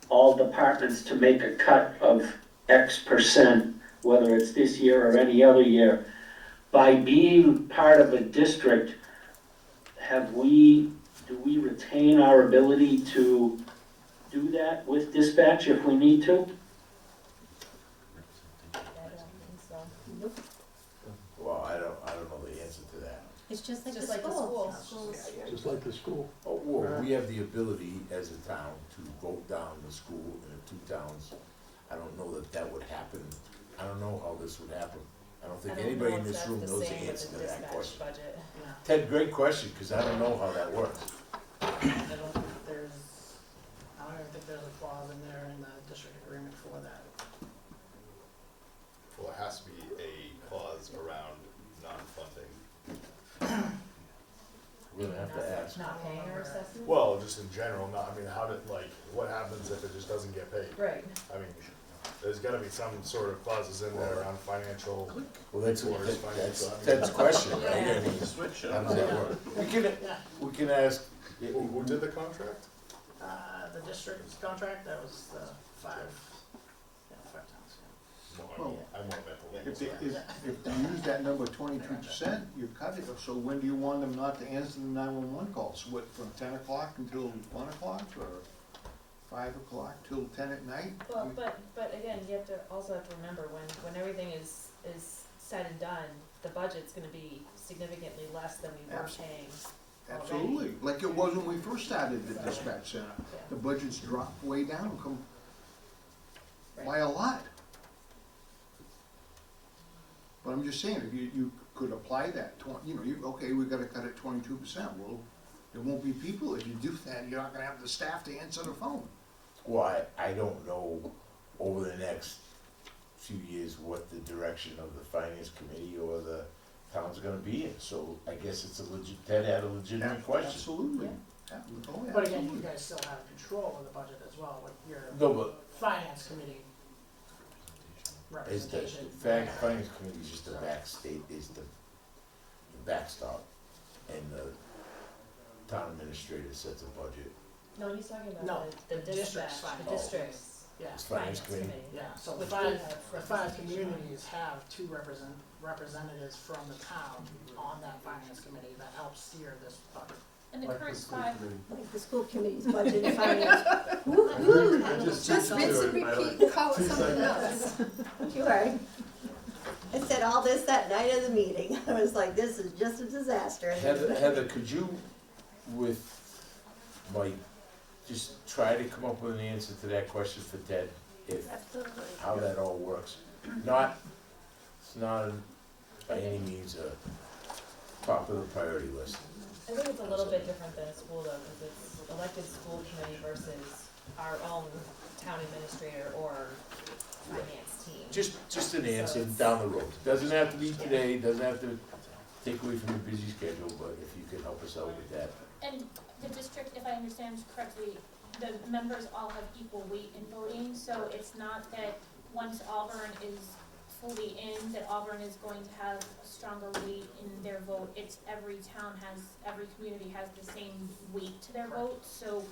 Q: all departments to make a cut of X%, whether it's this year or any other year, by being part of a district, have we do we retain our ability to do that with dispatch if we need to?
I: I don't think so.
G: Well, I don't know the answer to that.
N: It's just like the
I: Just like the
N: school.
I: schools.
B: Just like the school.
G: Oh, well, we have the ability as a town to vote down the school in the two towns. I don't know that that would happen. I don't know how this would happen. I don't think anybody in this room knows the answer to that question.
I: Budget.
G: Ted, great question, because I don't know how that works.
O: I don't think I don't even think there's a clause in there in the district agreement for that.
R: Well, there has to be a clause around non-funding.
G: We're gonna have to ask.
I: Not paying our assessment?
R: Well, just in general, not, I mean, how did, like, what happens if it just doesn't get paid?
I: Right.
R: I mean, there's gotta be some sort of clauses in there around financial.
G: Well, that's
R: financial, I mean-
G: Ted's question, right? I mean,
A: Switch it
G: how
A: up.
G: does that work? We can ask.
R: Who did the contract?
O: The district's contract, that was the five towns,
F: Well,
R: I want that.
F: If you use that number 22%, you cut it, so when do you want them not to answer the 911 calls? What, from 10 o'clock until 1 o'clock, or 5 o'clock till 10 at night?
I: Well, but again, you have to, also have to remember, when everything is said and done, the budget's gonna be significantly less than we were paying already.
F: Absolutely, like it was when we first started the dispatch center.
I: Yeah.
F: The budget's dropped way down, by a lot. But I'm just saying, if you could apply that, okay, we gotta cut it 22%, well, there won't be people if you do that, you're not gonna have the staff to answer the phone.
G: Well, I don't know over the next few years what the direction of the finance committee or the town's gonna be in, so I guess it's Ted had a legitimate question.
F: Absolutely. Yeah. Oh, yeah,
O: But again, you
F: absolutely.
O: guys still have control of the budget as well with your
G: No, but
O: finance committee
G: is the
O: representation.
G: finance committee is just the backstop, and the town administrator sets a budget.
I: No, he's talking
O: No,
I: about the
O: the district's
I: dispatch, the
O: finance.
I: district's
O: Yeah,
G: It's finance committee.
O: yeah, so the
I: We
O: five,
I: have
O: the five
I: representation.
O: communities have two representatives from the town on that finance committee that helps steer this budget.
J: And the current five,
N: Like the school committee's budget and finance. Woo-hoo.
H: Just rinse and repeat, call it something else.
N: Sure. I said all this that night of the meeting. I was like, this is just a disaster.
G: Heather, could you, with Mike, just try to come up with an answer to that question for Ted, if, how that all works? It's not by any means a top of the priority list.
I: I think it's a little bit different than a school though, because it's elected school committee versus our own town administrator or finance team.
G: Just an answer
I: So it's-
G: down the road. Doesn't have to be today, doesn't have to take away from your busy schedule, but if you could help us out with that.
J: and the district, if I understand correctly, the members all have equal weight in voting, so it's not that once Auburn is fully in, that Auburn is going to have a stronger weight in their vote. It's every community has the same weight to their vote, so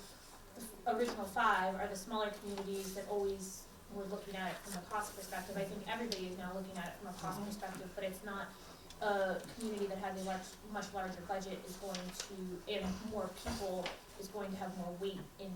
J: the original five are the smaller communities that always were looking at it from a cost perspective. I think everybody is now looking at it from a cost perspective, but it's not a community that has a much larger budget is going to, and more people, is going to have more weight in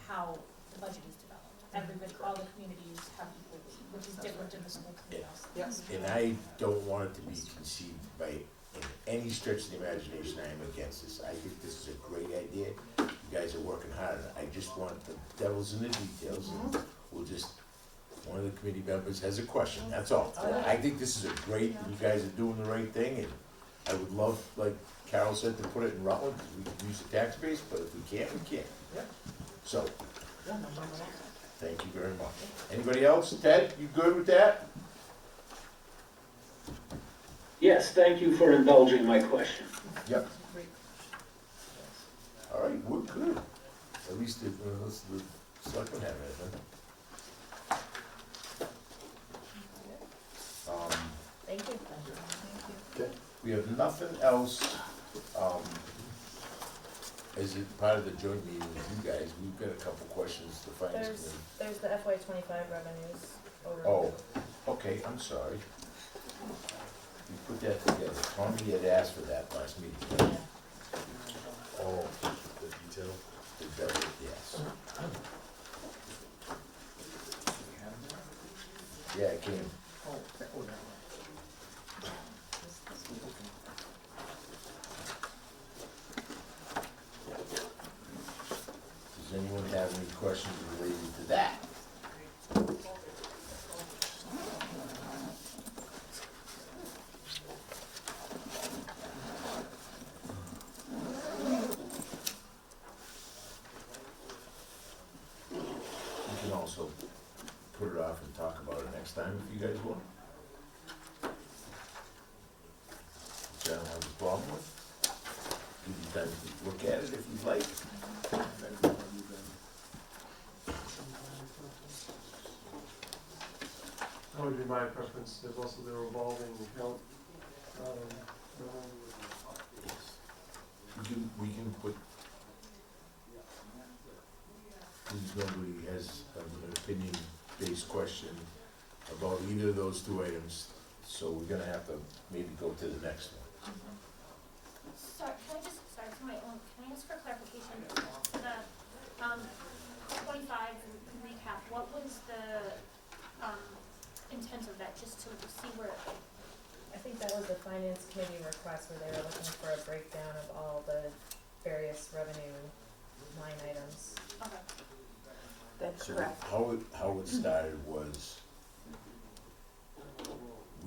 J: how the budget is developed. Everybody, all the communities have equal weight, which is different in the school committee also.
O: Yes.
G: And I don't want it to be conceived by in any stretch of the imagination I am against this. I think this is a great idea. You guys are working hard on it. I just want the devil's in the details, and we'll just, one of the committee members has a question, that's all. I think this is a great, you guys are doing the right thing, and I would love, like Carol said, to put it in Rutland, because we can use the tax base, but if we can't, we can't.
O: Yep.
G: So,
O: Yeah, no problem at all.
G: thank you very much. Anybody else? Ted, you good with that?
Q: Yes, thank you for indulging my question.
G: Yep. All right, we're good. At least the selectmen have anything.
I: Thank you.
B: Okay.
G: We have nothing else, as a part of the joint meeting with you guys. We've got a couple questions to finance committee.
I: There's the FY '25 revenues over.
G: Oh, okay, I'm sorry. You put that together. Tommy had asked for that last meeting.
R: Oh,
G: It does, yes. Yeah, it came. Does anyone have any questions related to that? We can also put it off and talk about it next time if you guys want. Which I don't have a problem with. Give you time to look at it if you'd like.
E: That would be my preference. There's also the revolving account.
G: We can put, because nobody has an opinion-based question about either of those two items, so we're gonna have to maybe go to the next one.
J: Sorry, for my own, can I ask for clarification? For the, 25 recap, what was the, intent of that, just to see where,
I: I think that was the finance committee request where they were looking for a breakdown of all the various revenue line items.
J: okay.
P: That's
G: So
P: correct.
G: how it started was,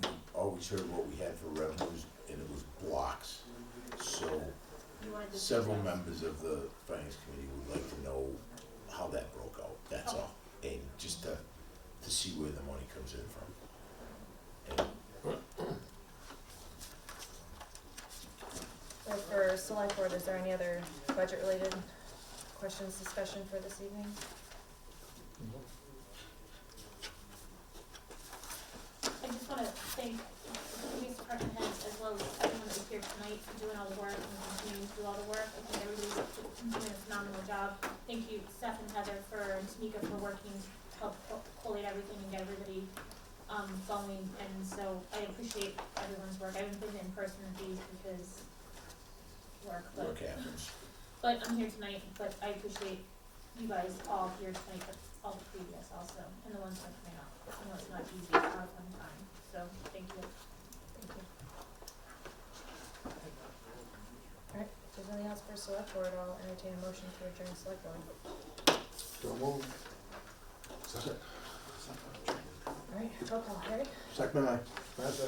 G: we always heard what we had for revenues, and it was blocks. So
J: You wanted the
G: several
J: details.
G: members of the finance committee would like to know how that broke out, that's all. And just to see where the money comes in from. And
I: So for select board, is there any other budget related questions, discussion for this evening?
J: I just wanna thank the police department heads as well as everyone that was here tonight for doing all the work and continuing to do all the work. I think everybody's doing a phenomenal job. Thank you, Seth and Heather and Tamika for working to help collate everything and get everybody, going. And so I appreciate everyone's work. I haven't been in person at these because work,
G: work happens.
J: but I'm here tonight, but I appreciate you guys all here tonight, but all the previous also, and the ones that are coming up. I know it's not easy, it's not a fun time, so thank you.
I: Thank you. Alright, if there's anything else for select board, I'll entertain a motion to adjourn select board.
B: So move.
I: Alright, roll call, Harry?
B: Second, aye.
I: Have a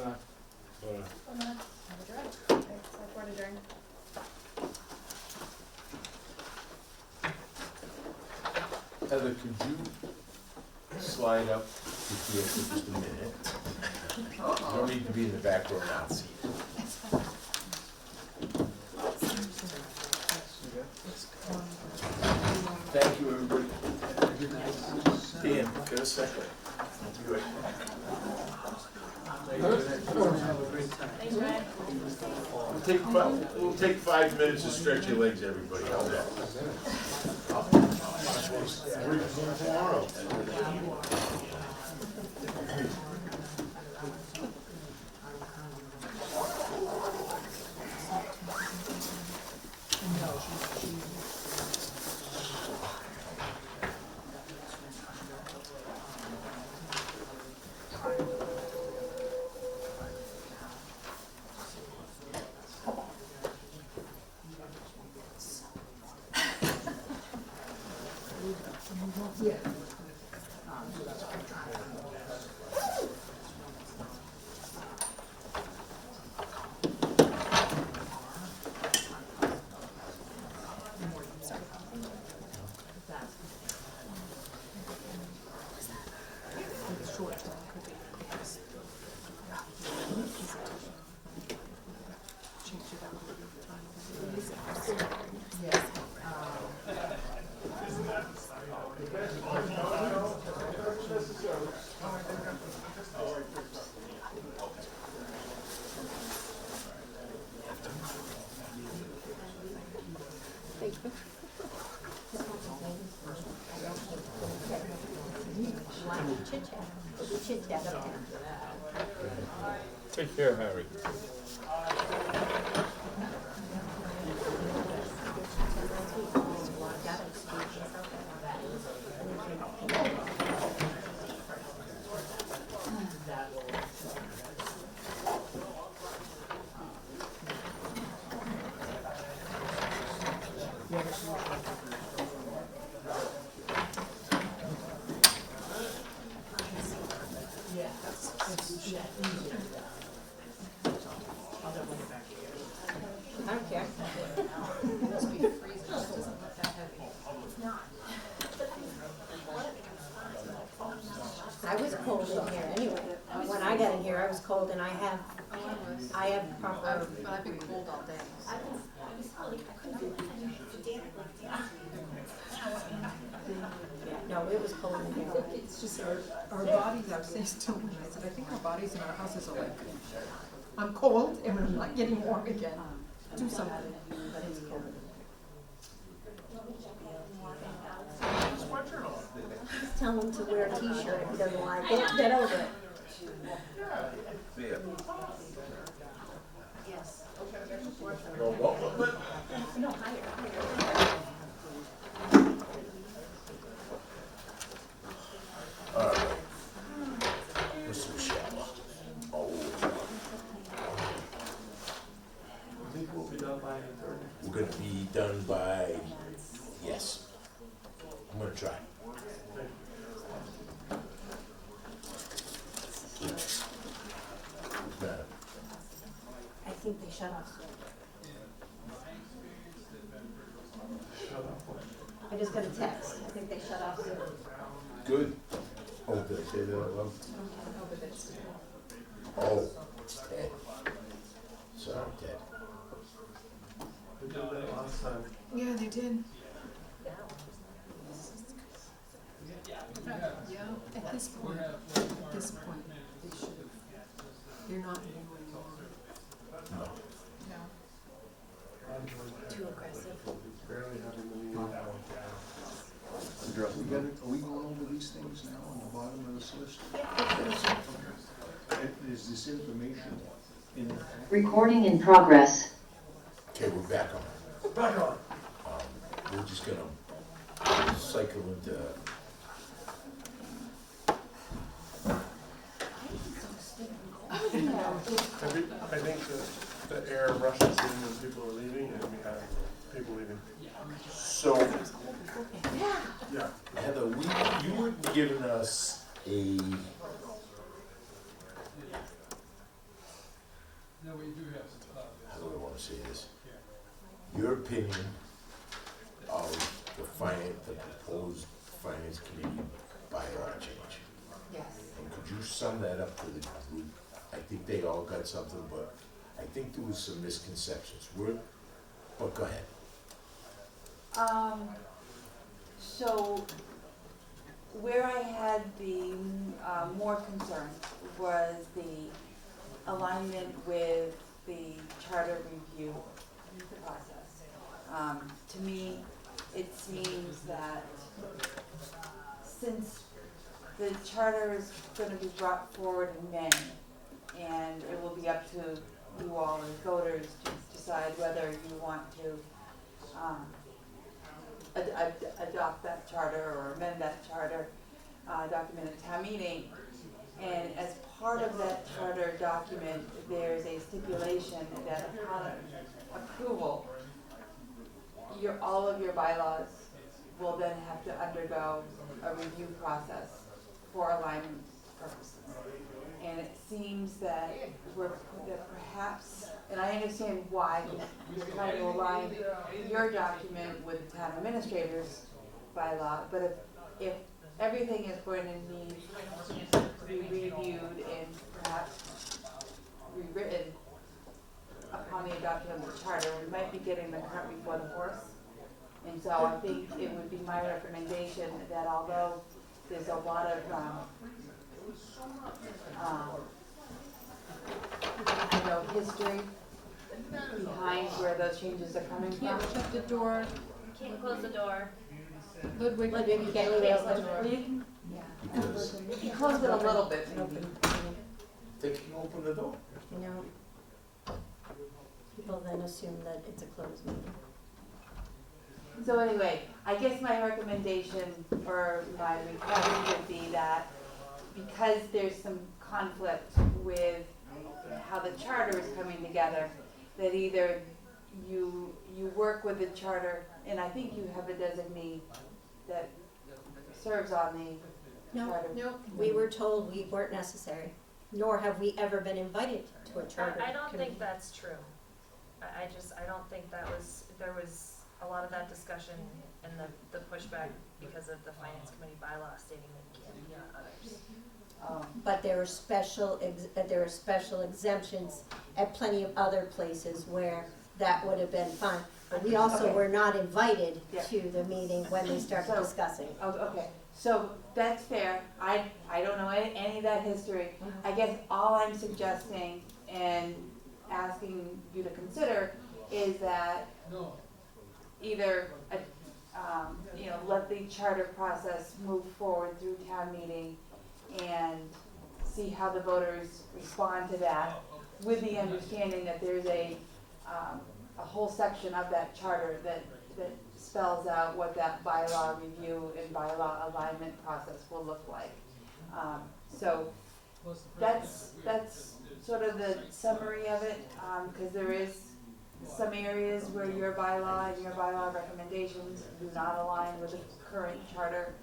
I: direct. Okay, select board adjourned.
G: Heather, could you slide up if you have for just a minute? You don't need to be in the back row now. Thank you, everybody. Dan, get a second. Do it.
J: Thanks, Ryan.
G: We'll take 5 minutes to stretch your legs, everybody. How's that? Tomorrow.
M: Take care, Harry.
O: Yeah, there's no shortage. Yeah, it's easier to do that. So, I'll definitely get back to you.
H: I don't care. It must be freezing, it doesn't look that heavy.
N: I was cold in here anyway. When I got in here, I was cold and I have proper.
H: But I've been cold all day.
N: Yeah, no, it was cold in here.
H: It's just our bodies, I was saying to him, I said, I think our bodies in our houses are like, I'm cold and I'm not getting warm again. Do something.
N: But it's cold. Just tell him to wear a t-shirt if he doesn't like it. Get over it.
H: Yes.
N: No, higher.
G: All right. Mr. Shabba. Oh.
E: I think we'll be done by 8:30.
G: We're gonna be done by, yes. I'm gonna try.
N: I think they shut off.
E: Shut up.
N: I just got a text. I think they shut off soon.
G: Good. Oh, did I say that out loud? Oh, it's Ted. Sorry, Ted.
E: We did that last time.
H: Yeah, they did. At this point, they should have, they're not renewing more.
G: No.
H: Too aggressive.
E: Barely having the meeting.
F: Are we going over these things now on the bottom of this list? Is this information in the packet?
C: Recording in progress.
G: Okay, we're back on.
E: Back on.
G: We're just gonna cycle into.
E: I think the air rushes in when people are leaving, and we have people leaving.
G: So,
E: Yeah.
G: Heather, you were giving us a, how do I wanna say this? Your opinion of the proposed finance committee bylaw change.
P: Yes.
G: And could you sum that up for the group? I think they all got something, but I think there was some misconceptions. But go ahead.
P: So where I had the more concern was the alignment with the charter review process. To me, it seems that since the charter is gonna be brought forward in May, and it will be up to you all as voters to decide whether you want to adopt that charter or amend that charter document at town meeting. And as part of that charter document, there's a stipulation that upon approval, all of your bylaws will then have to undergo a review process for alignment purposes. And it seems that that perhaps, and I understand why you're trying to align your document with the town administrator's bylaw, but if everything is going to need to be reviewed and perhaps rewritten upon the adoption of the charter, we might be getting the cart before the horse. And so I think it would be my recommendation that although there's a lot of history behind where those changes are coming from.
H: Can't shut the door.
J: Can't close the door.
H: Ludwig,
N: You can't leave it open.
P: Well, you can,
G: Because
P: you close it a little bit, maybe.
G: they can open the door.
N: You know, people then assume that it's a closed meeting.
P: So anyway, I guess my recommendation or my request would be that because there's some conflict with how the charter is coming together, that either you work with the charter and I think you have a designee that serves on the
N: No,
P: charter.
N: no, we were told we weren't necessary, nor have we ever been invited to a charter
I: I don't
N: committee.
I: think that's true. I don't think there was a lot of that discussion and the pushback because of the finance committee bylaw stating that it can't be on others.
N: But there are special exemptions at plenty of other places where that would have been fine. But we also
P: Okay.
N: were not invited
P: Yeah.
N: to the meeting when they started
P: So-
N: discussing.
P: Oh, okay, so that's fair. I don't know any of that history. I guess all I'm suggesting and asking you to consider is that either, let the charter process move forward through town meeting and see how the voters respond to that, with the understanding that there's a whole section of that charter that spells out what that bylaw review and bylaw alignment process will look like. So that's sort of the summary of it, because there is some areas where your bylaw and your bylaw recommendations do not align with the current charter,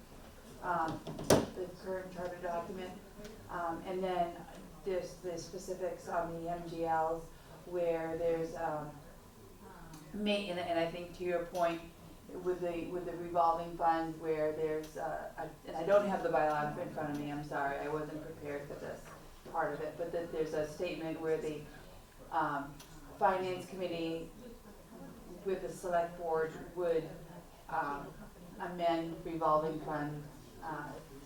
P: document. And then there's the specifics on the MGLs where there's, and I think to your point, with the revolving fund where there's, and I don't have the bylaw in front of me, I'm sorry, I wasn't prepared for this part of it, but that there's a statement where the, finance committee with the select board would, amend revolving fund,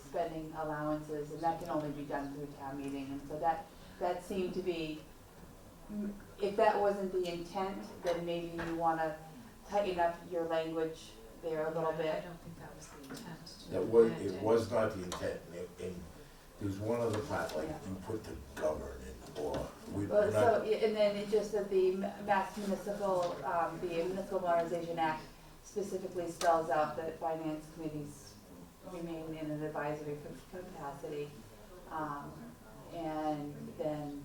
P: spending allowances, and that can only be done through town meeting, and so that seemed to be, if that wasn't the intent, then maybe you wanna tighten up your language there a little bit.
H: I don't think that was the intent.
G: It was not the intent, and there's one other part, like you put the govern in, or we're
P: Well,
G: not.
P: so, and then it's just that the Mass Municipal, the Municipal Modernization Act specifically spells out that finance committees remain in an advisory capacity. And then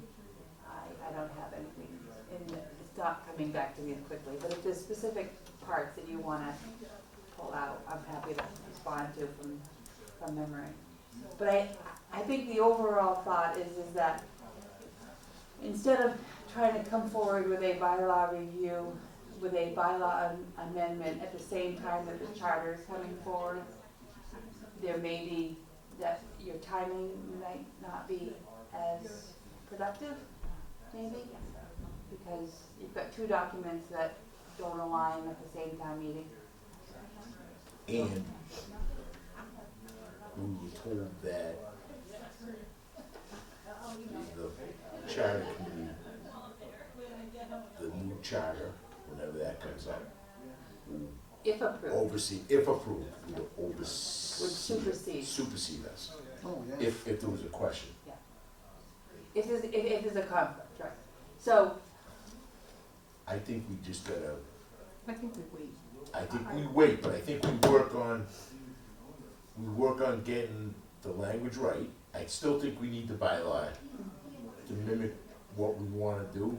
P: I don't have anything, and it's not coming back to me as quickly, but if there's specific parts that you wanna pull out, I'm happy to respond to from memory. But I think the overall thought is that instead of trying to come forward with a bylaw review, with a bylaw amendment at the same time that the charter is coming forward, there may be that your timing might not be as productive, maybe, because you've got two documents that don't align at the same time meeting.
G: And we were told that the charter committee, the new charter, whenever that comes up, will
P: If approved.
G: oversee, if approved, will oversee.
P: Would supersede.
G: Supersede us,
F: Oh, yeah.
G: if there was a question.
P: If there's a conflict, right. So,
G: I think we just gotta,
H: I think we wait.
G: I think we wait, but I think we work on getting the language right. I still think we need the bylaw to mimic what we wanna do,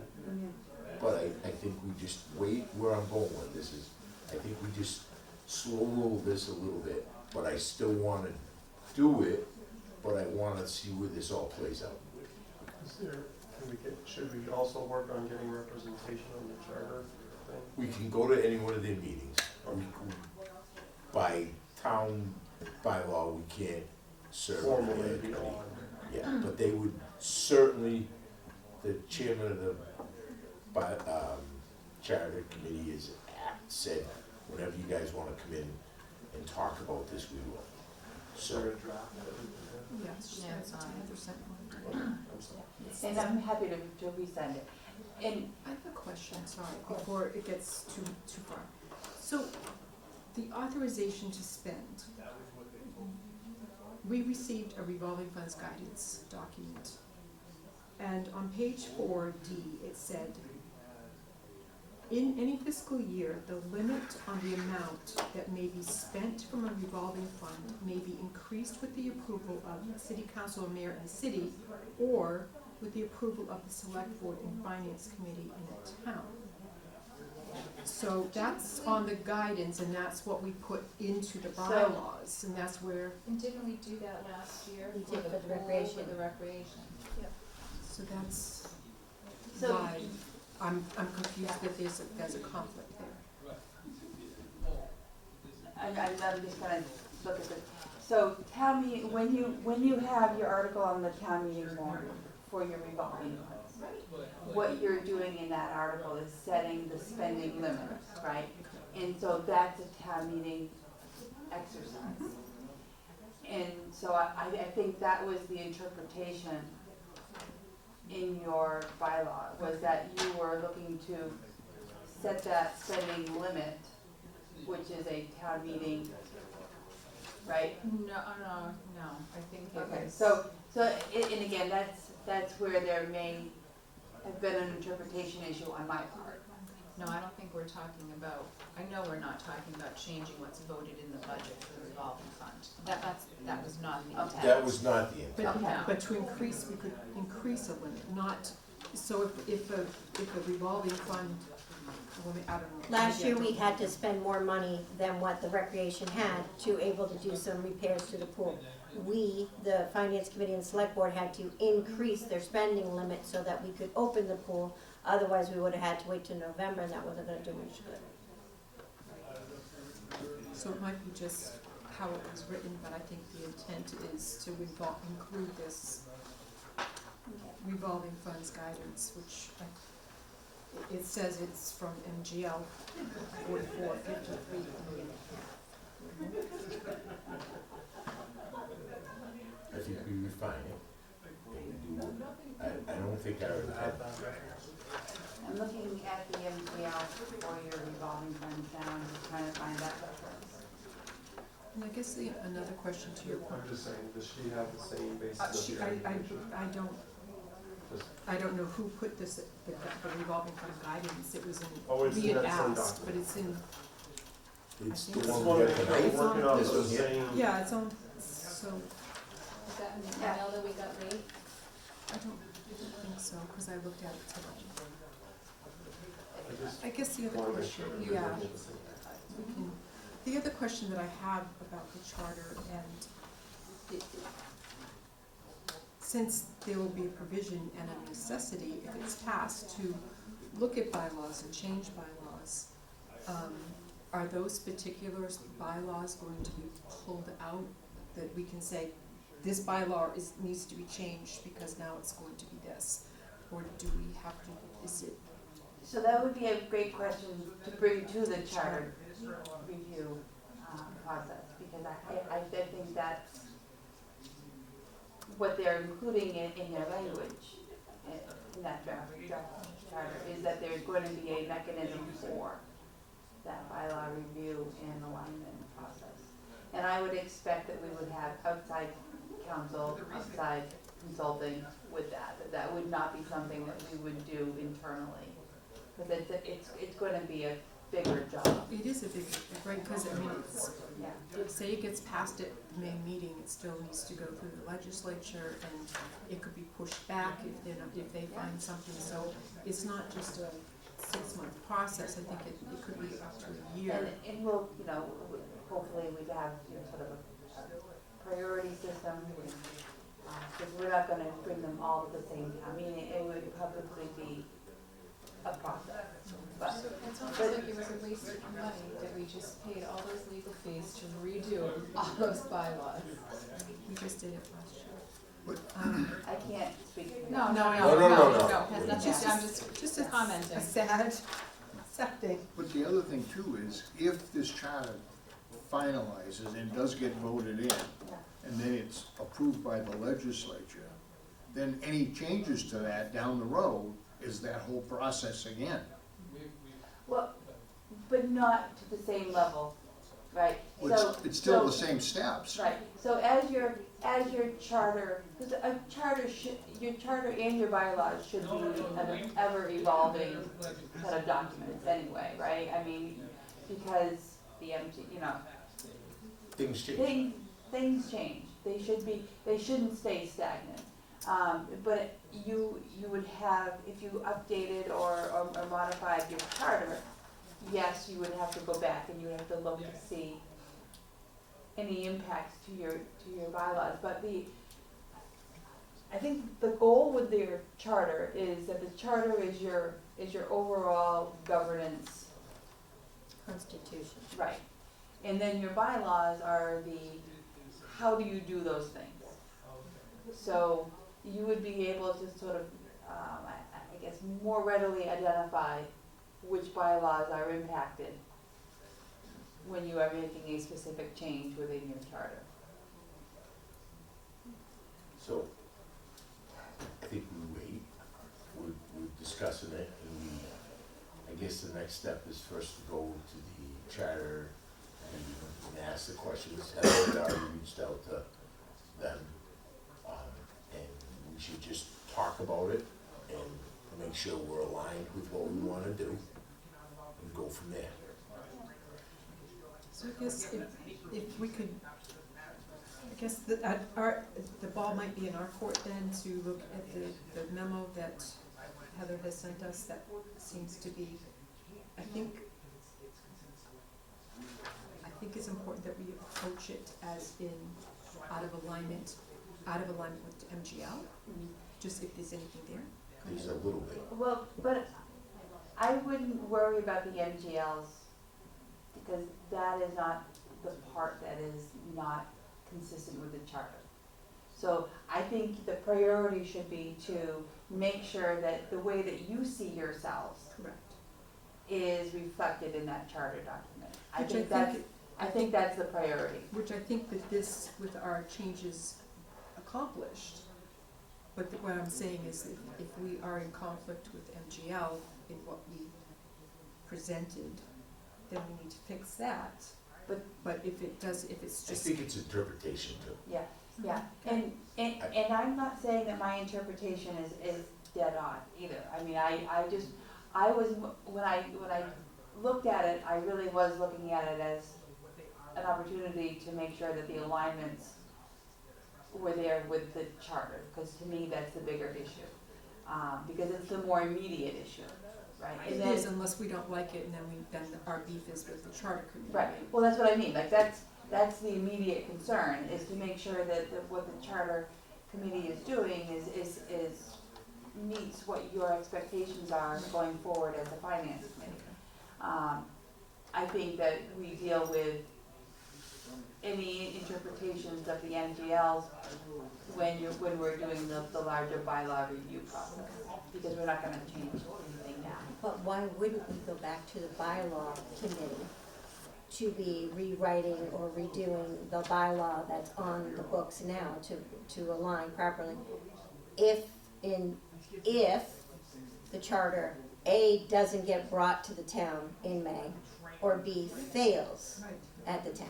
G: but I think we just wait. Where I'm going with this is, I think we just slow roll this a little bit, but I still wanna do it, but I wanna see where this all plays out.
E: Should we also work on getting representation on the charter thing?
G: We can go to any one of their meetings. By town bylaw, we can't serve on the
E: Formally
G: committee.
E: be on.
G: Yeah, but they would certainly, the chairman of the charter committee has said, whenever you guys wanna come in and talk about this, we will.
E: Is there
G: So,
E: a draft that we can
H: Yeah, it's just
I: Yeah,
H: it's
I: it's on.
H: 10%.
E: I'm sorry.
P: and I'm happy to resend it. And
H: I have a question, sorry, before it gets too far. So, the authorization to spend, we received a revolving funds guidance document. And on page 4D, it said, in any fiscal year, the limit on the amount that may be spent from a revolving fund may be increased with the approval of the city council or mayor in the city, or with the approval of the select board and finance committee in the town. So that's on the guidance, and that's what we put into the bylaws, and that's where,
S: And didn't we do that last year
N: We
S: for
N: did
S: the
N: for the
S: pool,
N: recreation.
S: for the recreation?
H: so that's
P: So-
H: why I'm confused that there's a conflict there.
P: I'm just gonna look at this. So tell me, when you have your article on the town meeting warrant for your revolving funds, what you're doing in that article is setting the spending limits, right? And so that's a town meeting exercise. And so I think that was the interpretation in your bylaw, was that you were looking to set that spending limit, which is a town meeting, right?
S: No, I think it
P: Okay,
S: was.
P: so, and again, that's where there may have been an interpretation issue on my part.
S: No, I don't think we're talking about, I know we're not talking about changing what's voted in the budget for the revolving fund. That was not the intent.
G: That was not the intent.
H: But to increase, we could increase a limit, not, so if a revolving fund, well, I don't know.
N: Last year, we had to spend more money than what the recreation had to able to do some repairs to the pool. We, the finance committee and select board, had to increase their spending limit so that we could open the pool. Otherwise, we would have had to wait till November, and that wasn't gonna do much good.
H: So it might be just how it was written, but I think the intent is to include this revolving funds guidance, which it says it's from MGL 4453.
G: I think we refine it. And do, I don't think I would have.
P: I'm looking at the MPL for your revolving funds now, and just trying to find that reference.
H: And I guess another question to your point.
E: I'm just saying, does she have the same basis of your
H: I don't know who put this, the revolving fund guidance, it was in,
E: Oh, it's
H: we
E: in
H: had
E: that same
H: asked, but
E: document.
H: it's in,
G: It's
H: I
G: the
H: think
G: one we
E: It's
G: have
E: one
G: tonight.
E: that we're working on,
H: This
E: the
G: one here?
E: same.
H: yeah, it's on, so,
S: Is that in the email that we got late?
H: I don't think so, cause I looked at it today.
E: just
H: I guess the other
E: wanna make
H: question,
E: sure we're
H: yeah,
E: looking at the same thing.
H: we can, the other question that I have about the charter, and since there will be a provision and a necessity, if it's passed, to look at bylaws and change bylaws, are those particular bylaws going to be pulled out, that we can say, this bylaw needs to be changed because now it's going to be this? Or do we have to, is it?
P: So that would be a great question to bring to the charter review process, because I think that's what they're including in their language, in that draft charter, is that there's going to be a mechanism for that bylaw review and alignment process. And I would expect that we would have outside counsel, outside consulting with that would not be something that we would do internally. Because it's gonna be a bigger job.
H: It is a big, right, because I mean, it's,
P: Yeah.
H: say it gets passed at May meeting, it still needs to go through the legislature, and it could be pushed back if they find something, so it's not just a 6-month process, I think it could be up to a year.
P: And we'll, hopefully we'd have, sort of a priority system, because we're not gonna bring them all to the same time. I mean, it would probably be a process, but.
S: It's almost like it was a waste of money that we just paid all those legal fees to redo all those bylaws.
H: We just did it last year.
P: I can't speak for
S: No,
P: that.
S: has nothing, I'm just commenting.
H: A sad thing.
F: But the other thing too is, if this charter finalizes and does get voted in, and then it's approved by the legislature, then any changes to that down the road is that whole process again.
P: Well, but not to the same level, right?
F: Well, it's still the same steps.
P: Right, so as your charter, because your charter and your bylaws should be an ever-evolving set of documents anyway, right? I mean, because the
G: Things change.
P: things change. They shouldn't stay stagnant. But you would have, if you updated or modified your charter, yes, you would have to go back and you would have to look to see any impacts to your bylaws, but I think the goal with their charter is that the charter is your overall governance.
N: Constitution.
P: Right. And then your bylaws are how do you do those things? So you would be able to sort of, I guess, more readily identify which bylaws are impacted when you are making a specific change within your charter.
G: So, I think we wait, we're discussing it, and I guess the next step is first to go to the charter and ask the questions. Heather had already reached out to them, and we should just talk about it and make sure we're aligned with what we wanna do, and go from there.
H: So I guess if we could, I guess the ball might be in our court then to look at the memo that Heather has sent us that seems to be, I think it's important that we approach it as in out of alignment with MGL, just if there's anything there.
G: There's a little bit.
P: Well, but I wouldn't worry about the MGLs because that is not the part that is not consistent with the charter. So I think the priority should be to make sure that the way that you see yourselves is reflected in that charter document. I think that's the priority.
H: Which I think that this, with our changes accomplished, but what I'm saying is if we are in conflict with MGL in what we presented, then we need to fix that. But if it's just.
G: I think it's interpretation too.
P: Yeah, yeah, and I'm not saying that my interpretation is dead on either. I mean, when I looked at it, I really was looking at it as an opportunity to make sure that the alignments were there with the charter, because to me, that's the bigger issue. Because it's the more immediate issue, right?
H: It is, unless we don't like it, and then our beef is with the charter committee.
P: Right, well, that's what I mean, like, that's the immediate concern, is to make sure that what the charter committee is doing is meets what your expectations are going forward as a finance committee. I think that we deal with any interpretations of the MGLs when we're doing the larger bylaw review process, because we're not gonna change anything now.
N: But why wouldn't we go back to the bylaw committee to be rewriting or redoing the bylaw that's on the books now to align properly? If the charter, A, doesn't get brought to the town in May, or B, fails at the town.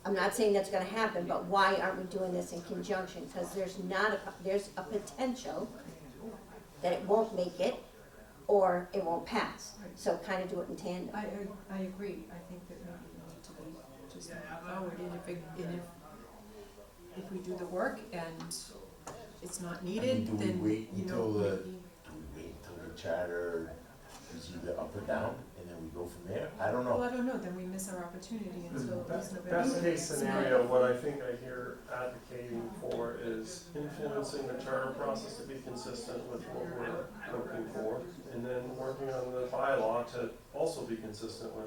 N: I'm not saying that's gonna happen, but why aren't we doing this in conjunction? Because there's a potential that it won't make it, or it won't pass. So kind of do it in tandem.
H: I agree. I think that maybe we need to be just forward, and if we do the work and it's not needed,
G: Do we
H: then,
G: wait
H: you
G: until
H: know,
G: the charter is either up or down, and then we go from there? I don't know.
H: well, I don't know, then we miss our opportunity until at least November.
E: Best case scenario, what I think I hear advocating for is influencing the charter process to be consistent with what we're looking for, and then working on the bylaw to also be consistent with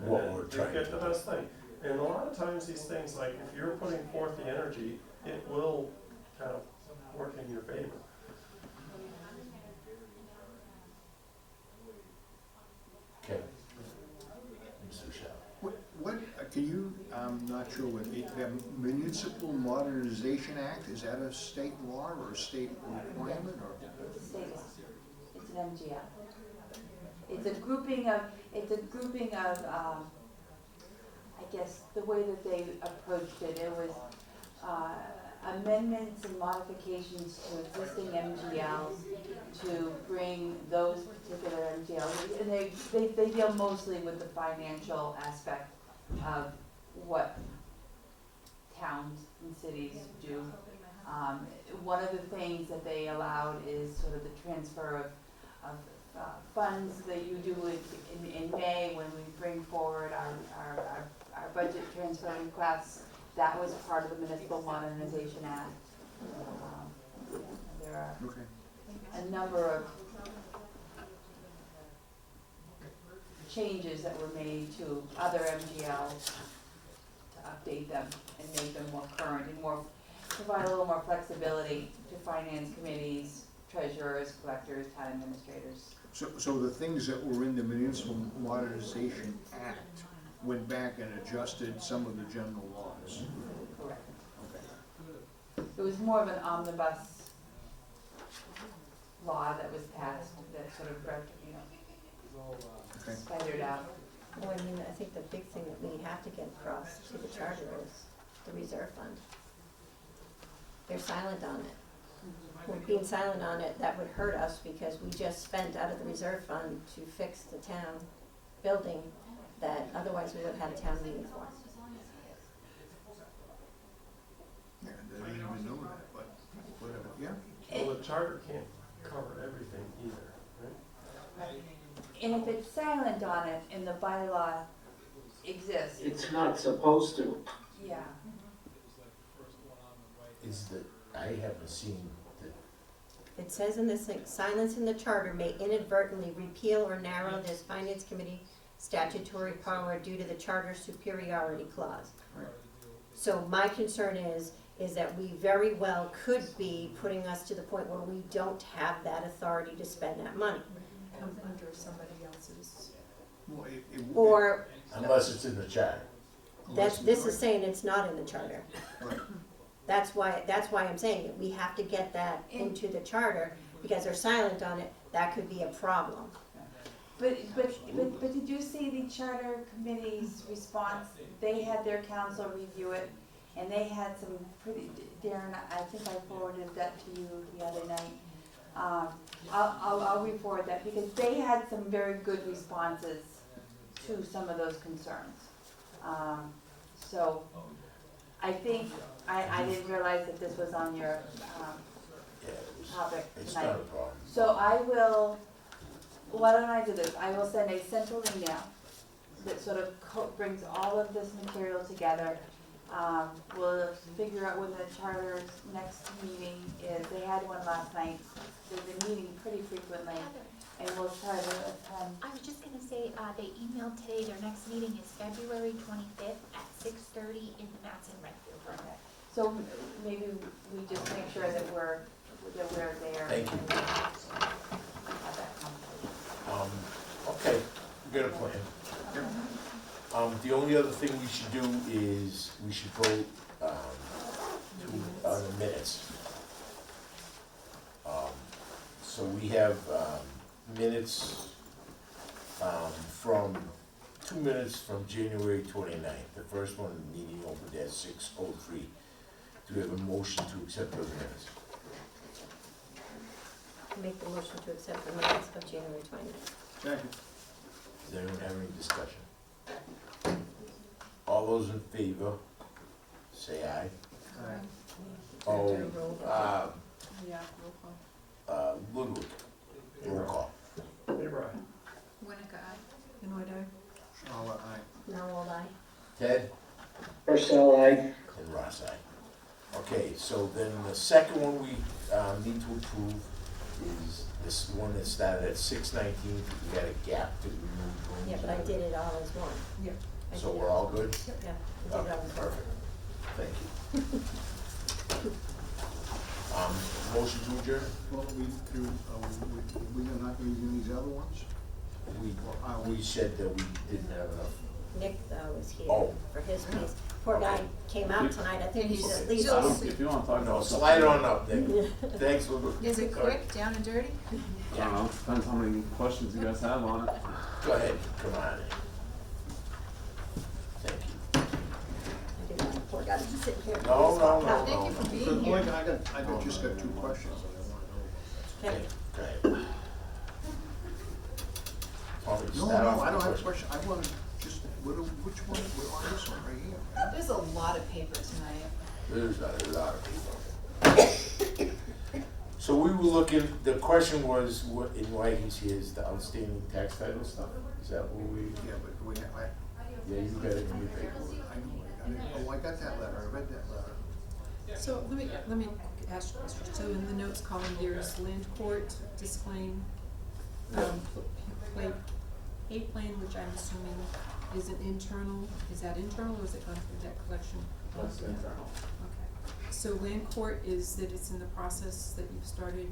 G: What we're trying
E: get
G: to
E: the
G: do.
E: best thing. And a lot of times these things, like if you're putting forth the energy, it will kind of work in your favor.
G: Okay. Mr. Shaw.
F: What, can you, I'm not sure what, the Municipal Modernization Act, is that a state law or a state requirement, or?
P: It's a state law. It's an MGL. It's a grouping of, I guess, the way that they approached it, it was, amendments and modifications to existing MGLs to bring those particular MGLs, and they deal mostly with the financial aspect of what towns and cities do. One of the things that they allowed is sort of the transfer of funds that you do in May when we bring forward our budget transfer requests, that was part of the Municipal Modernization Act. There are
F: Okay.
P: a number of changes that were made to other MGLs to update them and make them more current and more, provide a little more flexibility to finance committees, treasurers, collectors, town administrators.
F: So the things that were in the Municipal Modernization Act went back and adjusted some of the general laws?
P: Correct.
F: Okay.
P: It was more of an omnibus law that was passed that sort of,
F: Okay.
P: spidered out.
N: Well, I mean, I think the big thing that we have to get across to the charter is the reserve fund. They're silent on it. We're being silent on it, that would hurt us because we just spent out of the reserve fund to fix the town building that otherwise we would have had a town meeting for.
F: Yeah, I didn't even know that, but whatever, yeah.
E: Well, the charter can't cover everything either, right?
P: And if it's silent on it and the bylaw exists,
Q: It's not supposed to.
P: yeah.
G: Is that, I haven't seen the,
N: It says in this thing, silence in the charter may inadvertently repeal or narrow this finance committee statutory power due to the charter's superiority clause. So my concern is that we very well could be putting us to the point where we don't have that authority to spend that money.
H: Come under somebody else's.
F: Well,
N: Or,
G: unless it's in the charter.
N: this is saying it's not in the charter.
F: Right.
N: That's why I'm saying it, we have to get that into the charter, because they're silent on it, that could be a problem.
P: But did you see the charter committee's response? They had their council review it, and they had some pretty, Darren, I think I forwarded that to you the other night. I'll re-forward that, because they had some very good responses to some of those concerns. So, I think, I didn't realize that this was on your, topic
G: It's
P: tonight.
G: not a problem.
P: So I will, why don't I do this? I will send a central email that sort of brings all of this material together. We'll figure out when the charter's next meeting is. They had one last night. They've been meeting pretty frequently, and we'll try to attend.
J: I was just gonna say, they emailed today, their next meeting is February 25th at 6:30 in the Matson Redfield room.
P: Okay. So maybe we just make sure that we're there.
G: Thank you.
P: and have that conversation.
G: Okay, we got a plan. The only other thing we should do is, we should vote, on the minutes. So we have, minutes, from, 2 minutes from January 29th. The first one, meeting opened at 6:03. Do we have a motion to accept those minutes?
N: Make the motion to accept the minutes of January 29th.
F: Second.
G: Does anyone have any discussion? All those in favor, say aye.
F: Aye.
G: Oh,
H: Yeah, roll call.
G: Ludwig, roll call.
E: Hey, Brian.
S: Winika, aye.
H: Benoit, aye.
F: Charlotte, aye.
N: Now will I?
G: Ted?
Q: Purcell, aye.
G: And Ross, aye. Okay, so then the second one we need to approve is this one that started at 6:19, we had a gap to remove.
N: Yeah, but I did it all as one.
H: Yeah.
N: I
G: So
N: did it
G: we're all good?
N: Yeah, I did it
G: Okay,
N: all as one.
G: perfect. Thank you. Motion to adjourn?
F: Well, we are not gonna use these other ones?
G: We said that we didn't have enough.
N: Nick, was here
G: Oh.
N: for his piece. Poor guy came out tonight, I think he's at least.
R: If you wanna talk
G: No,
R: about
G: slide on up, Nick. Thanks, Ludwig.
S: Is it quick, down and dirty?
R: I don't know, depends how many questions you guys have on it.
G: Go ahead, come on. Thank you.
N: Poor guy just sitting here.
G: No.
S: Thank you for being
F: But,
S: here.
F: Mike, I just got two questions that I wanna know about.
N: Okay.
G: Go ahead. Want me to
F: No,
G: start off
F: I don't
G: with
F: have a
G: the
F: question, I wanna just, which one, we're on this one right here.
S: There's a lot of paper tonight.
G: There's a lot of people. So we were looking, the question was, what in writings here is the outstanding tax title stuff? Is that what we?
F: Yeah, but we,
G: Yeah, you got it in your paperwork.
F: I got that letter, I read that letter.
H: So let me ask you a question. So in the notes column, there's land court disclaim, pay plan, which I'm assuming is an internal, is that internal or is it gone through debt collection?
K: That's internal.
H: Okay. So land court is that it's in the process that you've started?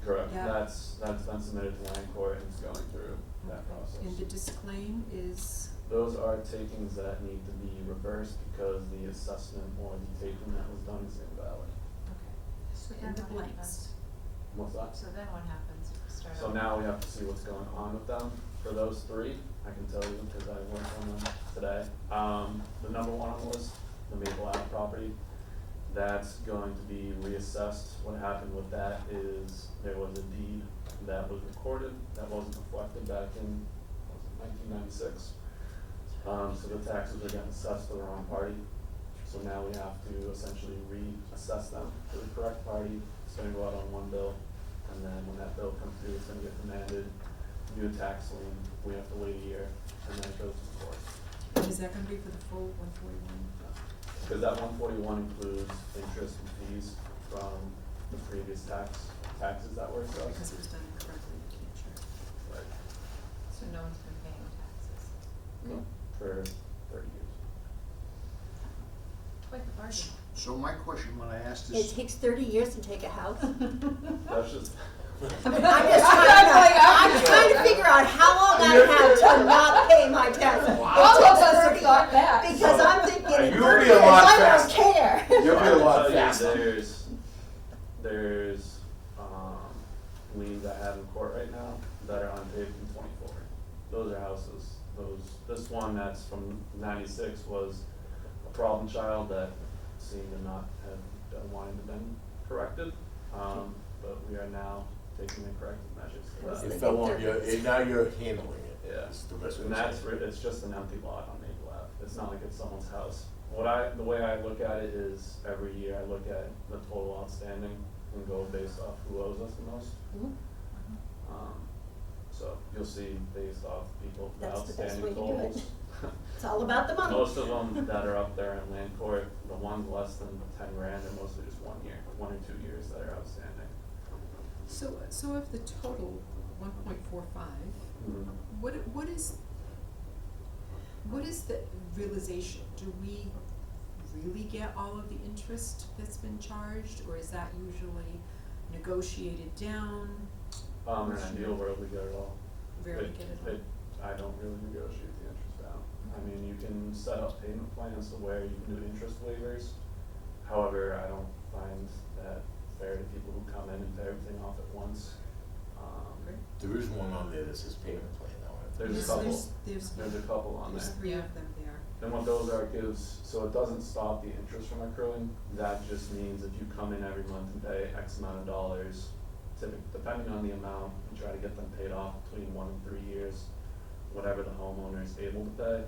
K: Correct,
H: Yeah.
K: that's been submitted to land court and it's going through that process.
H: And the disclaim is?
K: Those are takings that need to be reversed because the assessment or the taking that was done is invalid.
S: So
H: In the blanks.
K: What's that?
S: So then what happens? Start
K: So
S: over?
K: now we have to see what's going on with them. For those three, I can tell you because I worked on them today. The number one was the Maple Ave property. That's going to be reassessed. What happened with that is there was a deed that was recorded that wasn't reflected back in, was it 1996? So the taxes are getting assessed to the wrong party. So now we have to essentially reassess them to the correct party. It's gonna go out on one bill, and then when that bill comes through, it's gonna get demanded, new tax lien, we have to wait a year, and then it goes to court.
H: And is that gonna be for the full 141?
K: Because that 141 includes interest and fees from the previous taxes that were assessed.
H: Because it was done incorrectly, you can't check.
K: Right.
S: So no one's been paying taxes.
K: No, for 30 years.
S: Quite the bargain.
F: So my question when I asked
N: It
F: this,
N: takes 30 years to take a house.
K: That's just,
N: I mean, I'm trying to figure out how long I have to not pay my taxes.
H: All of us have thought that.
N: Because I'm thinking in
G: You'll
N: 30
G: be a
N: years,
G: lot
N: I don't
G: faster.
N: care.
G: You'll be a lot
K: I can
G: faster.
K: tell you there's liens I have in court right now that are unpaid from 24. Those are houses. This one that's from 96 was a problem child that seemed to not have been wanting to been corrected. But we are now taking the corrective measures for that.
G: It fell on you, and now you're handling it.
K: Yeah,
G: That's the best way
K: and
G: to say
K: that's,
G: it.
K: it's just an empty lot on Maple Ave. It's not like it's someone's house. The way I look at it is every year I look at the total outstanding and go based off who owes us the most. So you'll see based off people, the
N: That's the best
K: outstanding
N: way to do it.
K: totals.
N: It's all about the money.
K: Most of them that are up there in land court, the ones less than 10 grand are mostly just 1 year, 1 or 2 years that are outstanding.
H: So of the total 1.45, what is the realization? Do we really get all of the interest that's been charged, or is that usually negotiated down?
K: In an ideal world, we get it all.
H: Rarely get it all.
K: I don't really negotiate the interest down. I mean, you can set up payment plans to where you can do interest waivers. However, I don't find that fair to people who come in and pay everything off at once.
G: There is one on there that says payment plan though.
K: There's a couple, there's a couple on there.
H: There's 3 of them there.
K: And what those are gives, so it doesn't stop the interest from accruing, that just means if you come in every month and pay X amount of dollars, depending on the amount, and try to get them paid off between 1 and 3 years, whatever the homeowner is able to pay,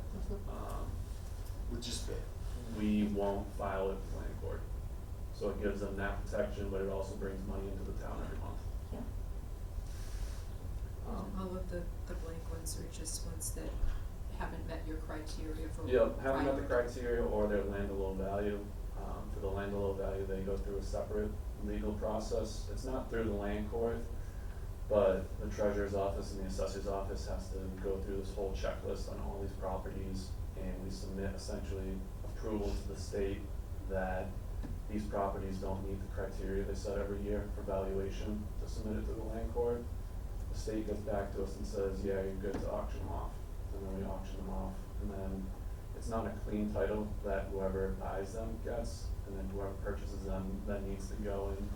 G: Which is fair.
K: we won't file it with land court. So it gives them that protection, but it also brings money into the town every month.
H: All of the blank ones are just ones that haven't met your criteria for.
K: Yeah, haven't met the
H: private.
K: criteria or their land to low value. For the land to low value, they go through a separate legal process. It's not through the land court, but the treasurer's office and the assessor's office has to go through this whole checklist on all these properties, and we submit essentially approval to the state that these properties don't meet the criteria they set every year for valuation to submit it to the land court. The state gets back to us and says, yeah, you're good to auction them off, and then we auction them off, and then it's not a clean title that whoever buys them gets, and then whoever purchases them then needs to go and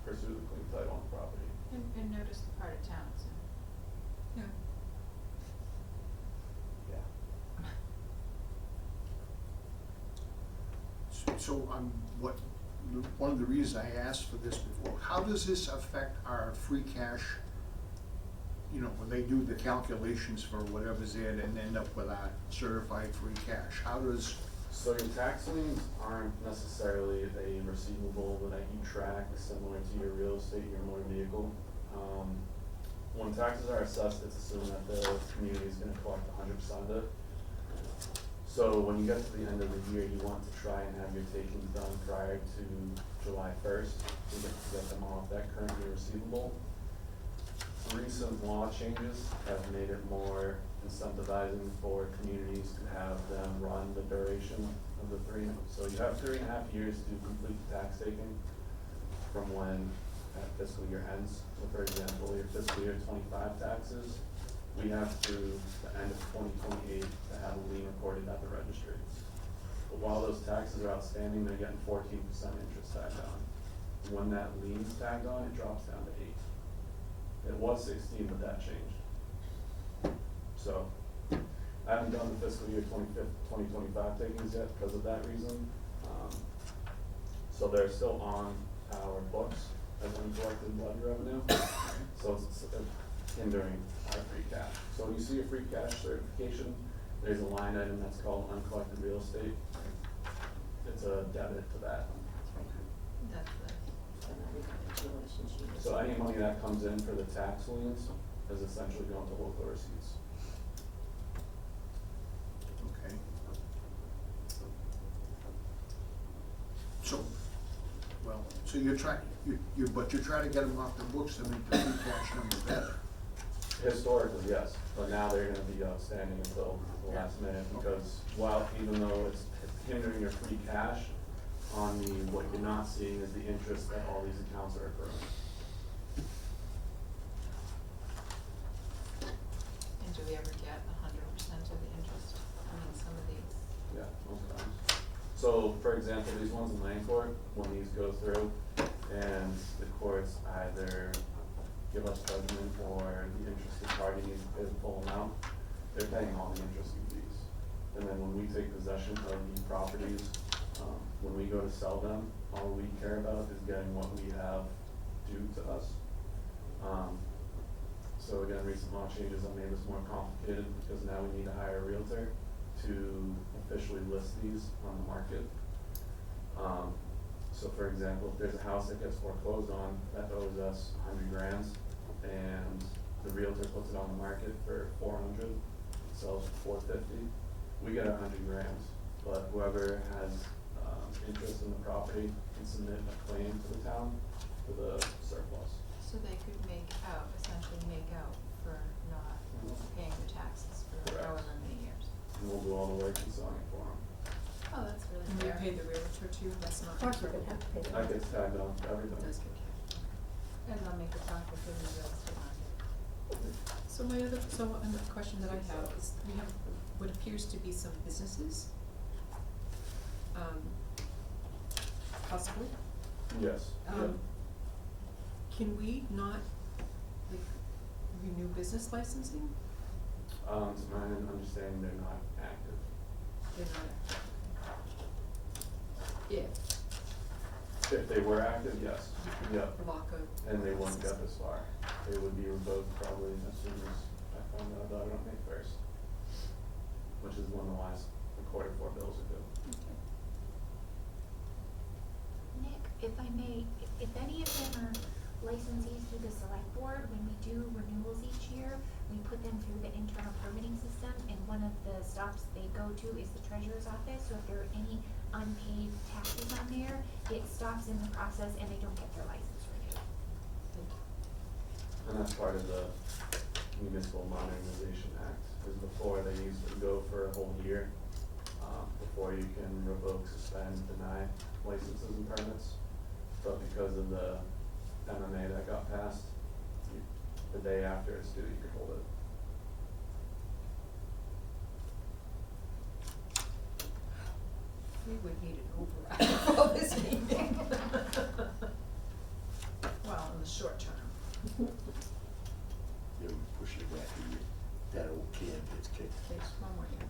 K: pursue the clean title on the property.
S: And notice the part of town, so.
H: Yeah.
K: Yeah.
F: so one of the reasons I asked for this before, how does this affect our free cash? You know, when they do the calculations for whatever's there and end up with our certified free cash, how does
T: So your tax liens aren't necessarily a receivable that you track similar to your real estate, your motor vehicle. When taxes are assessed, it's assumed that the community is gonna collect 100% of it. So when you get to the end of the year, you want to try and have your takings done prior to July 1st to get them off that currently receivable. Recent law changes have made it more incentivizing for communities to have them run the duration of the so you have 3.5 years to complete the tax taking from when that fiscal year ends. So for example, your fiscal year 25 taxes, we have to the end of 2028 to have a lien recorded at the registry. But while those taxes are outstanding, they're getting 14% interest tagged on. When that lien's tagged on, it drops down to 8. It was 16, but that changed. So, I haven't done the fiscal year 2025 takings yet because of that reason. So they're still on our books as uncollected levy revenue. So it's hindering our free cash. So when you see a free cash certification, there's a line item that's called uncollected real estate. It's a debit to that. So any money that comes in for the tax liens is essentially going to local receipts.
F: Okay. So, well, so you're trying, but you're trying to get them off the books to make the free cash number better.
T: Historically, yes, but now they're gonna be outstanding until the last minute because even though it's hindering your free cash, what you're not seeing is the interest that all these accounts are accruing.
S: And do we ever get 100% of the interest? I mean, some of these.
T: Yeah, most times. So, for example, these ones in land court, when these go through and the courts either give us judgment or the interested party needs to pay the full amount, they're paying all the interest and fees. And then when we take possession of the properties, when we go to sell them, all we care about is getting what we have due to us. So again, recent law changes have made this more complicated because now we need to hire a realtor to officially list these on the market. So for example, if there's a house that gets foreclosed on that owes us 100 grand and the realtor puts it on the market for 400, sells for 450, we get 100 grand. But whoever has interest in the property can submit a claim to the town for the surplus.
S: So they could essentially make out for not paying the taxes for however many years.
T: And we'll do all the work in selling it for them.
S: Oh, that's really
H: And we
S: fair.
H: pay the realtor too, that's not.
N: Of course we're gonna have to pay them.
T: That gets tagged on to everything.
H: Does get cash.
S: And they'll make a profit for the real estate market.
H: So another question that I have is, we have what appears to be some businesses, possibly.
T: Yes.
H: Can we not, renew business licensing?
T: To my understanding, they're not active.
H: They're not active.
T: If they were active, yes. Yep.
H: Block of.
T: And they wouldn't get this far. They would be revoked probably as soon as I found out about it on May 1st, which is when the last recorded 4 bills are due.
J: Nick, if I may, if any of them are licensees through the select board, when we do renewals each year, we put them through the internal permitting system, and one of the stops they go to is the treasurer's office, so if there are any unpaid taxes on there, it stops in the process and they don't get their license renewed.
T: And that's part of the Municipal Modernization Act, because before they used to go for a whole year, before you can revoke, suspend, deny licenses and permits. But because of the MMA that got passed, the day after it's due, you could hold it.
H: We would need an override for all this meeting. Well, in the short term.
G: Yeah, we push it back a year. That old can gets kicked.
H: Takes one more year.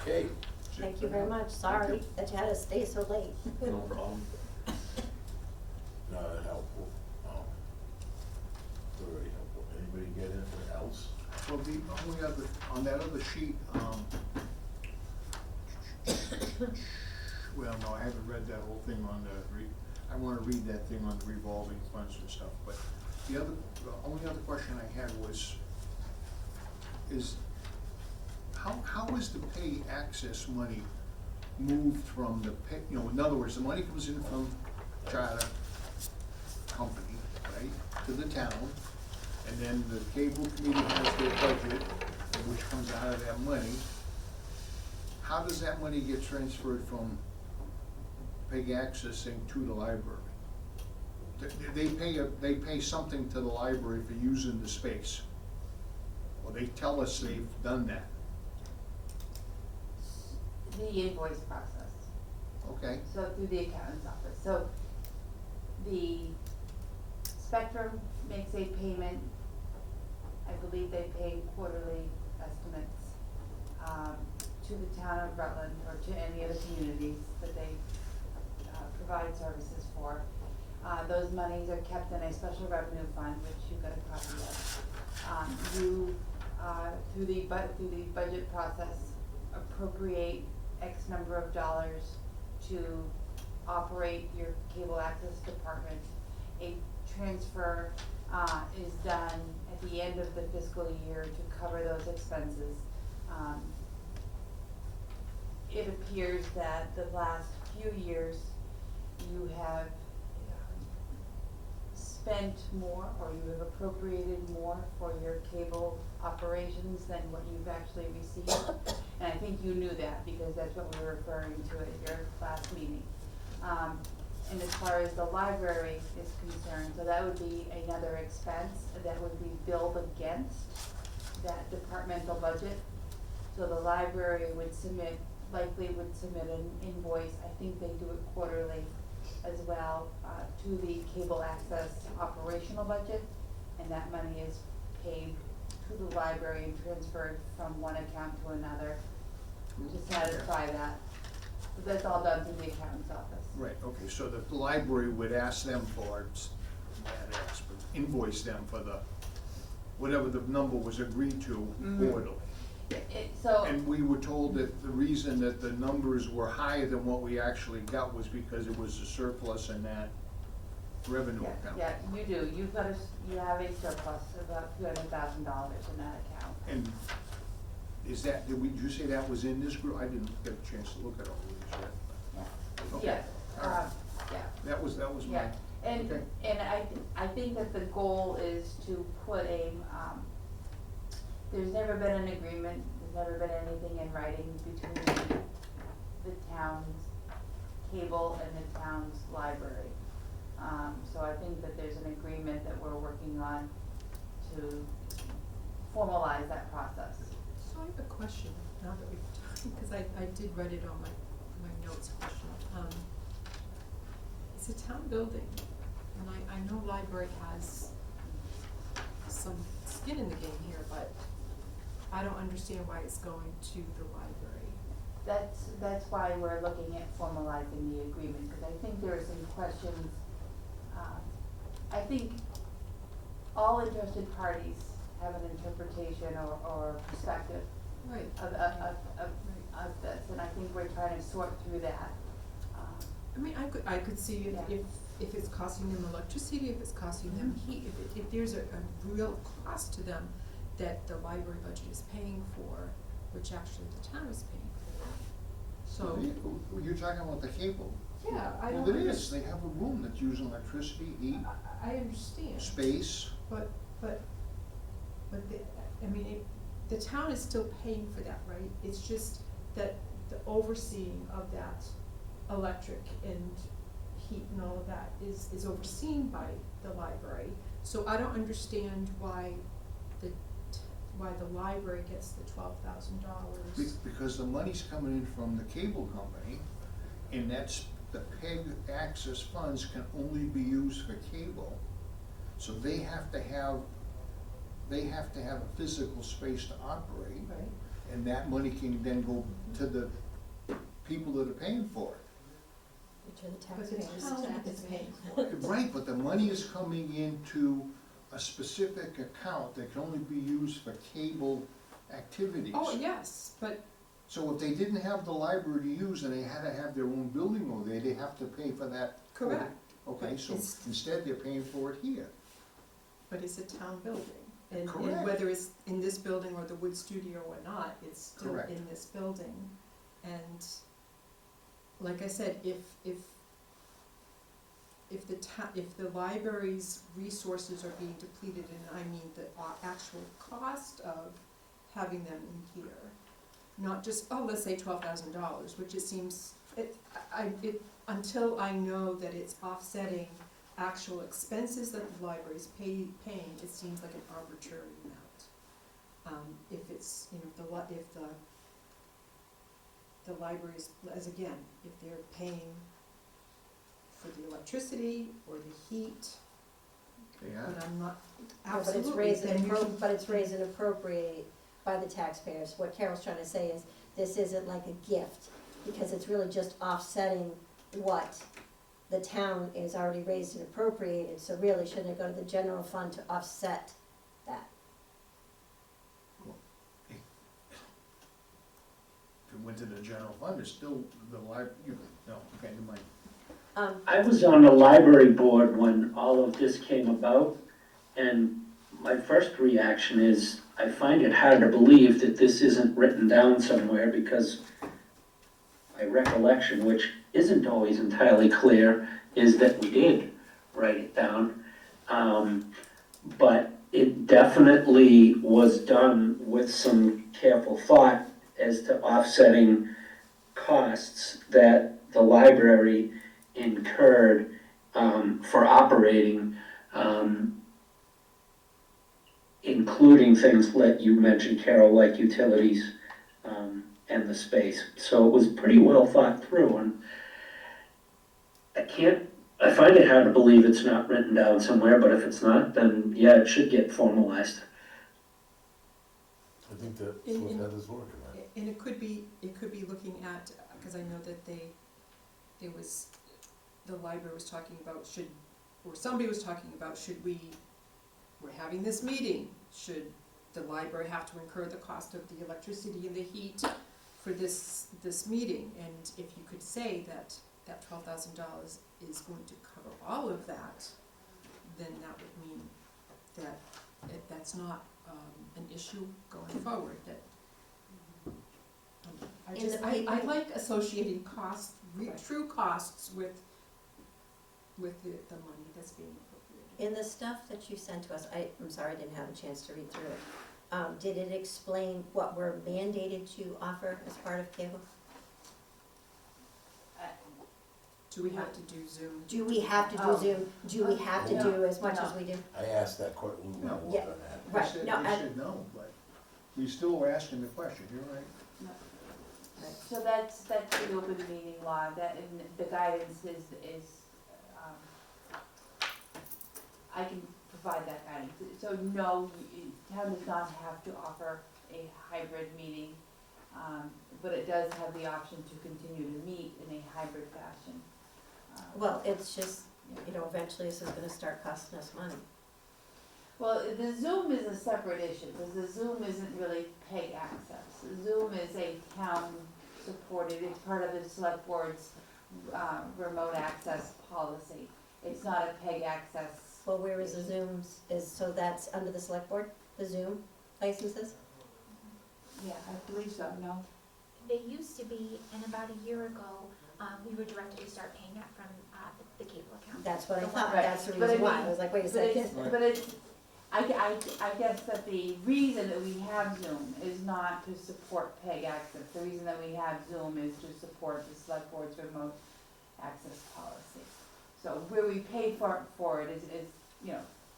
G: Okay.
N: Thank you very much, sorry that you had to stay so late.
T: No problem.
G: No, helpful. Very helpful. Anybody get anything else?
F: Well, the only other, on that other sheet, well, no, I haven't read that whole thing on the I wanna read that thing on the revolving funds and stuff, but the only other question I had was, how is the pay access money moved from the pay, in other words, the money comes in from charter company, right, to the town, and then the cable committee has their budget, which comes out of that money. How does that money get transferred from PEG accessing to the library? They pay something to the library for using the space. Well, they tell us they've done that.
P: The invoice process,
F: Okay,
P: so through the accountant's office. So the Spectrum makes a payment, I believe they pay quarterly estimates, to the town of Rutland or to any other communities that they provide services for. Those monies are kept in a special revenue fund, which you got a copy of. You, through the budget process, appropriate X number of dollars to operate your cable access department. A transfer is done at the end of the fiscal year to cover those expenses. It appears that the last few years you have spent more, or you have appropriated more for your cable operations than what you've actually received. And I think you knew that because that's what we were referring to at your last meeting. And as far as the library is concerned, so that would be another expense that would be billed against that departmental budget. So the library would likely submit an invoice, I think they do it quarterly as well, to the cable access operational budget, and that money is paid to the library and transferred from one account to another to satisfy that. But that's all done through the accountant's office.
F: right, okay, so the library would ask them for, invoice them for the, whatever the number was agreed to quarterly. And we were told that the reason that the numbers were higher than what we actually got was because it was a surplus in that revenue account.
P: Yeah, you do. You have a surplus of about $200,000 in that account.
F: And is that, did you say that was in this group? I didn't get a chance to look at all these yet.
P: Yeah.
F: Okay.
P: Yes,
F: All right.
P: yeah.
F: That was my,
P: Yeah, and,
F: okay.
P: and I think that the goal is to put there's never been an agreement, there's never been anything in writing between the town's cable and the town's library. So I think that there's an agreement that we're working on to formalize that process.
H: So I have a question, now that we've talked, because I did write it on my notes question. It's a town building, and I know library has some skin in the game here, but I don't understand why it's going to the library.
P: That's why we're looking at formalizing the agreement, because I think there are some questions. I think all interested parties have an interpretation or perspective
H: Right.
P: of this, and I think we're trying to sort through that.
H: I mean, I could see if it's costing them electricity, if it's costing them heat, if there's a real cost to them that the library budget is paying for, which actually the town is paying for. So.
F: You're talking about the cable?
H: Yeah, I
F: Well,
H: don't
F: it is, they have a room that's using electricity, heat,
H: I understand.
F: space.
H: But the town is still paying for that, right? It's just that the overseeing of that electric and heat and all of that is overseen by the library. So I don't understand why the library gets the $12,000.
F: Because the money's coming in from the cable company, and that's, the PEG access funds can only be used for cable. So they have to have a physical space to operate.
H: Right.
F: And that money can then go to the people that are paying for it.
N: Which are the
H: But the
N: taxpayers.
H: town is paying for it.
F: Right, but the money is coming into a specific account that can only be used for cable activities.
H: Oh, yes, but
F: So if they didn't have the library to use and they had to have their own building over there, they have to pay for that.
H: correct,
F: Okay, so
H: It's-
F: instead they're paying for it here.
H: but it's a town building. And
F: Correct.
H: whether it's in this building or the Wood Studio or not, it's still
F: Correct.
H: in this building. And like I said, if the library's resources are being depleted, and I mean the actual cost of having them in here, not just, oh, let's say $12,000, which it seems, until I know that it's offsetting actual expenses that the library's paying, it seems like an arbitrary amount. If it's, you know, if the libraries, as again, if they're paying for the electricity or the heat,
F: Yeah.
H: but I'm not,
N: But it's
H: absolutely,
N: raised
H: then you can.
N: but it's raised and appropriated by the taxpayers. What Carol's trying to say is, this isn't like a gift, because it's really just offsetting what the town is already raised and appropriated, so really, shouldn't it go to the general fund to offset that?
F: If it went to the general fund, it's still the no, okay, never mind.
Q: I was on the library board when all of this came about, and my first reaction is, I find it hard to believe that this isn't written down somewhere, because my recollection, which isn't always entirely clear, is that we did write it down. But it definitely was done with some careful thought as to offsetting costs that the library incurred for operating, including things that you mentioned, Carol, like utilities and the space. So it was pretty well thought through, and I find it hard to believe it's not written down somewhere, but if it's not, then yeah, it should get formalized.
G: I think that's what Heather's working on.
H: And it could be looking at, because I know that the library was talking about somebody was talking about, we're having this meeting, should the library have to incur the cost of the electricity and the heat for this meeting? And if you could say that $12,000 is going to cover all of that, then that would mean that that's not an issue going forward, that I like associating costs, true costs with the money that's being appropriated.
N: In the stuff that you sent to us, I'm sorry, I didn't have a chance to read through it. Did it explain what we're mandated to offer as part of cable?
H: Do we have to do Zoom?
N: Do we have to do Zoom? Do we have to do as much as we do?
G: I asked that question, we won't
N: Yeah.
G: work on that.
N: Right,
F: We
N: no,
F: should know, but we still were asking the question, you're right.
P: So that's the open meeting law, that, and the guidance is, I can provide that guidance. So no, town does not have to offer a hybrid meeting, but it does have the option to continue to meet in a hybrid fashion.
N: Well, it's just, eventually this is gonna start costing us money.
P: Well, the Zoom is a separate issue, because the Zoom isn't really PEG access. Zoom is a town-supported, it's part of the select board's remote access policy. It's not a PEG access.
N: Well, where is the Zooms, so that's under the select board, the Zoom licenses?
P: Yeah, I believe so, no?
J: They used to be, and about a year ago, we were directed to start paying that from the cable account.
N: That's what I
J: The
N: thought,
J: one-
N: that's the
P: But I
N: reason why,
P: mean-
N: I was like, wait a
P: But it's,
N: second.
P: but it's, I guess that the reason that we have Zoom is not to support PEG access. The reason that we have Zoom is to support the select board's remote access policy. So where we pay for it is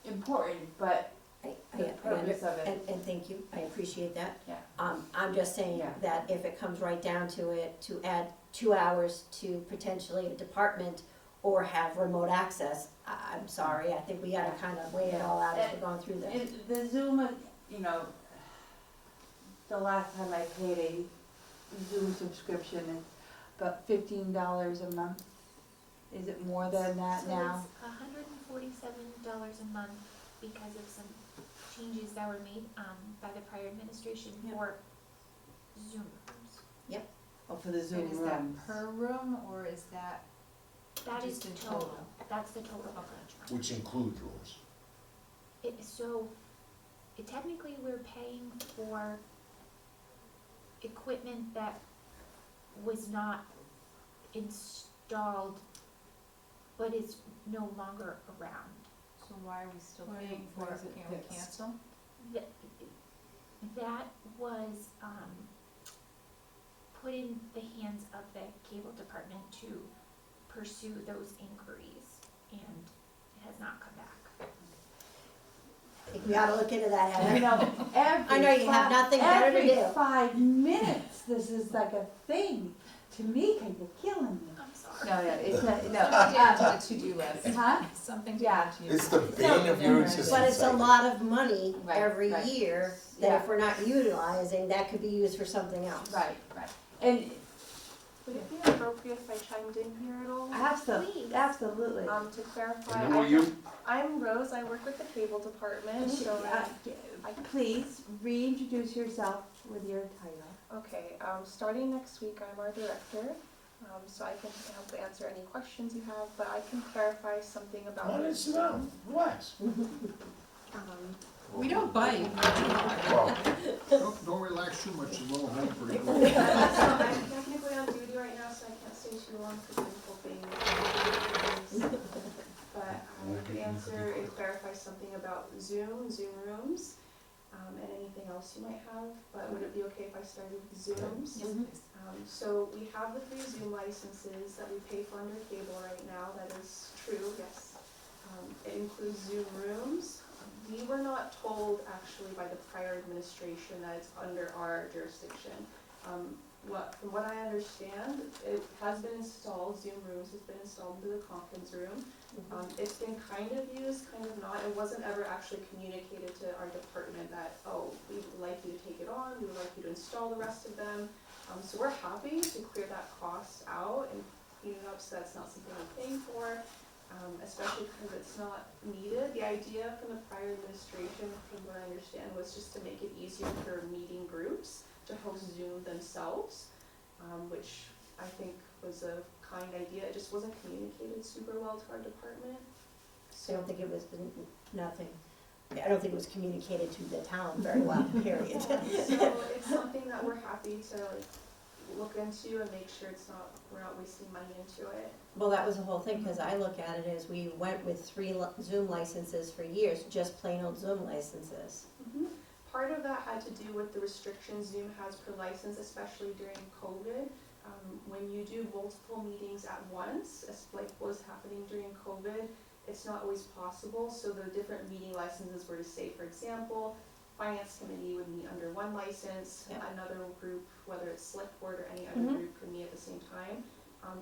P: important, but the purpose of it.
N: And thank you, I appreciate that.
P: Yeah.
N: I'm just saying
P: Yeah.
N: that if it comes right down to it, to add 2 hours to potentially a department or have remote access, I'm sorry, I think we gotta kind of weigh it all out as we're going through this.
P: The Zoom, the last time I paid a Zoom subscription, is about $15 a month. Is it more than that now?
J: So it's $147 a month because of some changes that were made, by the prior administration for Zoom rooms.
P: Oh, for the Zoom
S: And is that
P: rooms.
S: per room, or is that
J: That is
S: just in
J: total,
S: total?
J: that's the total of each room.
G: Which include rooms.
J: Technically, we're paying for equipment that was not installed, but is no longer around.
S: So why are we still
H: Why-
S: paying
H: why
S: for
H: is
S: it?
H: it
S: Can't we
H: fixed?
S: cancel?
J: That was, put in the hands of the cable department to pursue those inquiries, and it has not come back.
N: I think we ought to look into that, Heather.
P: You know,
N: I know you have nothing better to do.
P: Every 5 minutes, this is like a thing. Tamika, you're killing me.
J: I'm sorry.
P: No, it's not,
S: Something to add to the to-do list.
P: Huh?
S: Something to
P: Yeah.
S: add to your.
G: It's the bane of your existence.
N: But it's a lot of money
P: Right,
N: every
P: right.
N: year that if we're not utilizing, that could be used for something else.
P: Right, right. And
U: Would it be appropriate if I chimed in here at all?
P: absolutely, absolutely.
U: To clarify,
G: And who are you?
U: I'm Rose, I work with the cable department, so
P: Please reintroduce yourself with your title.
U: okay, starting next week, I'm our director, so I can help answer any questions you have, but I can clarify something about.
G: Come on in, sit down, relax.
S: We don't bite.
G: Well,
F: Don't relax too much, you're a little home pretty
U: So
F: quick.
U: I'm technically on duty right now, so I can't stay too long because I'm hoping. But the answer is clarify something about Zoom rooms, and anything else you might have. But would it be okay if I started with Zooms?
S: Yes, please.
U: So we have the 3 Zoom licenses that we pay for under cable right now. That is true, yes. It includes Zoom rooms. We were not told actually by the prior administration that it's under our jurisdiction. From what I understand, it has been installed, Zoom rooms has been installed into the conference room. It's been kind of used, kind of not. It wasn't ever actually communicated to our department that, oh, we would like you to take it on, we would like you to install the rest of them. So we're happy to clear that cost out and clean it up so that's not something we're paying for. Especially because it's not needed. The idea from the prior administration, from what I understand, was just to make it easier for meeting groups to host Zoom themselves, which I think was a kind idea. It just wasn't communicated super well to our department.
N: I don't think it was, nothing. I don't think it was communicated to the town very well, period.
U: So it's something that we're happy to look into and make sure we're not wasting money into it.
N: Well, that was the whole thing, because I look at it as we went with 3 Zoom licenses for years, just plain old Zoom licenses.
U: Part of that had to do with the restrictions Zoom has per license, especially during COVID. When you do multiple meetings at once, as like was happening during COVID, it's not always possible. So the different meeting licenses were to say, for example, finance committee would meet under one license, another group, whether it's select board or any other group, could meet at the same time.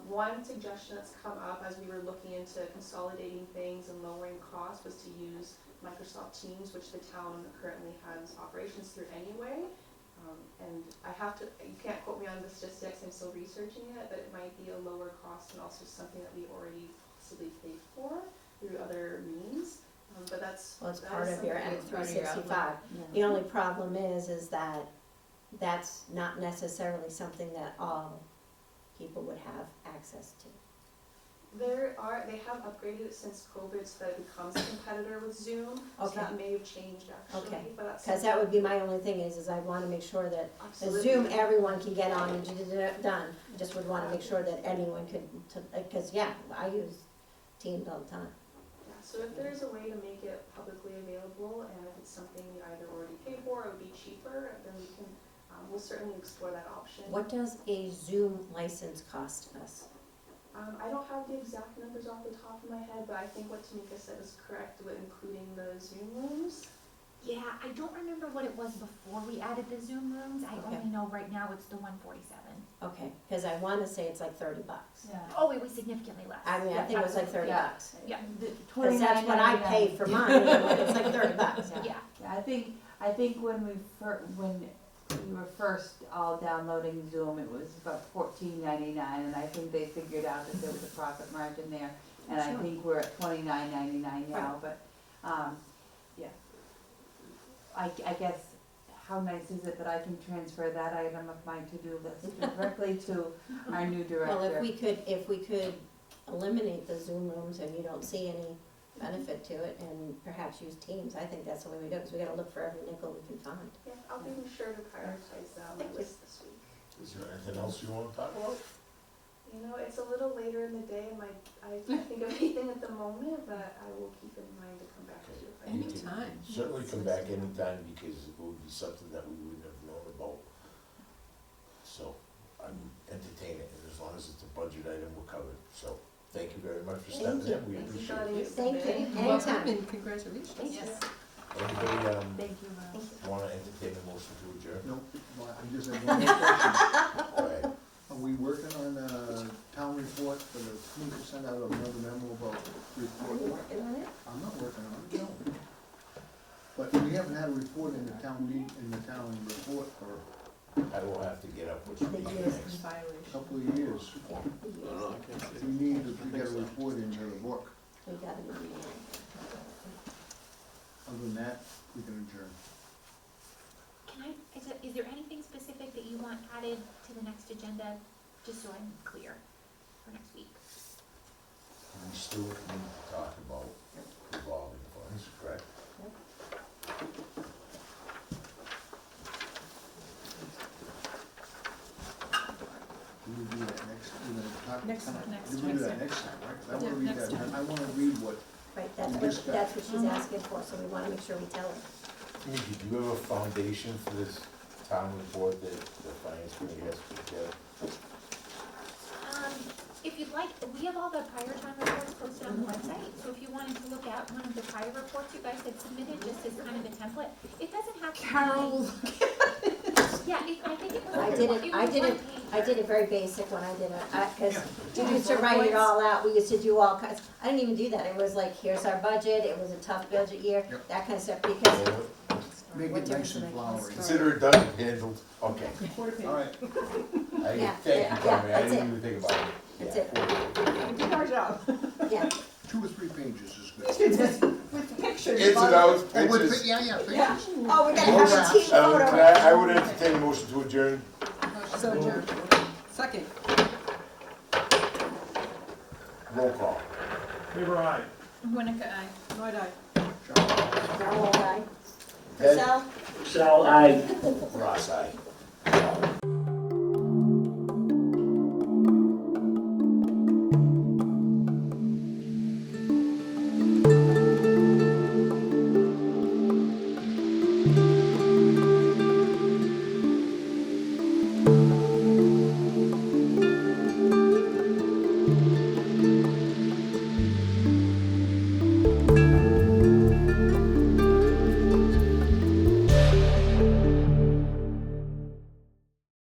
U: One suggestion that's come up as we were looking into consolidating things and lowering costs was to use Microsoft Teams, which the town currently has operations through anyway. And you can't quote me on the statistics, I'm still researching it, but it might be a lower cost and also something that we already possibly paid for through other means. But
N: Well, it's part of your
U: something-
N: M365. The only problem is that that's not necessarily something that all people would have access to.
U: They have upgraded it since COVID so that it becomes a competitor with Zoom. So
N: Okay.
U: that may have changed actually,
N: Okay,
U: but that's.
N: because that would be my only thing is I want to make sure that the
U: Absolutely.
N: Zoom, everyone can get on and done. I just would want to make sure that anyone could, because I use Teams all the time.
U: Yeah, so if there's a way to make it publicly available and if it's something we either already pay for or it would be cheaper, then we can, we'll certainly explore that option.
N: What does a Zoom license cost us?
U: I don't have the exact numbers off the top of my head, but I think what Tamika said is correct with including the Zoom rooms.
J: Yeah, I don't remember what it was before we added the Zoom rooms. I only know right now it's the 147.
N: Okay, because I want to say it's like $30.
J: Oh, it was significantly less.
N: I mean, I think it was like $30.
J: Yeah.
N: Because that's what I pay for mine, it's like $30.
J: Yeah.
P: I think when we were first all downloading Zoom, it was about $14.99, and I think they figured out that there was a profit margin there, and I think we're at $29.99 now, but, yeah. I guess, how nice is it that I can transfer that item of my to-do list directly to our new director?
N: Well, if we could eliminate the Zoom rooms and you don't see any benefit to it, and perhaps use Teams, I think that's the way we do it, because we gotta look for every nickel we can find.
U: Yeah, I'll be sure to prioritize that on the list this week.
G: Is there anything else you wanna talk about?
U: You know, it's a little later in the day, and I can't think of anything at the moment, but I will keep in mind to come back to you if I need to.
H: Anytime.
G: Certainly come back anytime, because it would be something that we wouldn't have known about. So, I'm entertaining it, and as long as it's a budget item, we're covered, so, thank you very much for stepping in, we appreciate it.
N: Thank you.
H: Welcome
N: Anytime.
H: and congratulations.
S: Yes.
G: Anybody,
P: Thank you, Miles.
G: wanna entertain a motion to adjourn?
F: No, well, I just have one more question.
G: Go ahead.
F: Are we working on a town report for the 20% out of another memo about
N: Are you
F: report?
N: working on it?
F: I'm not working on it, no. But we haven't had a report in the town report for
G: I will have to get up with you
N: The
G: next.
N: years
H: In violation.
F: a couple of years.
N: Yeah, the years.
F: We need to get a report into the book.
N: We got it in there.
F: Other than that, we can adjourn.
J: Is there anything specific that you want added to the next agenda, just so I'm clear for next week?
G: We still need to talk about revolving funds, correct?
F: We will do that next, we're gonna talk.
H: Next
F: we'll
H: time.
F: do that next time, right? 'Cause I
H: Yeah,
F: wanna read
H: next
F: that,
H: time.
F: I wanna read what,
N: Right,
F: We just got-
N: that's what she's asking for, so we wanna make sure we tell her.
G: Nikki, do you have a foundation for this town report that the finance committee has put together?
J: If you'd like, we have all the prior time reports posted on the website, so if you wanted to look at one of the prior reports you guys had submitted, just as kind of a template, it doesn't have to be.
H: Carol.
J: Yeah, I think it was.
N: I
J: it
N: did
J: was
N: it,
J: one page.
N: I did it very basic when I did it, cause we used to write it all out, we used to do all kinds, I didn't even do that, it was like, here's our budget, it was a tough budget year,
F: Yep.
N: that kind of stuff, because
F: make
N: What
F: it nice
N: difference
F: and
N: does it make?
F: flowery.
G: Consider it done and handled, okay.
H: Quarter page.
F: All right,
N: Yeah,
G: Thank you,
N: yeah,
G: Tommy, I
N: that's
G: didn't
N: it.
G: even think about it.
N: That's
G: Yeah,
N: it.
H: We did our job.
N: yeah.
F: 2 or 3 pages is good.
H: With pictures.
G: Ins and outs,
F: Oh, with
G: pictures.
F: pi- yeah,
N: Yeah.
F: pictures.
N: Oh, we gotta have a team photo.
G: I would entertain a motion to adjourn.
H: So adjourned. Second.
G: Roll call.
E: Weaver, aye.
S: Winika, aye.
H: Lloyd, aye.
N: Darrell, aye.
G: Ted?
N: Purcell?
Q: So I
G: Ross, aye.